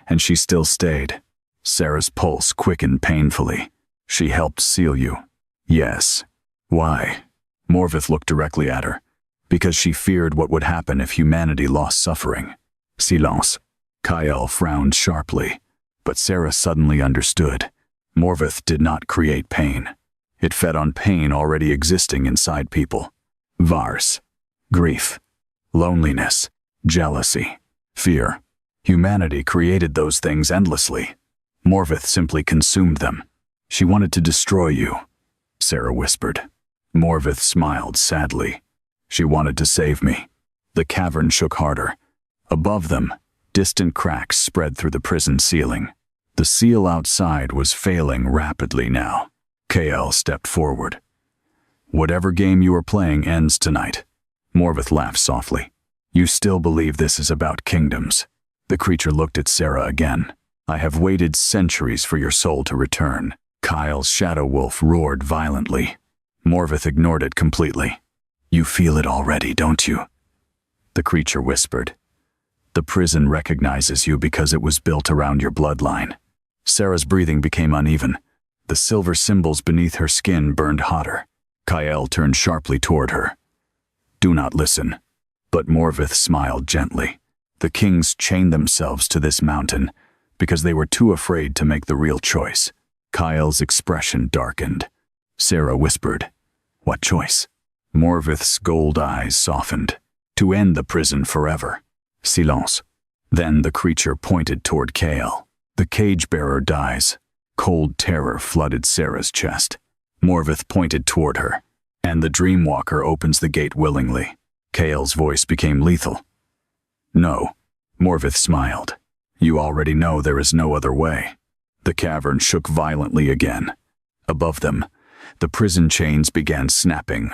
and she still stayed. Sarah's pulse quickened painfully. She helped seal you. Yes. Why? Morveth looked directly at her. Because she feared what would happen if humanity lost suffering. Silence. Kyle frowned sharply, but Sarah suddenly understood. Morveth did not create pain. It fed on pain already existing inside people. Vars. Grief. Loneliness. Jealousy. Fear. Humanity created those things endlessly. Morveth simply consumed them. She wanted to destroy you, Sarah whispered. Morveth smiled sadly. She wanted to save me. The cavern shook harder. Above them, distant cracks spread through the prison ceiling. The seal outside was failing rapidly now. KL stepped forward. Whatever game you are playing ends tonight. Morveth laughed softly. You still believe this is about kingdoms? The creature looked at Sarah again. I have waited centuries for your soul to return. Kyle's shadow wolf roared violently. Morveth ignored it completely. You feel it already, don't you? The creature whispered. The prison recognizes you because it was built around your bloodline. Sarah's breathing became uneven. The silver symbols beneath her skin burned hotter. Kyle turned sharply toward her. Do not listen. But Morveth smiled gently. The kings chained themselves to this mountain because they were too afraid to make the real choice. Kyle's expression darkened. Sarah whispered, What choice? Morveth's gold eyes softened. To end the prison forever. Silence. Then the creature pointed toward Kale. The cage-bearer dies. Cold terror flooded Sarah's chest. Morveth pointed toward her. And the Dreamwalker opens the gate willingly. Kale's voice became lethal. No. Morveth smiled. You already know there is no other way. The cavern shook violently again. Above them, the prison chains began snapping,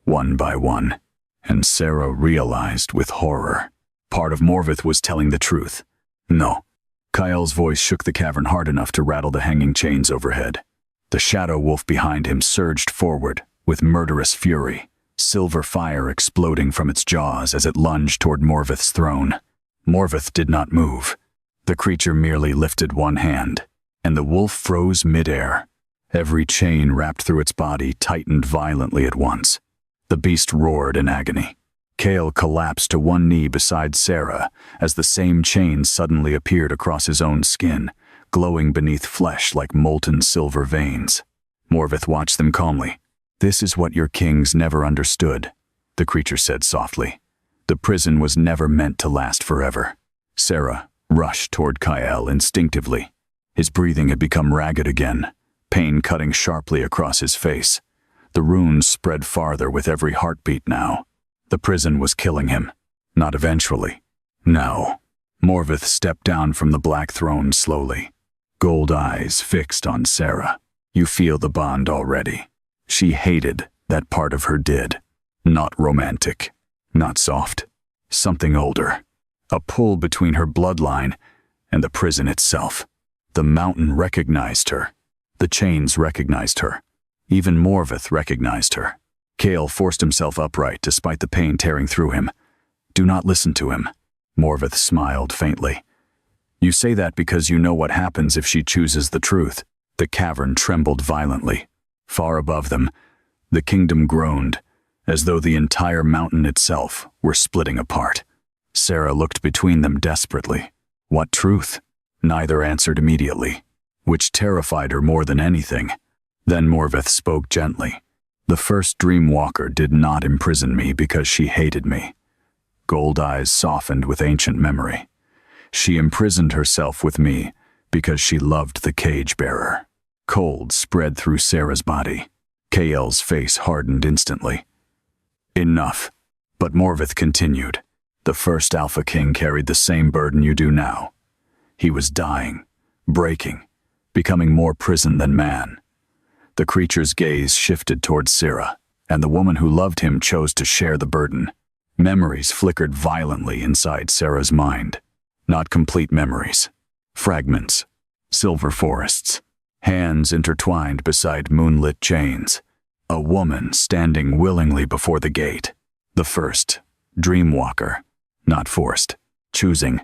one by one, and Sarah realized with horror. Part of Morveth was telling the truth. No. Kyle's voice shook the cavern hard enough to rattle the hanging chains overhead. The shadow wolf behind him surged forward with murderous fury, silver fire exploding from its jaws as it lunged toward Morveth's throne. Morveth did not move. The creature merely lifted one hand, and the wolf froze midair. Every chain wrapped through its body tightened violently at once. The beast roared in agony. Kale collapsed to one knee beside Sarah as the same chain suddenly appeared across his own skin, glowing beneath flesh like molten silver veins. Morveth watched them calmly. This is what your kings never understood, the creature said softly. The prison was never meant to last forever. Sarah rushed toward Kyle instinctively. His breathing had become ragged again, pain cutting sharply across his face. The runes spread farther with every heartbeat now. The prison was killing him. Not eventually. Now. Morveth stepped down from the black throne slowly. Gold eyes fixed on Sarah. You feel the bond already. She hated that part of her did. Not romantic. Not soft. Something older. A pull between her bloodline and the prison itself. The mountain recognized her. The chains recognized her. Even Morveth recognized her. Kale forced himself upright despite the pain tearing through him. Do not listen to him. Morveth smiled faintly. You say that because you know what happens if she chooses the truth. The cavern trembled violently. Far above them, the kingdom groaned, as though the entire mountain itself were splitting apart. Sarah looked between them desperately. What truth? Neither answered immediately, which terrified her more than anything. Then Morveth spoke gently. The first Dreamwalker did not imprison me because she hated me. Gold eyes softened with ancient memory. She imprisoned herself with me because she loved the cage-bearer. Cold spread through Sarah's body. Kael's face hardened instantly. Enough. But Morveth continued. The first Alpha King carried the same burden you do now. He was dying, breaking, becoming more prison than man. The creature's gaze shifted towards Sarah, and the woman who loved him chose to share the burden. Memories flickered violently inside Sarah's mind. Not complete memories. Fragments. Silver forests. Hands intertwined beside moonlit chains. A woman standing willingly before the gate. The first. Dreamwalker. Not forced. Choosing.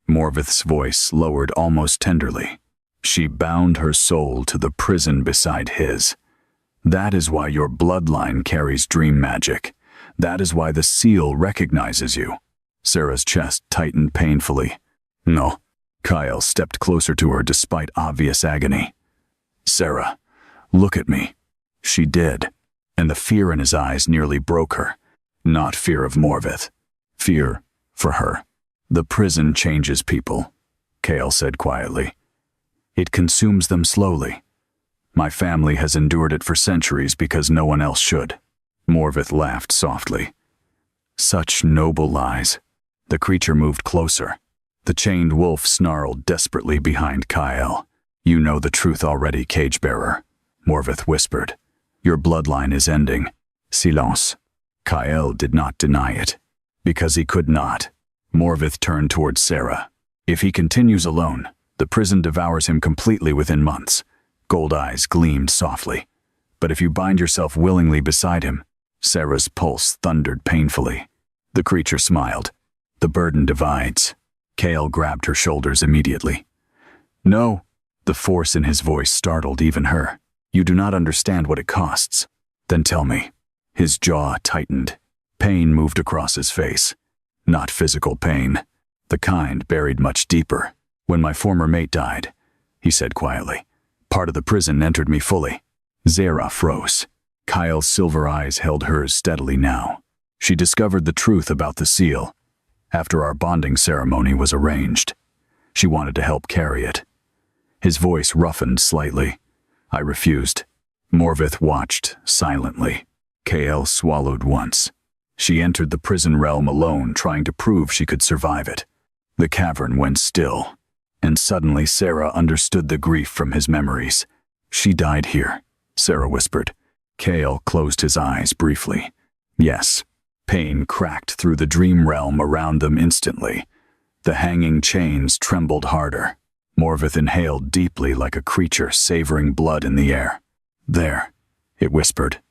Morveth's voice lowered almost tenderly. She bound her soul to the prison beside his. That is why your bloodline carries dream magic. That is why the seal recognizes you. Sarah's chest tightened painfully. No. Kyle stepped closer to her despite obvious agony. Sarah, look at me. She did, and the fear in his eyes nearly broke her. Not fear of Morveth. Fear for her. The prison changes people, Kale said quietly. It consumes them slowly. My family has endured it for centuries because no one else should. Morveth laughed softly. Such noble lies. The creature moved closer. The chained wolf snarled desperately behind Kyle. You know the truth already, cage-bearer, Morveth whispered. Your bloodline is ending. Silence. Kyle did not deny it. Because he could not. Morveth turned towards Sarah. If he continues alone, the prison devours him completely within months. Gold eyes gleamed softly. But if you bind yourself willingly beside him, Sarah's pulse thundered painfully. The creature smiled. The burden divides. Kale grabbed her shoulders immediately. No. The force in his voice startled even her. You do not understand what it costs. Then tell me. His jaw tightened. Pain moved across his face. Not physical pain. The kind buried much deeper. When my former mate died, he said quietly, part of the prison entered me fully. Zara froze. Kyle's silver eyes held hers steadily now. She discovered the truth about the seal. After our bonding ceremony was arranged, she wanted to help carry it. His voice roughened slightly. I refused. Morveth watched silently. Kale swallowed once. She entered the prison realm alone, trying to prove she could survive it. The cavern went still, and suddenly Sarah understood the grief from his memories. She died here, Sarah whispered. Kale closed his eyes briefly. Yes. Pain cracked through the dream realm around them instantly. The hanging chains trembled harder. Morveth inhaled deeply like a creature savoring blood in the air. There, it whispered.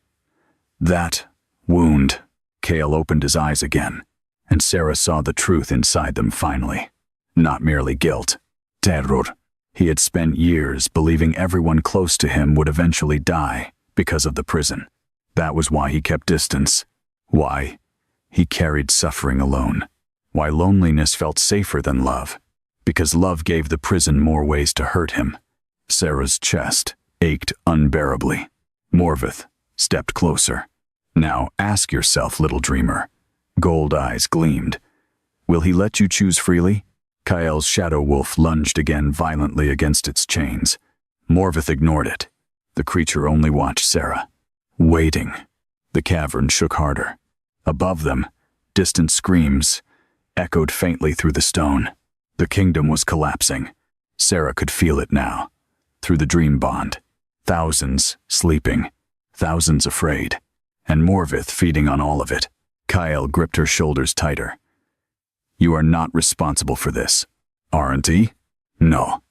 That wound. Kale opened his eyes again, and Sarah saw the truth inside them finally. Not merely guilt. Terror. He had spent years believing everyone close to him would eventually die because of the prison. That was why he kept distance. Why he carried suffering alone. Why loneliness felt safer than love. Because love gave the prison more ways to hurt him. Sarah's chest ached unbearably. Morveth stepped closer. Now ask yourself, little dreamer. Gold eyes gleamed. Will he let you choose freely? Kyle's shadow wolf lunged again violently against its chains. Morveth ignored it. The creature only watched Sarah. Waiting. The cavern shook harder. Above them, distant screams echoed faintly through the stone. The kingdom was collapsing. Sarah could feel it now. Through the dream bond. Thousands sleeping. Thousands afraid. And Morveth feeding on all of it. Kyle gripped her shoulders tighter. You are not responsible for this, aren't he? No.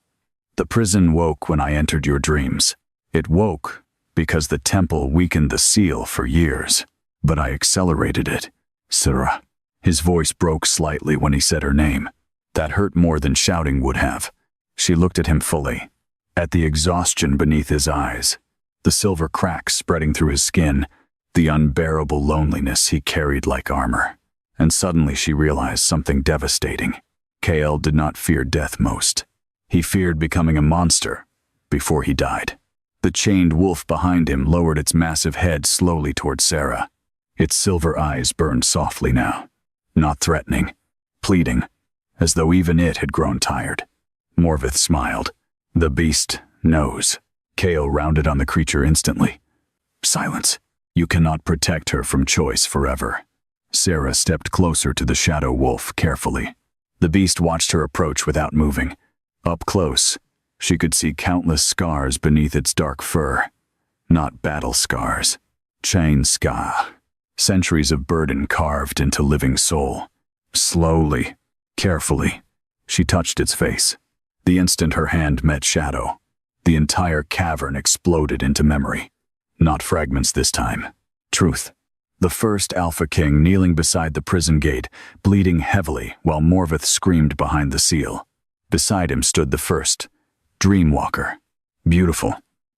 The prison woke when I entered your dreams. It woke because the temple weakened the seal for years, but I accelerated it. Sarah. His voice broke slightly when he said her name. That hurt more than shouting would have. She looked at him fully, at the exhaustion beneath his eyes, the silver cracks spreading through his skin, the unbearable loneliness he carried like armor. And suddenly she realized something devastating. Kael did not fear death most. He feared becoming a monster before he died. The chained wolf behind him lowered its massive head slowly toward Sarah. Its silver eyes burned softly now, not threatening, pleading, as though even it had grown tired. Morvith smiled. The beast knows. Kael rounded on the creature instantly. Silence. You cannot protect her from choice forever. Sarah stepped closer to the shadow wolf carefully. The beast watched her approach without moving. Up close, she could see countless scars beneath its dark fur. Not battle scars. Chain scar. Centuries of burden carved into living soul. Slowly, carefully, she touched its face. The instant her hand met shadow, the entire cavern exploded into memory. Not fragments this time. Truth. The first Alpha King kneeling beside the prison gate, bleeding heavily while Morvith screamed behind the seal. Beside him stood the first, Dreamwalker. Beautiful,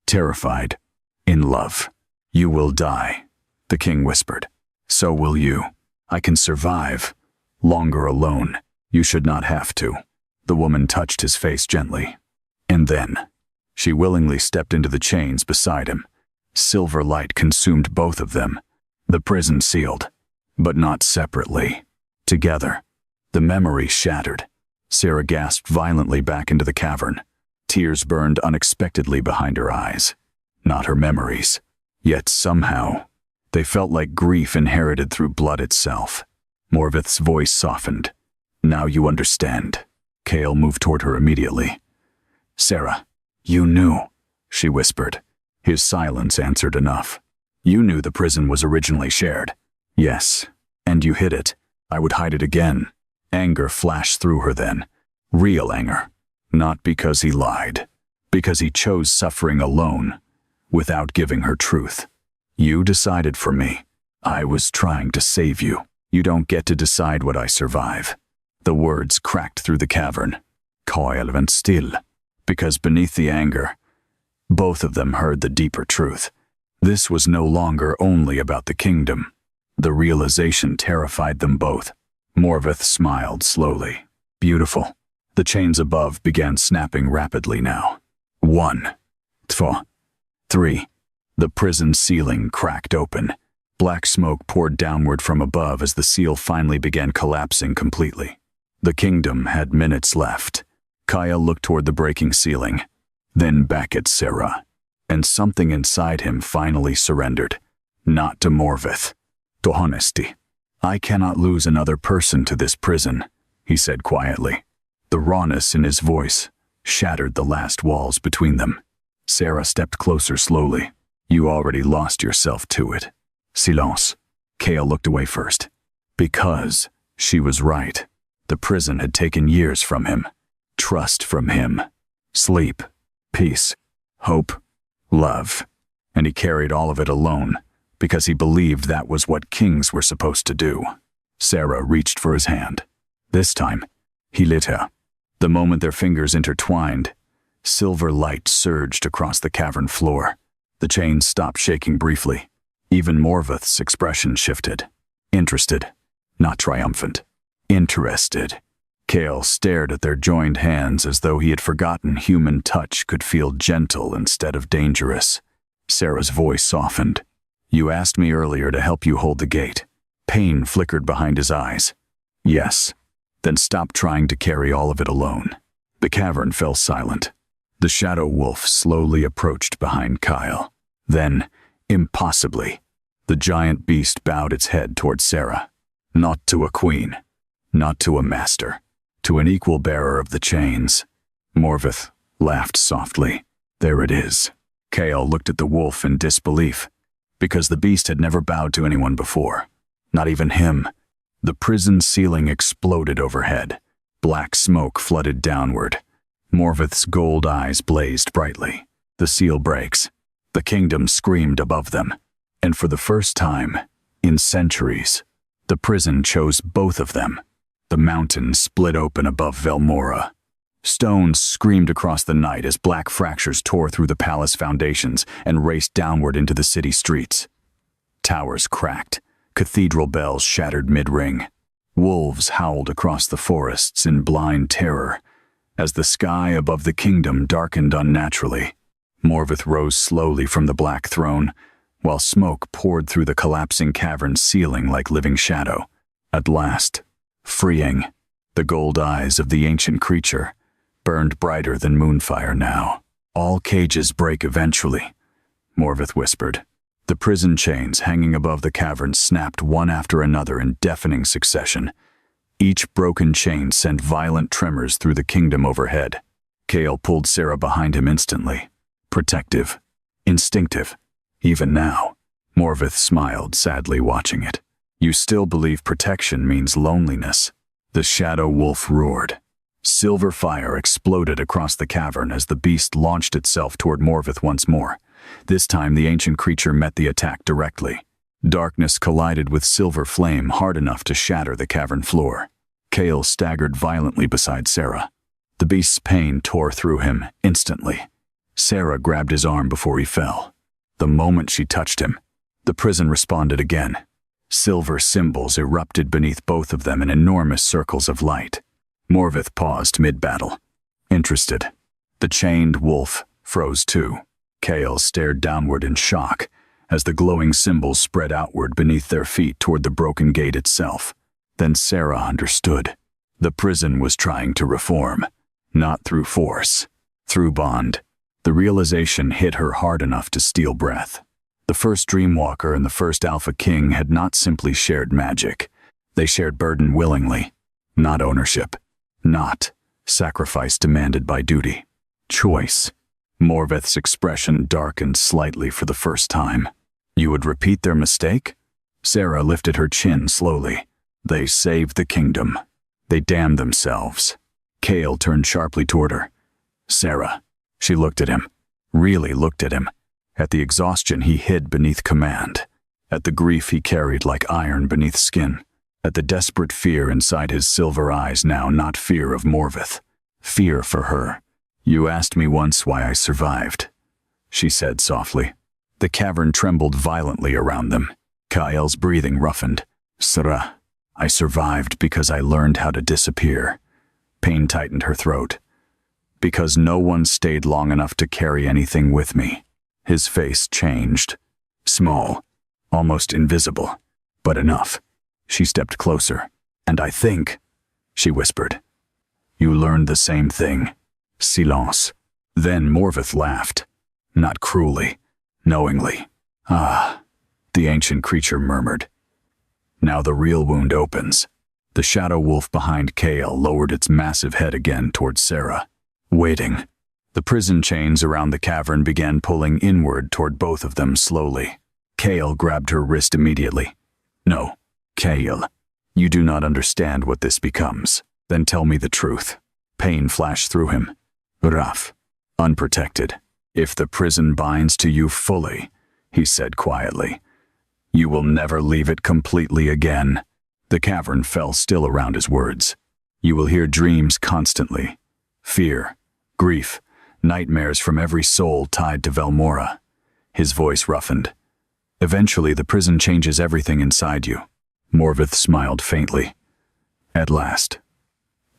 terrified, in love. You will die, the king whispered. So will you. I can survive. Longer alone. You should not have to. The woman touched his face gently. And then, she willingly stepped into the chains beside him. Silver light consumed both of them. The prison sealed, but not separately. Together. The memory shattered. Sarah gasped violently back into the cavern. Tears burned unexpectedly behind her eyes. Not her memories. Yet somehow, they felt like grief inherited through blood itself. Morvith's voice softened. Now you understand. Kael moved toward her immediately. Sarah, you knew, she whispered. His silence answered enough. You knew the prison was originally shared. Yes, and you hid it. I would hide it again. Anger flashed through her then. Real anger. Not because he lied. Because he chose suffering alone, without giving her truth. You decided for me. I was trying to save you. You don't get to decide what I survive. The words cracked through the cavern. Coil and still. Because beneath the anger, both of them heard the deeper truth. This was no longer only about the kingdom. The realization terrified them both. Morvith smiled slowly. Beautiful. The chains above began snapping rapidly now. 1, 2, 3. The prison ceiling cracked open. Black smoke poured downward from above as the seal finally began collapsing completely. The kingdom had minutes left. Kael looked toward the breaking ceiling, then back at Sarah. And something inside him finally surrendered. Not to Morvith. To honesty. I cannot lose another person to this prison, he said quietly. The rawness in his voice shattered the last walls between them. Sarah stepped closer slowly. You already lost yourself to it. Silence. Kael looked away first. Because she was right. The prison had taken years from him. Trust from him. Sleep. Peace. Hope. Love. And he carried all of it alone, because he believed that was what kings were supposed to do. Sarah reached for his hand. This time, he lit her. The moment their fingers intertwined, silver light surged across the cavern floor. The chains stopped shaking briefly. Even Morvith's expression shifted. Interested, not triumphant. Interested. Kael stared at their joined hands as though he had forgotten human touch could feel gentle instead of dangerous. Sarah's voice softened. You asked me earlier to help you hold the gate. Pain flickered behind his eyes. Yes. Then stop trying to carry all of it alone. The cavern fell silent. The shadow wolf slowly approached behind Kael. Then, impossibly, the giant beast bowed its head toward Sarah. Not to a queen. Not to a master. To an equal bearer of the chains. Morvith laughed softly. There it is. Kael looked at the wolf in disbelief, because the beast had never bowed to anyone before. Not even him. The prison ceiling exploded overhead. Black smoke flooded downward. Morvith's gold eyes blazed brightly. The seal breaks. The kingdom screamed above them. And for the first time, in centuries, the prison chose both of them. The mountain split open above Velmora. Stones screamed across the night as black fractures tore through the palace foundations and raced downward into the city streets. Towers cracked. Cathedral bells shattered mid-ring. Wolves howled across the forests in blind terror. As the sky above the kingdom darkened unnaturally, Morvith rose slowly from the black throne, while smoke poured through the collapsing cavern's ceiling like living shadow. At last, freeing, the gold eyes of the ancient creature burned brighter than moonfire now. "All cages break eventually," Morvith whispered. The prison chains hanging above the cavern snapped one after another in deafening succession. Each broken chain sent violent tremors through the kingdom overhead. Kale pulled Sarah behind him instantly. Protective. Instinctive. Even now, Morvith smiled sadly watching it. "You still believe protection means loneliness?" The shadow wolf roared. Silver fire exploded across the cavern as the beast launched itself toward Morvith once more. This time the ancient creature met the attack directly. Darkness collided with silver flame hard enough to shatter the cavern floor. Kale staggered violently beside Sarah. The beast's pain tore through him instantly. Sarah grabbed his arm before he fell. The moment she touched him, the prison responded again. Silver symbols erupted beneath both of them in enormous circles of light. Morvith paused mid-battle, interested. The chained wolf froze too. Kale stared downward in shock as the glowing symbols spread outward beneath their feet toward the broken gate itself. Then Sarah understood. The prison was trying to reform, not through force, through bond. The realization hit her hard enough to steal breath. The first Dreamwalker and the first Alpha King had not simply shared magic. They shared burden willingly, not ownership, not sacrifice demanded by duty. Choice. Morvith's expression darkened slightly for the first time. "You would repeat their mistake?" Sarah lifted her chin slowly. "They saved the kingdom. They damned themselves." Kale turned sharply toward her. "Sarah." She looked at him, really looked at him, at the exhaustion he hid beneath command, at the grief he carried like iron beneath skin, at the desperate fear inside his silver eyes now, not fear of Morvith, fear for her. "You asked me once why I survived," she said softly. The cavern trembled violently around them. Kael's breathing roughened. "Sarah, I survived because I learned how to disappear." Pain tightened her throat. "Because no one stayed long enough to carry anything with me." His face changed. Small, almost invisible, but enough. She stepped closer. "And I think," she whispered, "you learned the same thing." Silence. Then Morvith laughed. Not cruelly, knowingly. "Ah," the ancient creature murmured. "Now the real wound opens." The shadow wolf behind Kale lowered its massive head again towards Sarah. Waiting. The prison chains around the cavern began pulling inward toward both of them slowly. Kale grabbed her wrist immediately. "No, Kale, you do not understand what this becomes. Then tell me the truth." Pain flashed through him. Rough. Unprotected. "If the prison binds to you fully," he said quietly, "you will never leave it completely again." The cavern fell still around his words. "You will hear dreams constantly. Fear, grief, nightmares from every soul tied to Velmora." His voice roughened. "Eventually the prison changes everything inside you." Morvith smiled faintly. "At last."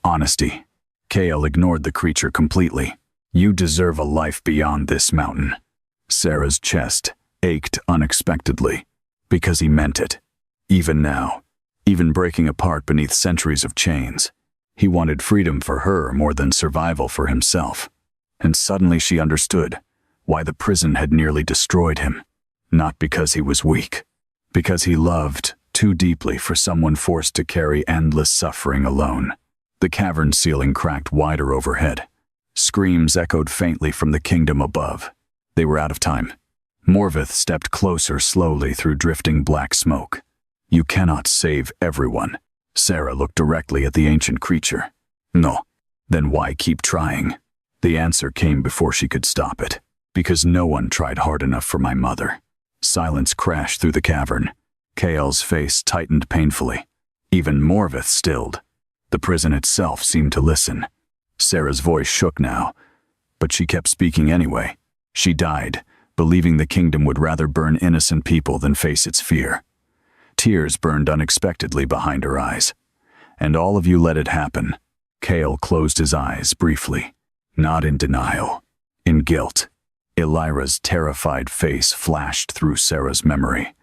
Honesty. Kale ignored the creature completely. "You deserve a life beyond this mountain." Sarah's chest ached unexpectedly, because he meant it. Even now, even breaking apart beneath centuries of chains, he wanted freedom for her more than survival for himself. And suddenly she understood why the prison had nearly destroyed him. Not because he was weak, because he loved too deeply for someone forced to carry endless suffering alone. The cavern ceiling cracked wider overhead. Screams echoed faintly from the kingdom above. They were out of time. Morvith stepped closer slowly through drifting black smoke. "You cannot save everyone," Sarah looked directly at the ancient creature. No. Then why keep trying? The answer came before she could stop it. Because no one tried hard enough for my mother. Silence crashed through the cavern. Kael's face tightened painfully. Even Morvith stilled. The prison itself seemed to listen. Sarah's voice shook now, but she kept speaking anyway. She died, believing the kingdom would rather burn innocent people than face its fear. Tears burned unexpectedly behind her eyes. And all of you let it happen. Kael closed his eyes briefly. Not in denial. In guilt. Elira's terrified face flashed through Sarah's memory.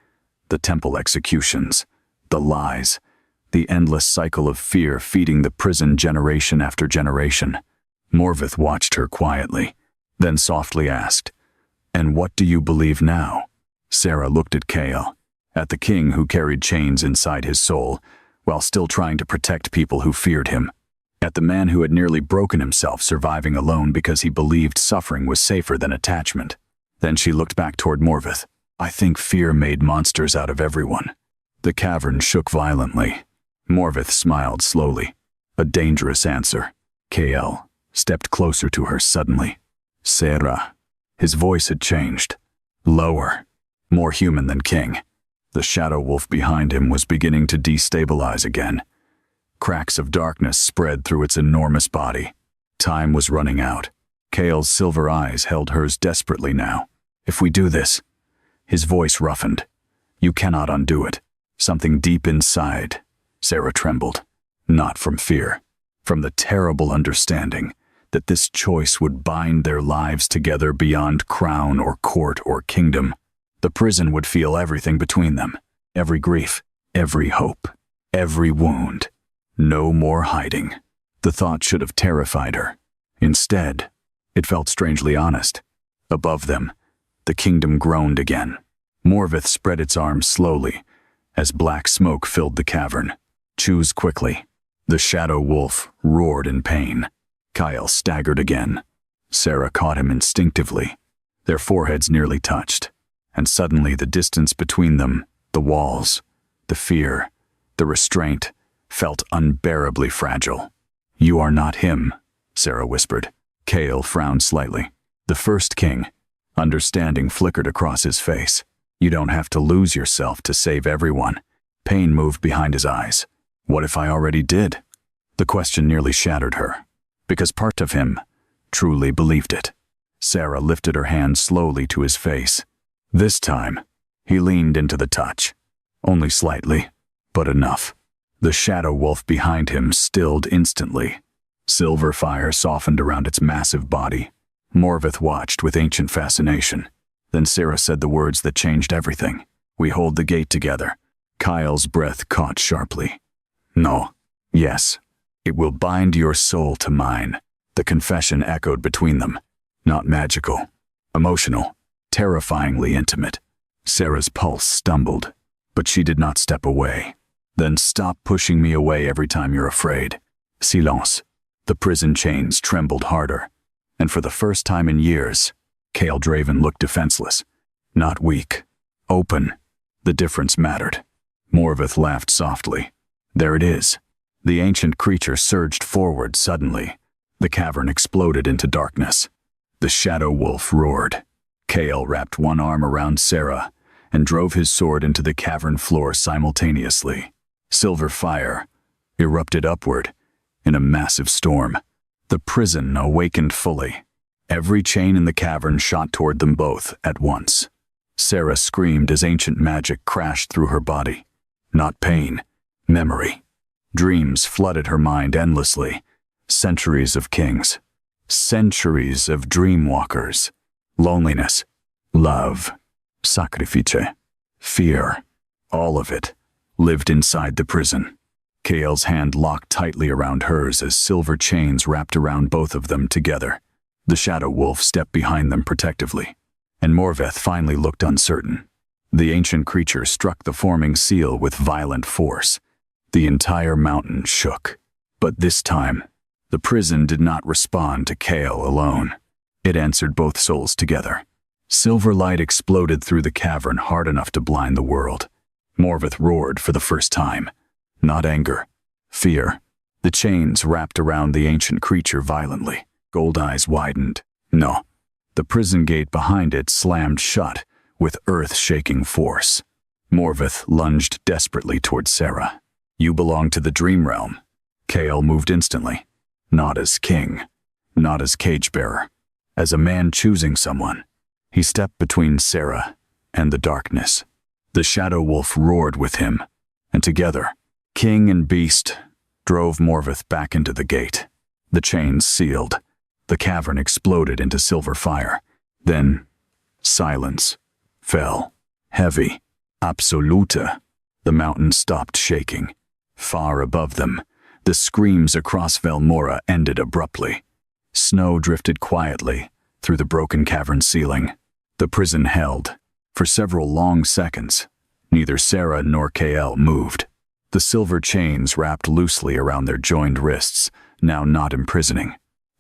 The temple executions. The lies. The endless cycle of fear feeding the prison generation after generation. Morvith watched her quietly, then softly asked, "And what do you believe now?" Sarah looked at Kael, at the king who carried chains inside his soul, while still trying to protect people who feared him. At the man who had nearly broken himself surviving alone because he believed suffering was safer than attachment. Then she looked back toward Morvith. "I think fear made monsters out of everyone." The cavern shook violently. Morvith smiled slowly. A dangerous answer. Kael stepped closer to her suddenly. "Sarah." His voice had changed. Lower. More human than king. The shadow wolf behind him was beginning to destabilize again. Cracks of darkness spread through its enormous body. Time was running out. Kael's silver eyes held hers desperately now. "If we do this..." His voice roughened. "You cannot undo it." Something deep inside. Sarah trembled. Not from fear. From the terrible understanding that this choice would bind their lives together beyond crown or court or kingdom. The prison would feel everything between them. Every grief. Every hope. Every wound. No more hiding. The thought should have terrified her. Instead, it felt strangely honest. Above them, the kingdom groaned again. Morvith spread its arms slowly, as black smoke filled the cavern. "Choose quickly." The shadow wolf roared in pain. Kael staggered again. Sarah caught him instinctively. Their foreheads nearly touched, and suddenly the distance between them, the walls, the fear, the restraint, felt unbearably fragile. "You are not him," Sarah whispered. Kael frowned slightly. The first king. Understanding flickered across his face. "You don't have to lose yourself to save everyone." Pain moved behind his eyes. What if I already did? The question nearly shattered her, because part of him truly believed it. Sarah lifted her hand slowly to his face. This time, he leaned into the touch. Only slightly, but enough. The shadow wolf behind him stilled instantly. Silver fire softened around its massive body. Morvith watched with ancient fascination. Then Sarah said the words that changed everything. "We hold the gate together." Kael's breath caught sharply. "No. Yes. It will bind your soul to mine." The confession echoed between them. Not magical. Emotional. Terrifyingly intimate. Sarah's pulse stumbled, but she did not step away. "Then stop pushing me away every time you're afraid." Silence. The prison chains trembled harder. And for the first time in years, Kael Draven looked defenseless. Not weak. Open. The difference mattered. Morvith laughed softly. "There it is." The ancient creature surged forward suddenly. The cavern exploded into darkness. The shadow wolf roared. Kael wrapped one arm around Sarah and drove his sword into the cavern floor simultaneously. Silver fire erupted upward in a massive storm. The prison awakened fully. Every chain in the cavern shot toward them both at once. Sarah screamed as ancient magic crashed through her body. Not pain, memory. Dreams flooded her mind endlessly. Centuries of kings. Centuries of dreamwalkers. Loneliness. Love. Sacrifice. Fear. All of it lived inside the prison. Kael's hand locked tightly around hers as silver chains wrapped around both of them together. The shadow wolf stepped behind them protectively, and Morvith finally looked uncertain. The ancient creature struck the forming seal with violent force. The entire mountain shook. But this time, the prison did not respond to Kael alone. It answered both souls together. Silver light exploded through the cavern hard enough to blind the world. Morvith roared for the first time. Not anger, Fear. The chains wrapped around the ancient creature violently. Gold eyes widened. No. The prison gate behind it slammed shut with earth-shaking force. Morvith lunged desperately toward Sarah. You belong to the dream realm. Kale moved instantly. Not as king. Not as cage-bearer. As a man choosing someone. He stepped between Sarah and the darkness. The shadow wolf roared with him, and together, king and beast drove Morvith back into the gate. The chains sealed. The cavern exploded into silver fire. Then, silence fell. Heavy. Absoluta. The mountain stopped shaking. Far above them, the screams across Velmora ended abruptly. Snow drifted quietly through the broken cavern ceiling. The prison held. For several long seconds, neither Sarah nor Kael moved. The silver chains wrapped loosely around their joined wrists, now not imprisoning.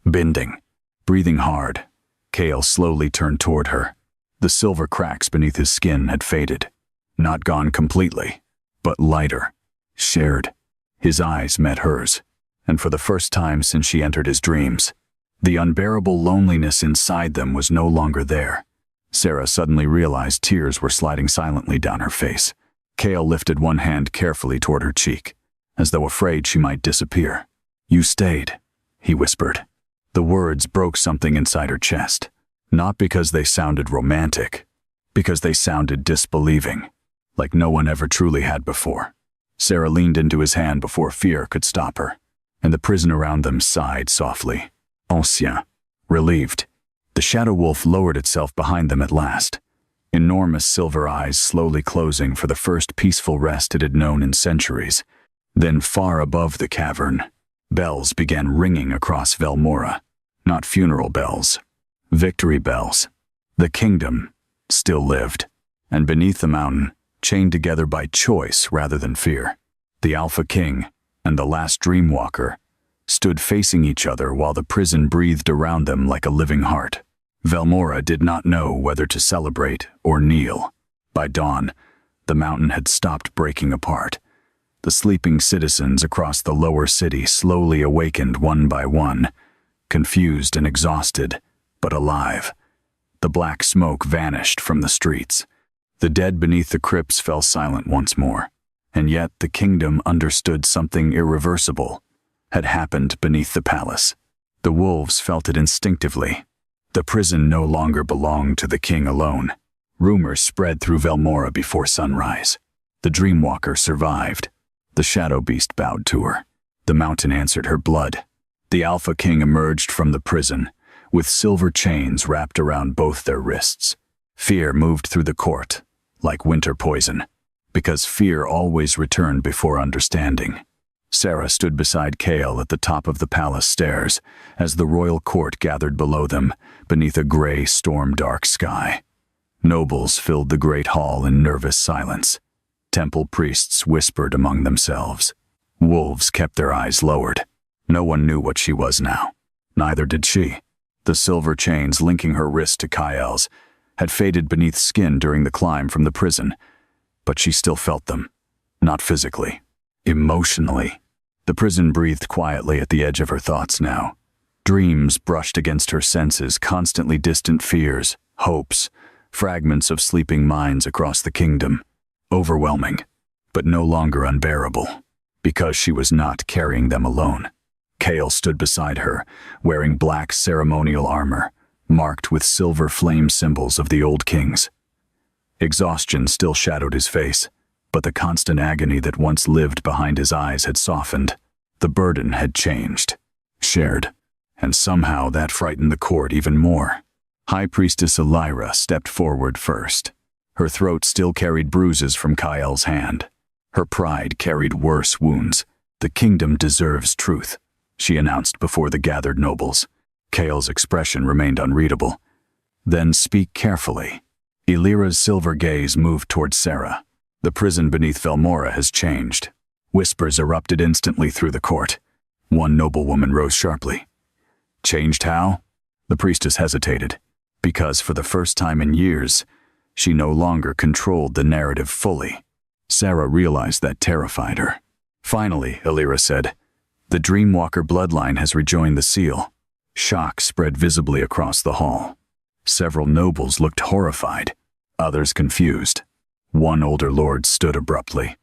Bending, breathing hard, Kael slowly turned toward her. The silver cracks beneath his skin had faded. Not gone completely, but lighter, shared. His eyes met hers, and for the first time since she entered his dreams, the unbearable loneliness inside them was no longer there. Sarah suddenly realized tears were sliding silently down her face. Kael lifted one hand carefully toward her cheek, as though afraid she might disappear. You stayed, he whispered. The words broke something inside her chest, not because they sounded romantic, because they sounded disbelieving, like no one ever truly had before. Sarah leaned into his hand before fear could stop her, and the prison around them sighed softly. Ancien, relieved. The shadow wolf lowered itself behind them at last, enormous silver eyes slowly closing for the first peaceful rest it had known in centuries. Then far above the cavern, bells began ringing across Velmora. Not funeral bells, victory bells. The kingdom still lived, and beneath the mountain, chained together by choice rather than fear, the Alpha King and the last Dreamwalker stood facing each other while the prison breathed around them like a living heart. Velmora did not know whether to celebrate or kneel. By dawn, the mountain had stopped breaking apart. The sleeping citizens across the lower city slowly awakened one by one, confused and exhausted, but alive. The black smoke vanished from the streets. The dead beneath the crypts fell silent once more, and yet the kingdom understood something irreversible had happened beneath the palace. The wolves felt it instinctively. The prison no longer belonged to the king alone. Rumors spread through Velmora before sunrise. The Dreamwalker survived. The shadow beast bowed to her. The mountain answered her blood. The Alpha King emerged from the prison, with silver chains wrapped around both their wrists. Fear moved through the court, like winter poison, because fear always returned before understanding. Sarah stood beside Kael at the top of the palace stairs as the royal court gathered below them beneath a gray, storm-dark sky. Nobles filled the great hall in nervous silence. Temple priests whispered among themselves. Wolves kept their eyes lowered. No one knew what she was now. Neither did she. The silver chains linking her wrist to Kael's had faded beneath skin during the climb from the prison, but she still felt them. Not physically. Emotionally. The prison breathed quietly at the edge of her thoughts now. Dreams brushed against her senses, constantly distant fears, hopes, fragments of sleeping minds across the kingdom. Overwhelming, but no longer unbearable, because she was not carrying them alone. Kael stood beside her, wearing black ceremonial armor, marked with silver flame symbols of the old kings. Exhaustion still shadowed his face, but the constant agony that once lived behind his eyes had softened. The burden had changed, shared, and somehow that frightened the court even more. High Priestess Elira stepped forward first. Her throat still carried bruises from Kael's hand. Her pride carried worse wounds. The kingdom deserves truth, she announced before the gathered nobles. Kael's expression remained unreadable. Then speak carefully. Elira's silver gaze moved toward Sarah. The prison beneath Velmora has changed. Whispers erupted instantly through the court. One noblewoman rose sharply. Changed how? The priestess hesitated, because for the first time in years, she no longer controlled the narrative fully. Sarah realized that terrified her. Finally, Illyra said, the Dreamwalker bloodline has rejoined the seal. Shock spread visibly across the hall. Several nobles looked horrified, others confused. One older lord stood abruptly.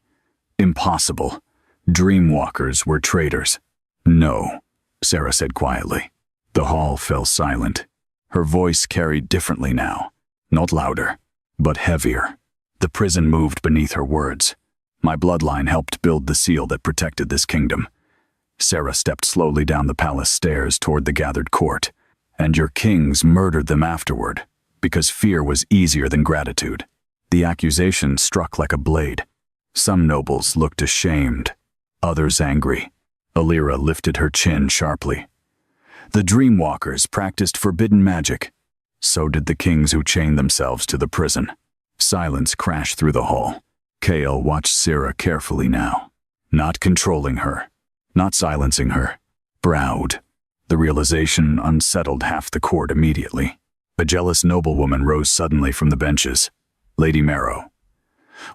Impossible. Dreamwalkers were traitors. No, Sarah said quietly. The hall fell silent. Her voice carried differently now, not louder, but heavier. The prison moved beneath her words. My bloodline helped build the seal that protected this kingdom. Sarah stepped slowly down the palace stairs toward the gathered court. And your kings murdered them afterward, because fear was easier than gratitude. The accusation struck like a blade. Some nobles looked ashamed, others angry. Illyra lifted her chin sharply. The Dreamwalkers practiced forbidden magic. So did the kings who chained themselves to the prison. Silence crashed through the hall. Kael watched Sarah carefully now, not controlling her, not silencing her. Proud. The realization unsettled half the court immediately. A jealous noblewoman rose suddenly from the benches. Lady Marrow,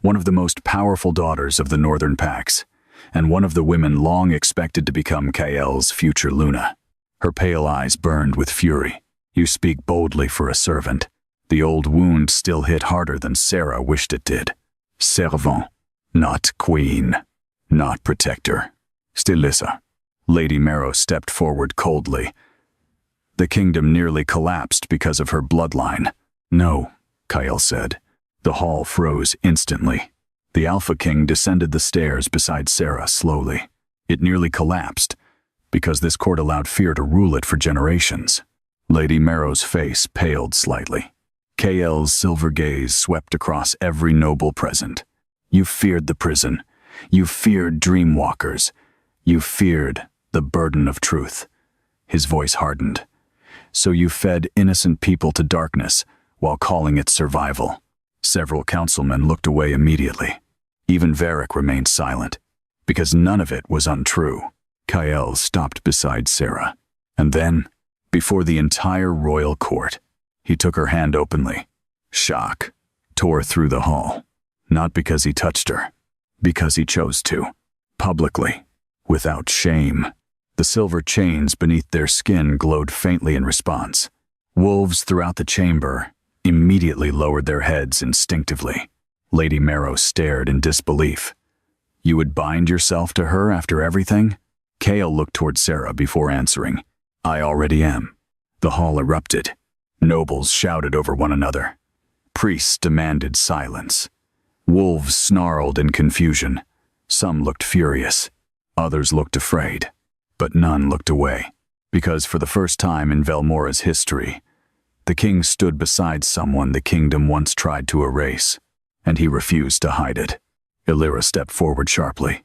one of the most powerful daughters of the Northern Pax, and one of the women long expected to become Kael's future Luna. Her pale eyes burned with fury. You speak boldly for a servant. The old wound still hit harder than Sarah wished it did. Servant, not queen, not protector. Stilissa. Lady Marrow stepped forward coldly. The kingdom nearly collapsed because of her bloodline. No, Kael said. The hall froze instantly. The Alpha King descended the stairs beside Sarah slowly. It nearly collapsed because this court allowed fear to rule it for generations. Lady Marrow's face paled slightly. Kael's silver gaze swept across every noble present. You feared the prison. You feared Dreamwalkers. You feared the burden of truth. His voice hardened. So you fed innocent people to darkness while calling it survival. Several councilmen looked away immediately. Even Varric remained silent, because none of it was untrue. Kael stopped beside Sarah, and then, before the entire royal court, he took her hand openly. Shock tore through the hall, not because he touched her, because he chose to, publicly, without shame. The silver chains beneath their skin glowed faintly in response. Wolves throughout the chamber immediately lowered their heads instinctively. Lady Marrow stared in disbelief. You would bind yourself to her after everything? Kael looked toward Sarah before answering. I already am. The hall erupted. Nobles shouted over one another. Priests demanded silence. Wolves snarled in confusion. Some looked furious. Others looked afraid. But none looked away. Because for the first time in Velmora's history, the king stood beside someone the kingdom once tried to erase, and he refused to hide it. Illyra stepped forward sharply.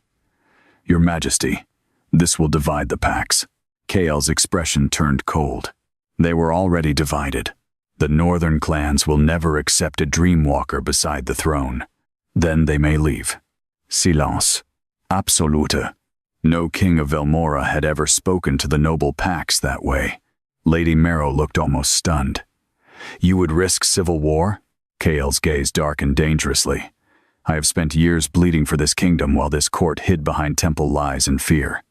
Your Majesty, this will divide the Pax. Kael's expression turned cold. They were already divided. The northern clans will never accept a Dreamwalker beside the throne. Then they may leave. Silence. Absolute. No king of Velmora had ever spoken to the noble Pax that way. Lady Marrow looked almost stunned. You would risk civil war? Kael's gaze darkened dangerously. I have spent years bleeding for this kingdom while this court hid behind temple lies and fear.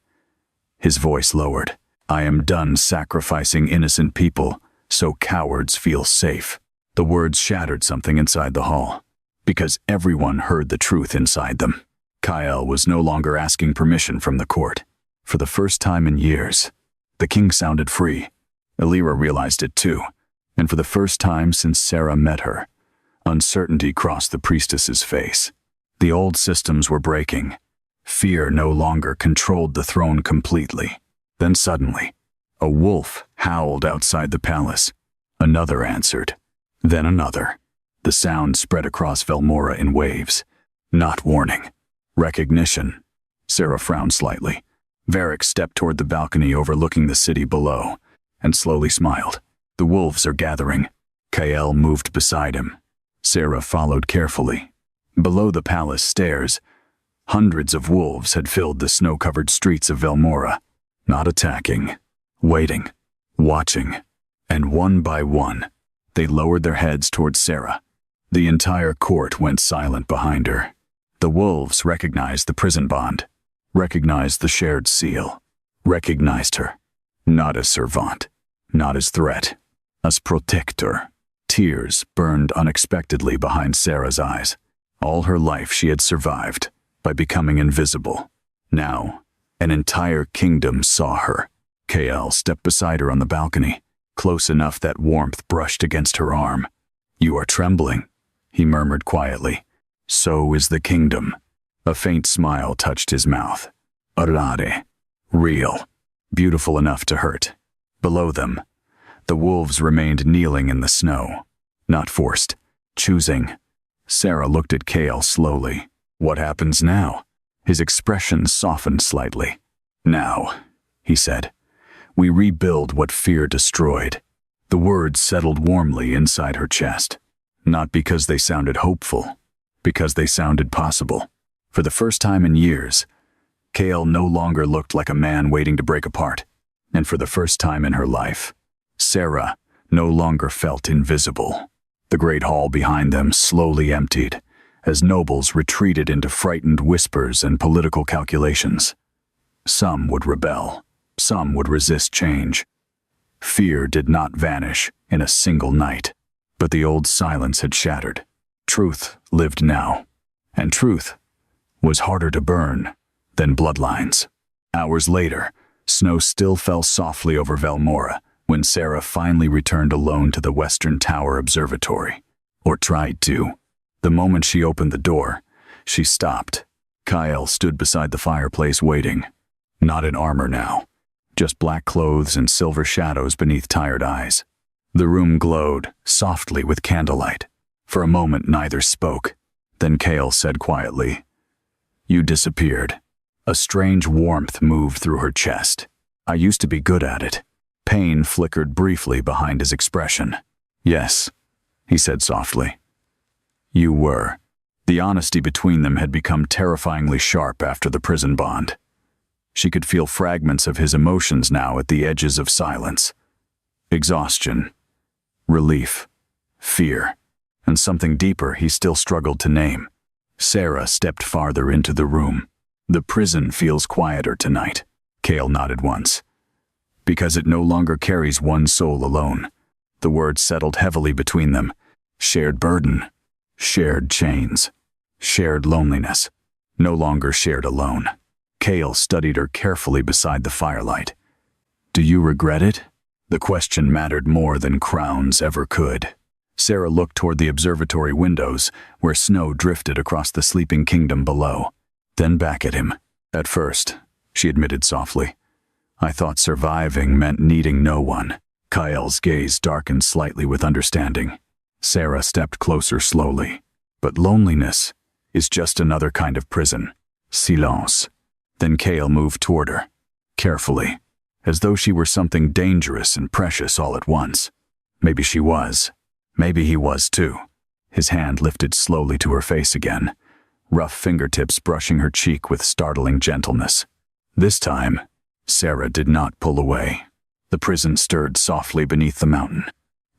His voice lowered. I am done sacrificing innocent people so cowards feel safe. The words shattered something inside the hall, because everyone heard the truth inside them. Kael was no longer asking permission from the court. For the first time in years, the king sounded free. Illyra realized it too, and for the first time since Sarah met her, uncertainty crossed the priestess's face. The old systems were breaking. Fear no longer controlled the throne completely. Then suddenly, a wolf howled outside the palace. Another answered. Then another. The sound spread across Velmora in waves. Not warning. Recognition. Sarah frowned slightly. Varric stepped toward the balcony overlooking the city below, and slowly smiled. The wolves are gathering. Kael moved beside him. Sarah followed carefully. Below the palace stairs, hundreds of wolves had filled the snow-covered streets of Velmora, not attacking, waiting, watching, and one by one, they lowered their heads toward Sarah. The entire court went silent behind her. The wolves recognized the prison bond. recognized the shared seal, recognized her, not as servant, not as threat, as protector. Tears burned unexpectedly behind Sarah's eyes. All her life she had survived by becoming invisible. Now, an entire kingdom saw her. KL stepped beside her on the balcony, close enough that warmth brushed against her arm. "You are trembling," he murmured quietly. "So is the kingdom." A faint smile touched his mouth. Rare, real, beautiful enough to hurt. Below them, the wolves remained kneeling in the snow, not forced, choosing. Sarah looked at Kale slowly. "What happens now?" His expression softened slightly. "Now," he said, "we rebuild what fear destroyed." The words settled warmly inside her chest, not because they sounded hopeful, because they sounded possible. For the first time in years, Kale no longer looked like a man waiting to break apart, and for the first time in her life, Sarah no longer felt invisible. The great hall behind them slowly emptied, as nobles retreated into frightened whispers and political calculations. Some would rebel, some would resist change. Fear did not vanish in a single night, but the old silence had shattered. Truth lived now, and truth was harder to burn than bloodlines. Hours later, snow still fell softly over Velmora when Sarah finally returned alone to the Western Tower Observatory, or tried to. The moment she opened the door, she stopped. Kyle stood beside the fireplace waiting. Not in armor now, just black clothes and silver shadows beneath tired eyes. The room glowed softly with candlelight. For a moment neither spoke. Then Kale said quietly, "You disappeared." A strange warmth moved through her chest. "I used to be good at it." Pain flickered briefly behind his expression. "Yes," he said softly. "You were." The honesty between them had become terrifyingly sharp after the prison bond. She could feel fragments of his emotions now at the edges of silence. Exhaustion, relief, fear, and something deeper he still struggled to name. Sarah stepped farther into the room. "The prison feels quieter tonight," Kale nodded once. "Because it no longer carries one soul alone." The words settled heavily between them. Shared burden, shared chains, shared loneliness, no longer shared alone. Kale studied her carefully beside the firelight. "Do you regret it?" The question mattered more than crowns ever could. Sarah looked toward the observatory windows, where snow drifted across the sleeping kingdom below. Then back at him. "At first," she admitted softly, "I thought surviving meant needing no one." Kyle's gaze darkened slightly with understanding. Sarah stepped closer slowly. "But loneliness is just another kind of prison." Silence. Then Kale moved toward her, carefully, as though she were something dangerous and precious all at once. Maybe she was. Maybe he was too. His hand lifted slowly to her face again, rough fingertips brushing her cheek with startling gentleness. This time, Sarah did not pull away. The prison stirred softly beneath the mountain.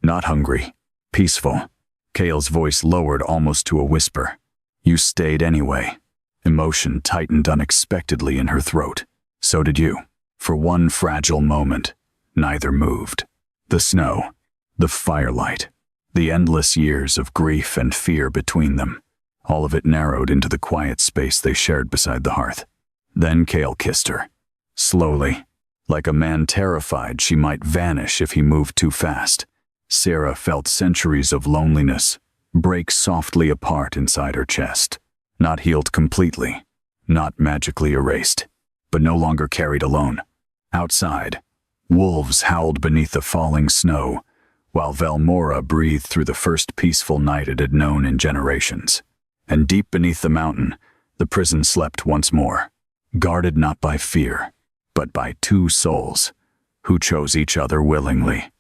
Not hungry, peaceful. Kale's voice lowered almost to a whisper. "You stayed anyway." Emotion tightened unexpectedly in her throat. "So did you." For one fragile moment, neither moved. The snow, the firelight, the endless years of grief and fear between them, all of it narrowed into the quiet space they shared beside the hearth. Then Kale kissed her. Slowly, like a man terrified she might vanish if he moved too fast. Sarah felt centuries of loneliness break softly apart inside her chest. Not healed completely, not magically erased, but no longer carried alone. Outside, wolves howled beneath the falling snow, while Velmora breathed through the first peaceful night it had known in generations. And deep beneath the mountain, the prison slept once more, guarded not by fear, but by two souls who chose each other willingly.